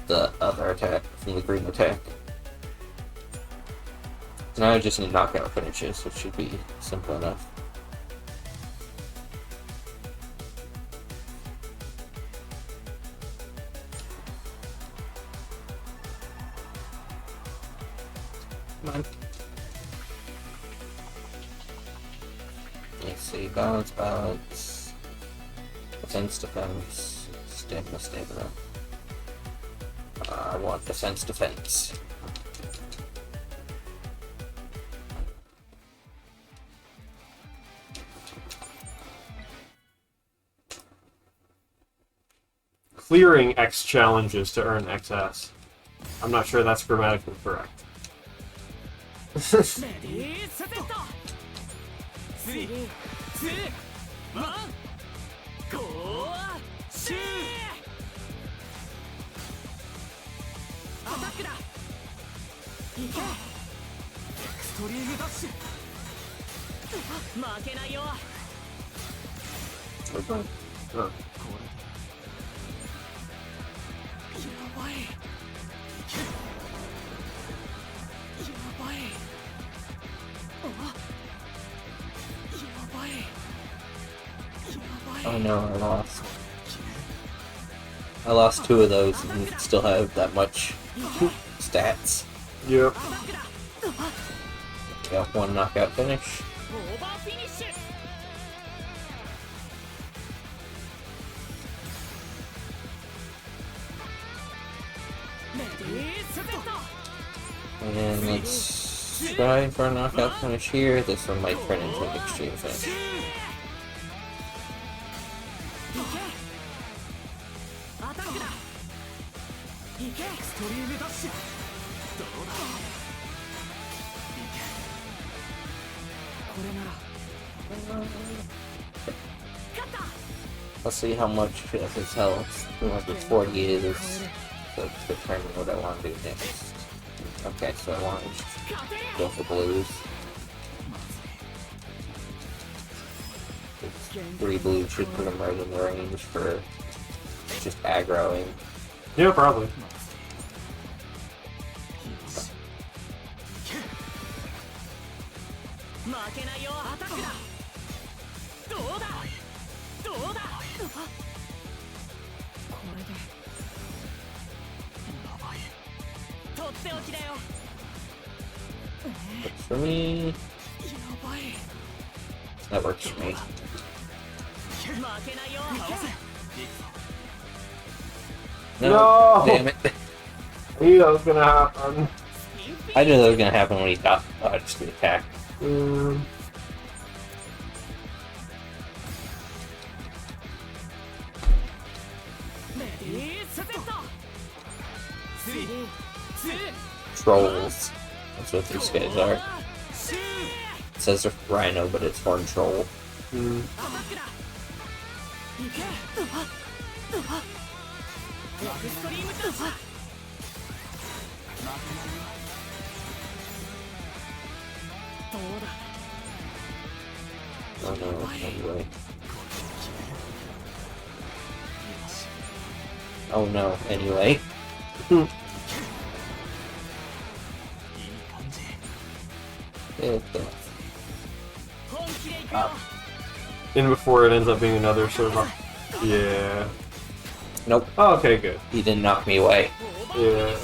the other attack, from the green attack. So now I just need knockout finishes, which should be simple enough. Let's see, balance, balance, defense, defense, stamina, stamina. I want defense, defense. Clearing X challenges to earn XS. I'm not sure that's grammatically correct. レディーセット3、2、1、ゴーシーアタックだいけエクストリームダッシュ負けないよ Oh. やばいやばいやばいやばい Oh no, I lost. I lost 2 of those and still have that much stats. Yep. Got 1 knockout finish. オーバーフィニッシュ And let's try for a knockout finish here. This one might turn into an extreme finish. アタックだいけエクストリームダッシュどうだいけこれなら勝った Let's see how much of his health 240 is. So it's determine what I want to do next. Okay, so I want to go for blues. 3 blues should put him right in the range for just aggroing. Yeah, probably. 負けないよアタックだどうだどうだこれでやばいとっておきだよ Works for me. やばい That works for me. 負けないよ No! Damn it. I knew that was gonna happen. I knew that was gonna happen when he dodged the attack. Trolls. That's what these guys are. It says a rhino, but it's horn troll. Mm. Oh no, anyway. Oh no, anyway. In before it ends up being another sort of... Yeah. Nope, Oh, okay, good. he didn't knock me away. Yeah.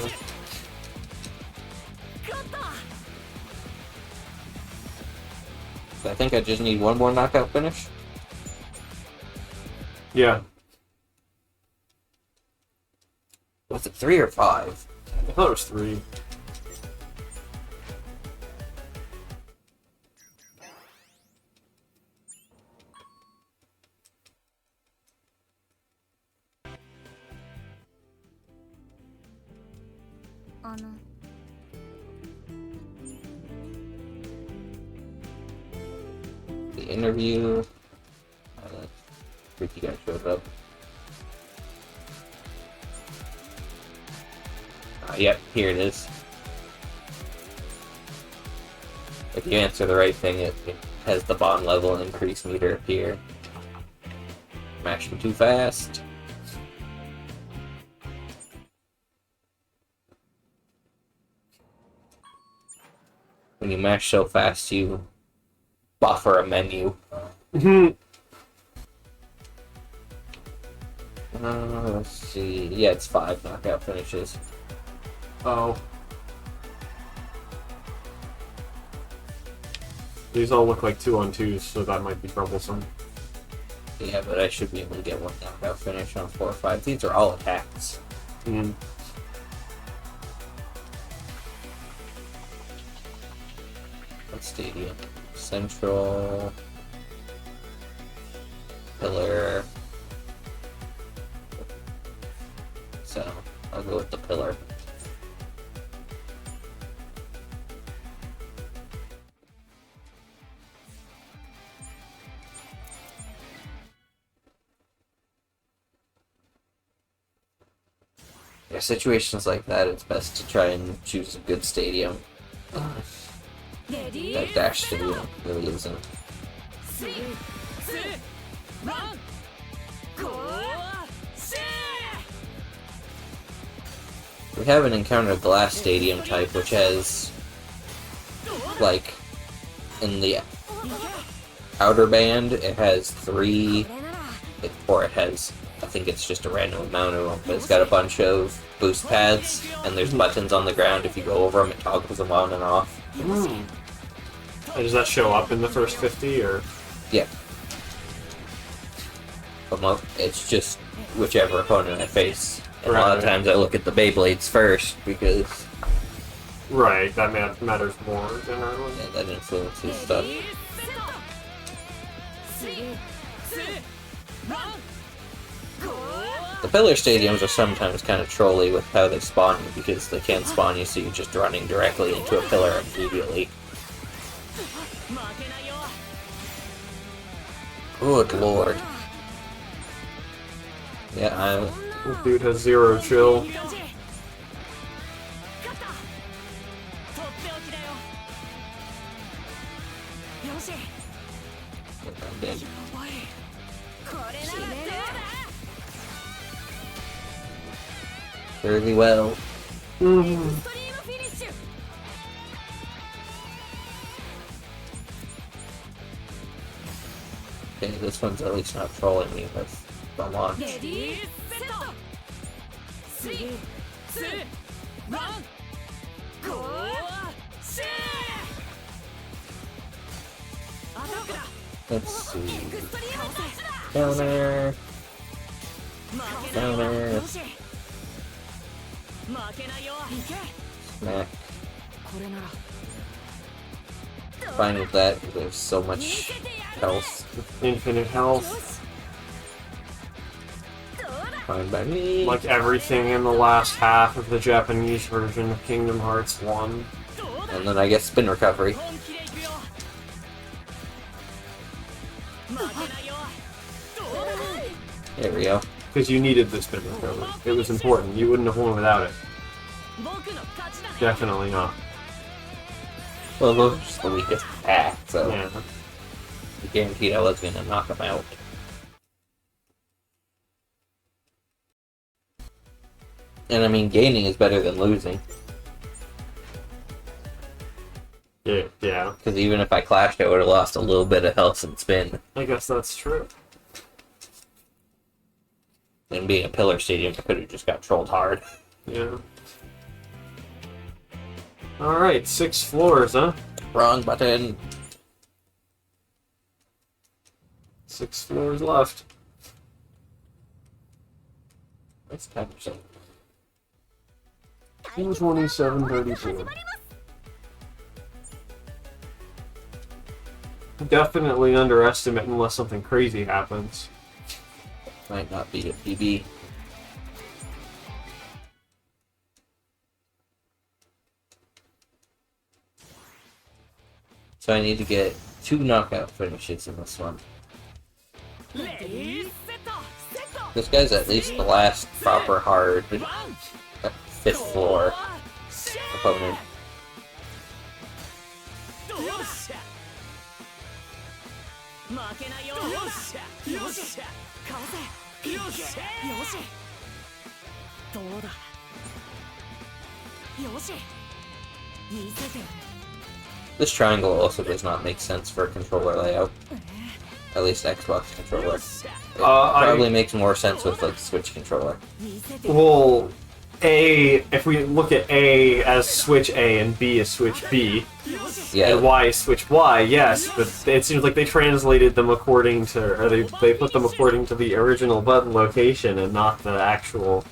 So I think I just need 1 more knockout finish. Yeah. Was it 3 or 5? I thought it was 3. The interview. Freaky guy showed up. Yep, here it is. If you answer the right thing, it has the bond level increase meter appear. Mashed him too fast. When you mash so fast, you buffer a menu. Let's see. Yeah, it's 5 knockout finishes. Oh. These all look like 2-on-2s, so that might be troublesome. Yeah, but I should be able to get one knockout finish on 4 or 5. These are all attacks. Mm. What stadium? Central. Pillar. So, I'll go with the pillar. Yeah, situations like that, it's best to try and choose a good stadium. That dash stadium really isn't. We haven't encountered a glass stadium type, which has, like, in the outer band, it has 3, or it has, I think it's just a random amount of them, but it's got a bunch of boost pads, and there's buttons on the ground. If you go over them, it toggles them on and off. Mm. Does that show up in the first 50, or? Yeah. But it's just whichever opponent I face. And a lot of times I look at the BeyBlades first, because... Right, that matters more generally. Yeah, that influences stuff. The pillar stadiums are sometimes kind of trolly with how they spawn you, because they can't spawn you so you're just running directly into a pillar immediately. Good lord. Yeah, This dude has 0 chill. I'm dead. Fairly well. Mm. Okay, this one's at least not trolling me with the launch. Let's see. Counter. Counter. Smack. Fine with that, there's so much health. Infinite health. Fine by me. Like everything in the last half of the Japanese version of Kingdom Hearts 1. And then I get spin recovery. There we go. Because you needed the spin recovery. It was important. You wouldn't have won without it. Definitely not. Well, those are just the weakest attack, so Yeah. I guaranteed I was gonna knock him out. And I mean, gaining is better than losing. Yeah. Because even if I clashed, I would have lost a little bit of health and spin. I guess that's true. And being a pillar stadium, I could have just got trolled hard. Yeah. Alright, 6 floors, huh? Wrong button. 6 floors left. That's 10%. 27:32. Definitely underestimate unless something crazy happens. Might not be a PB. So I need to get 2 knockout finishes in this one. This guy's at least the last proper hard 5th floor opponent. This triangle also does not make sense for a controller layout. At least Xbox controller. It probably makes more sense with like Switch controller. Well, A, if we look at A as switch A and B as switch B, Yeah. and Y is switch Y, yes, but it seems like they translated them according to, or they put them according to the original button location and not the actual,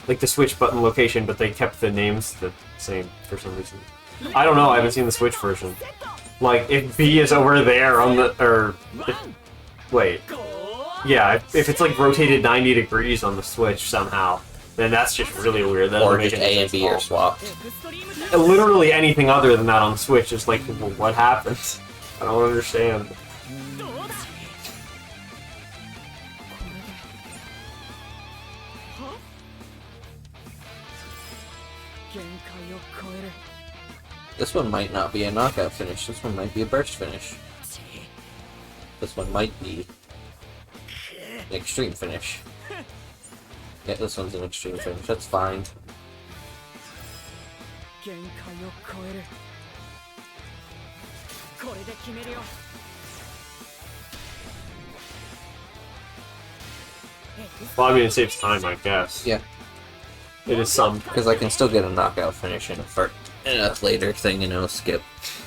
like the switch button location, but they kept the names the same for some reason. I don't know, I haven't seen the switch version. Like, if B is over there on the, or, wait. Yeah, if it's like rotated 90 degrees on the switch somehow, then that's just really weird. That Or doesn't just make any A and sense B at all. are swapped. Literally anything other than that on Switch is like, well, what happens? I don't understand. 限界を超える This one might not be a knockout finish. This one might be a burst finish. This one might be an extreme finish. Yeah, this one's an extreme finish. That's fine. 限界を超えるこれで決めるよ Well, I mean, it saves time, I guess. Yeah, It is some. because I can still get a knockout finish in a later thing, skip.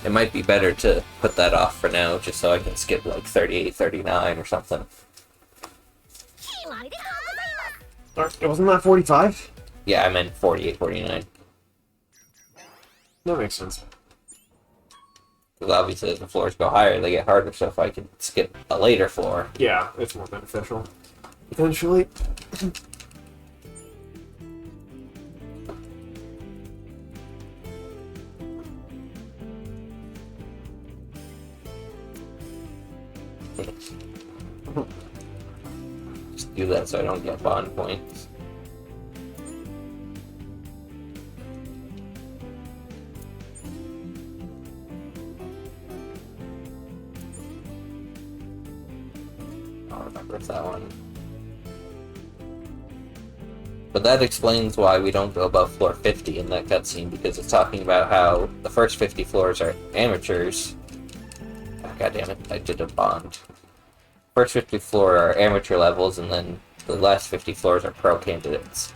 It might be better to put that off for now, just so I can skip like 38, 39 or something. Wasn't that 45? Yeah, I meant 48, 49. That makes sense. Because obviously as the floors go higher, they get harder, so if I can skip a later floor. Yeah, it's more beneficial. Eventually. Just do that so I don't get bond points. I'll remember that one. But that explains why we don't go above floor 50 in that cutscene, because it's talking about how the first 50 floors are amateurs. Oh, God damn it, I did a bond. First 50 floor are amateur levels, and then the last 50 floors are pro candidates.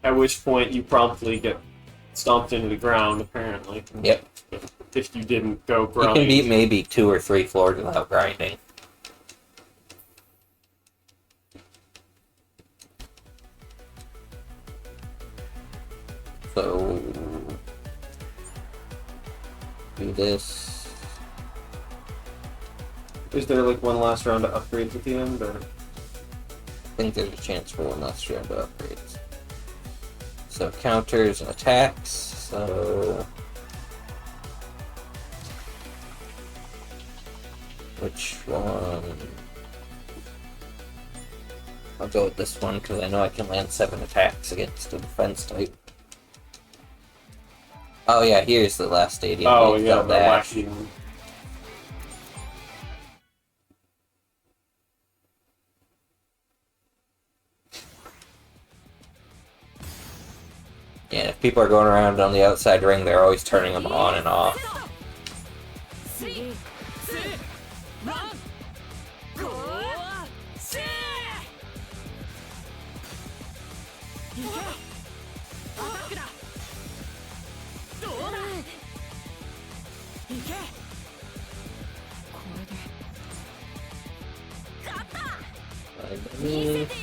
At which point you promptly get stomped into the ground, apparently. Yep. If you didn't go You grinding. can beat maybe 2 or 3 floors without grinding. So do this. Is there like one last round of upgrades at the end, or? I think there's a chance for one last round of upgrades. So counters and attacks. So which one? I'll go with this one because I know I can land 7 attacks against the defense type. Oh yeah, here's the last stadium. Oh We've yeah, got the that. wacky one. Yeah, if people are going around on the outside ring, they're always turning them on and off. 3、2、1、ゴーシーいけアタックだどうだいけこれで勝った見せてやるぜ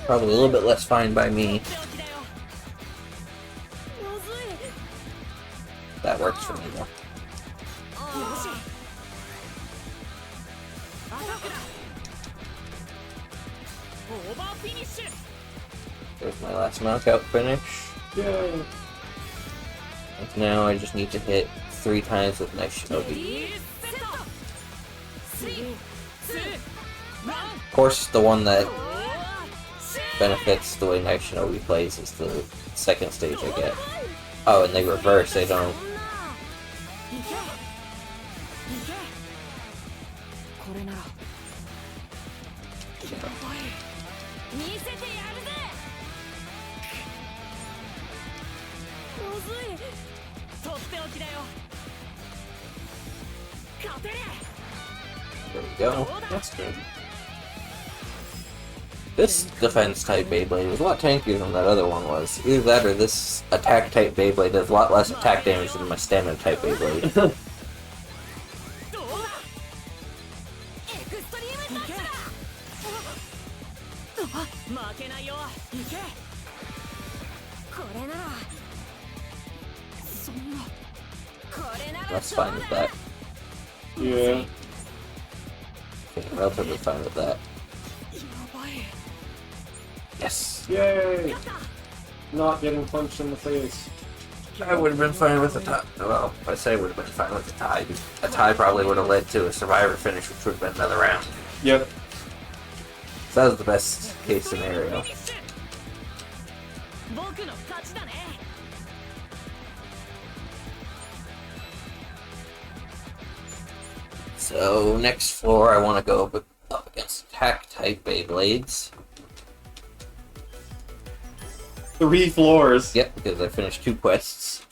Probably a little bit less fine by me. とっておきだよまずい That works for me though. よしアタックだオーバーフィニッシュ There's my last knockout finish. Yay. And now I just need to hit 3 times with my Shinobi. Of course, the one that benefits the way Knife Shinobi plays is the second stage I get. Oh, and they reverse, they don't. There we go. That's good. This defense type Beyblade is a lot tankier than that other one was. Either that or this attack type Beyblade does a lot less attack damage than my stamina type Beyblade. どうだエクストリームタッチだ負けないよいけこれならそんなこれなら That's fine with that. Yeah. Okay, relatively fine with that. やばい Yes! Yay! Not getting punched in the face. I would have been fine with a tie. Well, I say would have been fine with a tie. A tie probably would have led to a survivor finish, which would have been another round. Yep. So that was the best case scenario. 僕の勝ちだね So next floor, I want to go up against attack type Beyblades. 3 floors. Yep, because I finished 2 quests.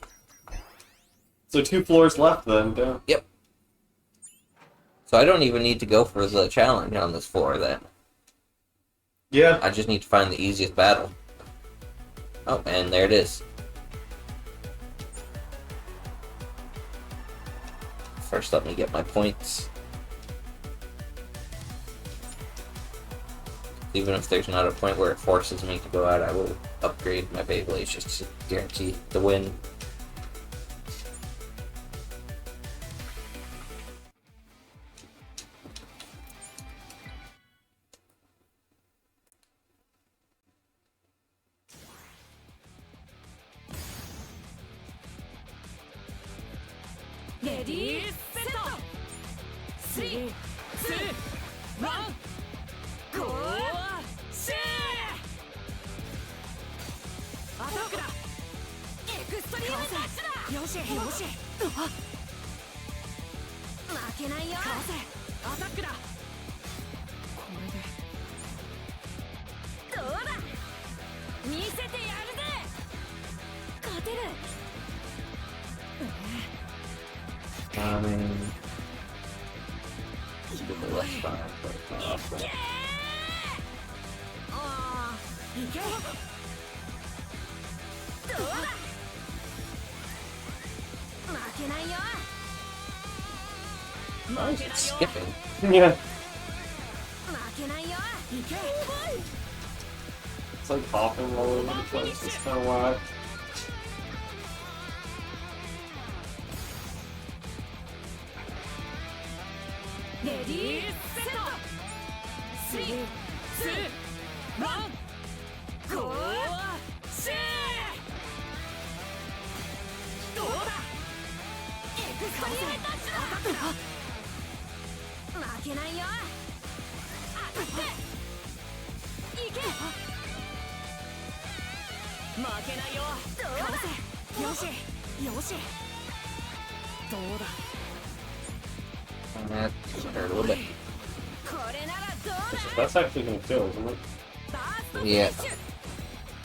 So 2 floors left then, yeah. Yep. So I don't even need to go for the challenge on this floor then. Yeah. I just need to find the easiest battle. Oh, and there it is. First, let me get my points. Even if there's not a point where it forces me to go out, I will upgrade my Beyblade just to guarantee the win. Ready, set, 3, 2, 1, go! シェーアタックだエクストリームタッチだよしよし負けないよかわせアタックだこれでどうだ見せてやるぜ勝てる I mean, it's a bit less fun, but nice, it's skipping. Yeah. It's like hopping all over the place. It's kind of whack. Ready, set, 3, 2, 1, go! シェーどうだエクストリームタッチだ負けないよ当たっていけ負けないよどうだよしよしどうだ That hurt a little bit. これならどうだ That's actually gonna kill, isn't it? Yeah.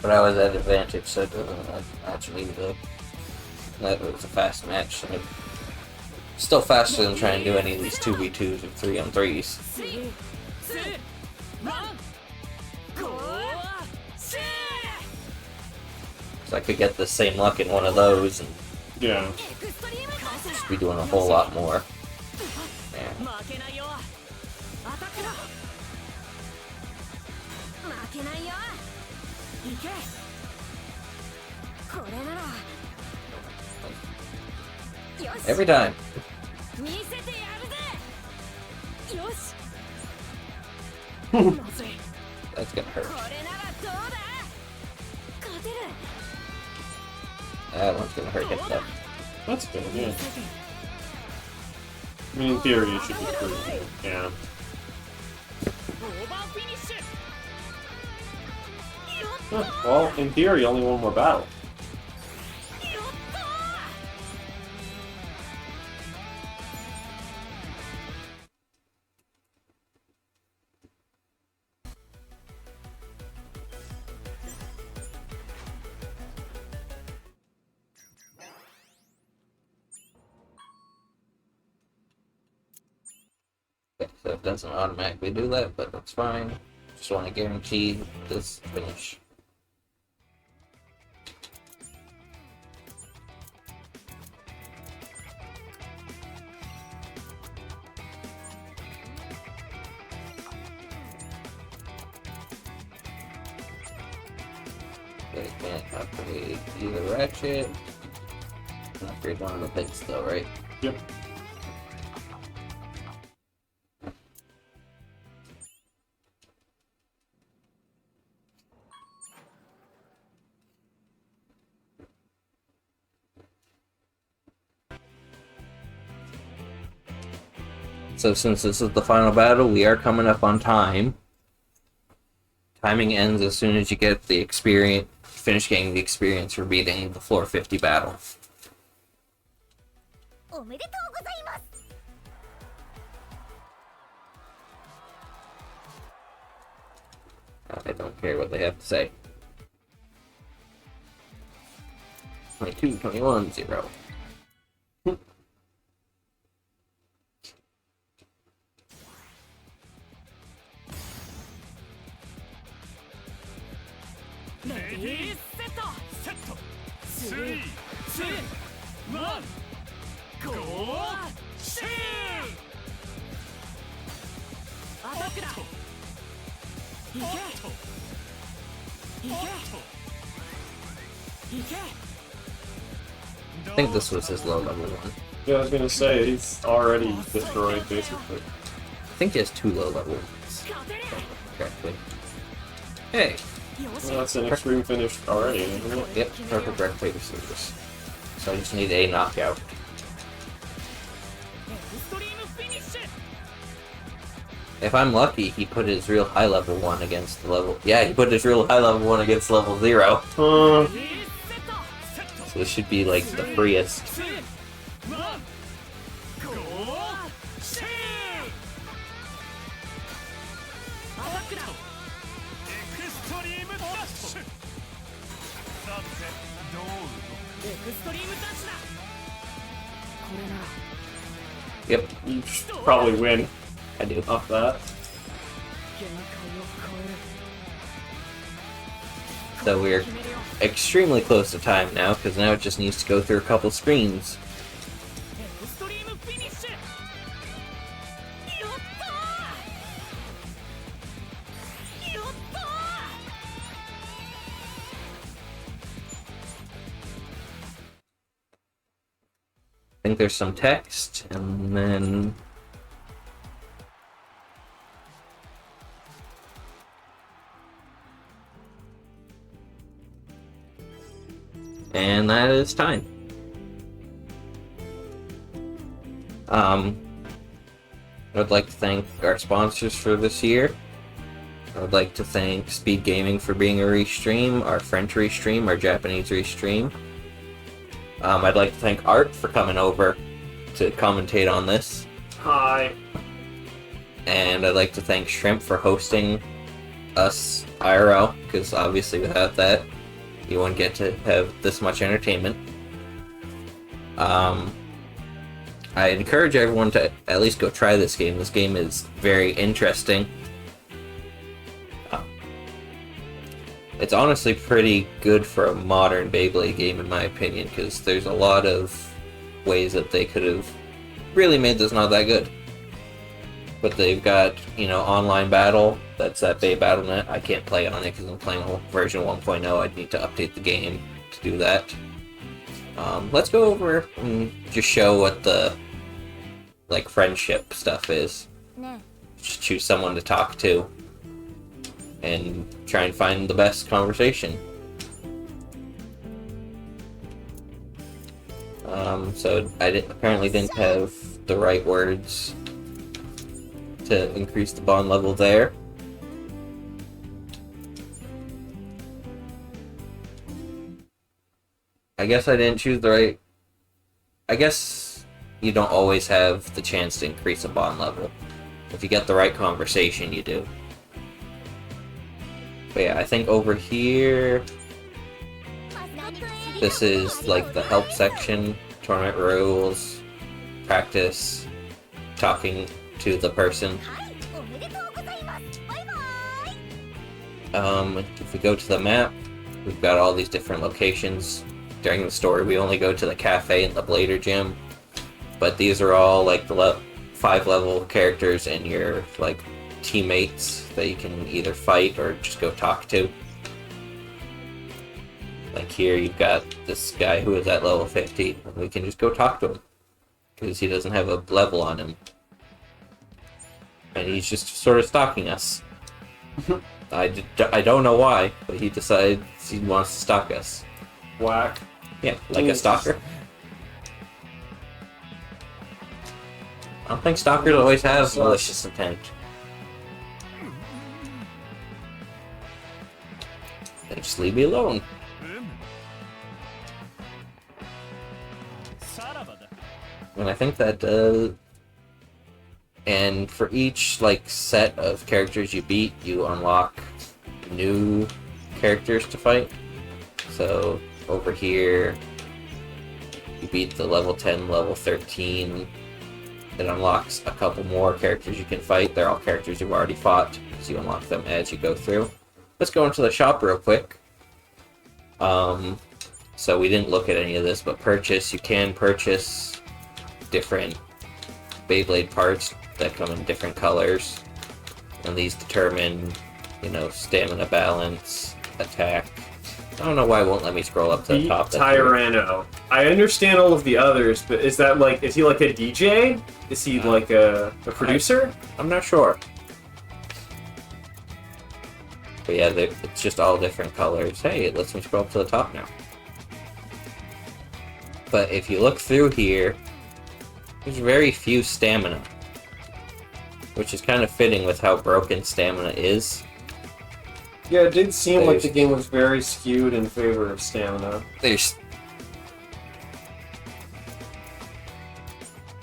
But I was at advantage, so it doesn't actually good. That was a fast match. So still faster than trying to do any of these 2v2s or 3-on-3s. 3, 2, 1, go! シェー So I could get the same luck in one of those and Yeah. エクストリームタッチ just be doing a whole lot more. Yeah. 負けないよアタックだ負けないよいけこれならよし Every time. 見せてやるぜよしまずい That's gonna こ hurt. れならどうだ勝てる That one's gonna hurt him though. That's good, yeah. I mean, in theory, it should be pretty good. Yeah. オーバーフィニッシュ Huh, well, in theory, only one more battle. やったー Okay, so it doesn't automatically do that, but that's fine. Just want to guarantee this finish. Okay, can't upgrade either ratchet. Can upgrade one of the pits though, right? Yep. So since this is the final battle, we are coming up on time. Timing ends as soon as you get the experience, finish getting the experience for beating the floor 50 battle. おめでとうございます。 I don't care what they have to say. 22, 21, 0. レディーセットセットスリーツーワンゴーシーアタックだいけいけいけ I think this was his low level one. Yeah, I was gonna say, he's already destroyed, basically. I think he has 2 low level ones. Correctly. Hey! Well, that's an extreme finish already, isn't it? Yep, perfect red paper scissors. So I just need a knockout. エクストリームフィニッシュ If I'm lucky, he put his real high level one against the level. Yeah, he put his real high level one against level 0. レディーセットセット So this should be like the freest. ツーワンゴーシーアタックだエクストリームダッシュさてどうエクストリームダッシュだこれなら Yep, You should probably win I do. off that. 限界を超える So we're 決めるよ extremely close to time now, because now it just needs to go through a couple screens. エクストリームフィニッシュやったーやったー I think there's some text, and then... And that is time. I'd like to thank our sponsors for this year. I would like to thank Speed Gaming for being a restream, our French restream, our Japanese restream. I'd like to thank Art for coming over to commentate on this. Hi. And I'd like to thank Shrimp for hosting us IRL, because obviously without that, you wouldn't get to have this much entertainment. I encourage everyone to at least go try this game. This game is very interesting. It's honestly pretty good for a modern BeyBlade game, in my opinion, because there's a lot of ways that they could have really made this not that good. But they've got, you know, online battle. That's at BeyBlade.net. I can't play on it because I'm playing version 1.0. I'd need to update the game to do that. Let's go over and just show what the, like, friendship stuff is. ね Just choose someone to talk to and try and find the best conversation. So I apparently didn't have the right words to increase the bond level there. I guess I didn't choose the right... I guess you don't always have the chance to increase a bond level. If you get the right conversation, you do. But yeah, I think over here, this is like the help section, tournament rules, practice, talking to the person. はいおめでとうございますバイバイ If we go to the map, we've got all these different locations. During the story, we only go to the cafe and the Blader gym, but these are all like the 5 level characters and your like teammates that you can either fight or just go talk to. Like here, you've got this guy who is at level 50, and we can just go talk to him because he doesn't have a level on him, and he's just sort of stalking us. I don't know why, but he decides he wants to stalk us. Whack. Yeah, like a stalker. I don't think stalkers always have malicious intent. Then just leave me alone. And I think that and for each like set of characters you beat, you unlock new characters to fight. So over here, you beat the level 10, level 13. It unlocks a couple more characters you can fight. They're all characters you've already fought, because you unlock them as you go through. Let's go into the shop real quick. So we didn't look at any of this, but purchase. You can purchase different BeyBlade parts that come in different colors, and these determine, you know, stamina balance, attack. I don't know why it won't let me scroll up to the top. Tyranno. I understand all of the others, but is that like, is he like a DJ? Is he like a producer? I'm not sure. But yeah, it's just all different colors. Hey, it lets me scroll up to the top now. But if you look through here, there's very few stamina, which is kind of fitting with how broken stamina is. Yeah, it did seem like the game was very skewed in favor of stamina.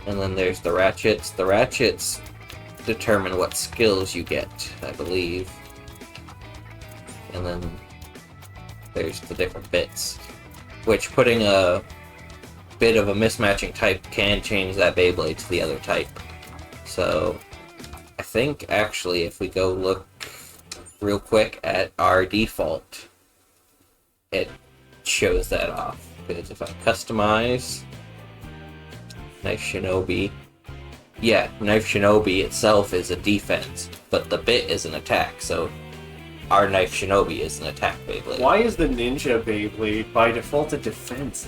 And then there's the ratchets. The ratchets determine what skills you get, I believe. And then there's the different bits, which putting a bit of a mismatching type can change that BeyBlade to the other type. So I think actually if we go look real quick at our default, it shows that off. Because if I customize Knife Shinobi, yeah, Knife Shinobi itself is a defense, but the bit is an attack, so our Knife Shinobi is an attack BeyBlade. Why is the Ninja BeyBlade by default a defense?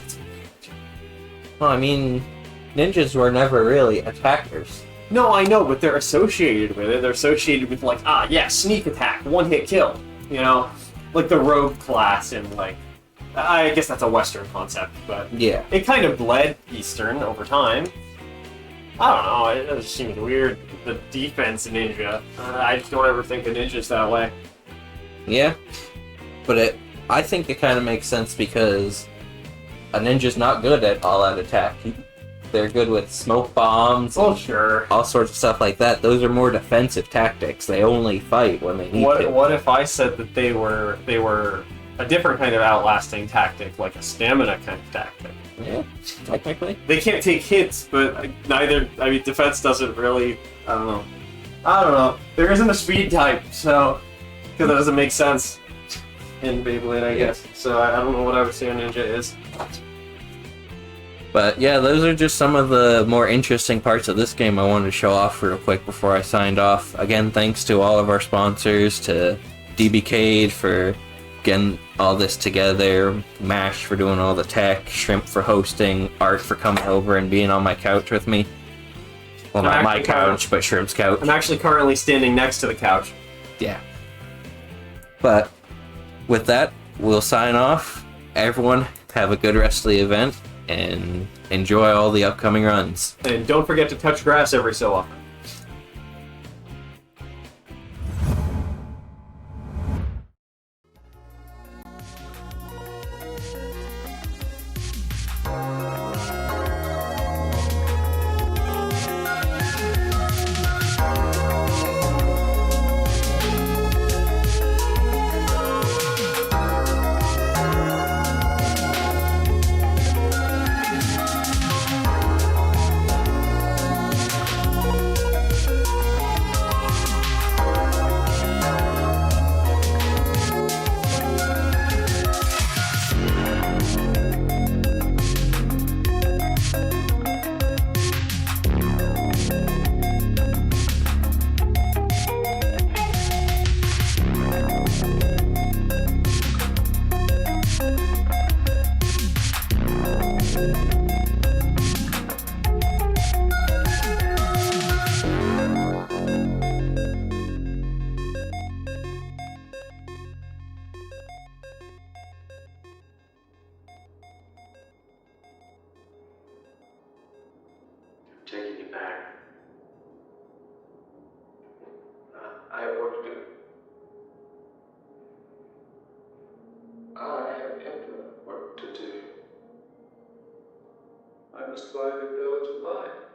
Well, I mean, ninjas were never really attackers. No, I know, but they're associated with it. They're associated with, like, sneak attack, one-hit kill, you know? Like the rogue class in, like... I guess that's a Western concept, but... Yeah. It kind of bled Eastern over time. I don't know, it just seems weird, the defense ninja. I just don't ever think of ninjas that way. Yeah, but I think it kind of makes sense because a ninja's not good at all-out attack. They're good with smoke bombs. Oh, sure. All sorts of stuff like that. Those are more defensive tactics. They only fight when they need to. What if I said that they were a different kind of outlasting tactic, like a stamina kind of tactic? Yeah, technically. They can't take hits, but defense doesn't really, I don't know. There isn't a speed type, so, because that doesn't make sense in BeyBlade, I guess. So I don't know what I would say a ninja is. But yeah, those are just some of the more interesting parts of this game I wanted to show off real quick before I signed off. Again, thanks to all of our sponsors, to DBCade for getting all this together, MASH for doing all the tech, Shrimp for hosting, Art for coming over and being on my couch with me. Well, not my couch, but Shrimp's couch. I'm actually currently standing next to the couch. Yeah. But with that, we'll sign off. Everyone, have a good rest of the event, and enjoy all the upcoming runs. And don't forget to touch grass every so often. taking you back. I have work to do. I have infinite work to do. I must find the village of light.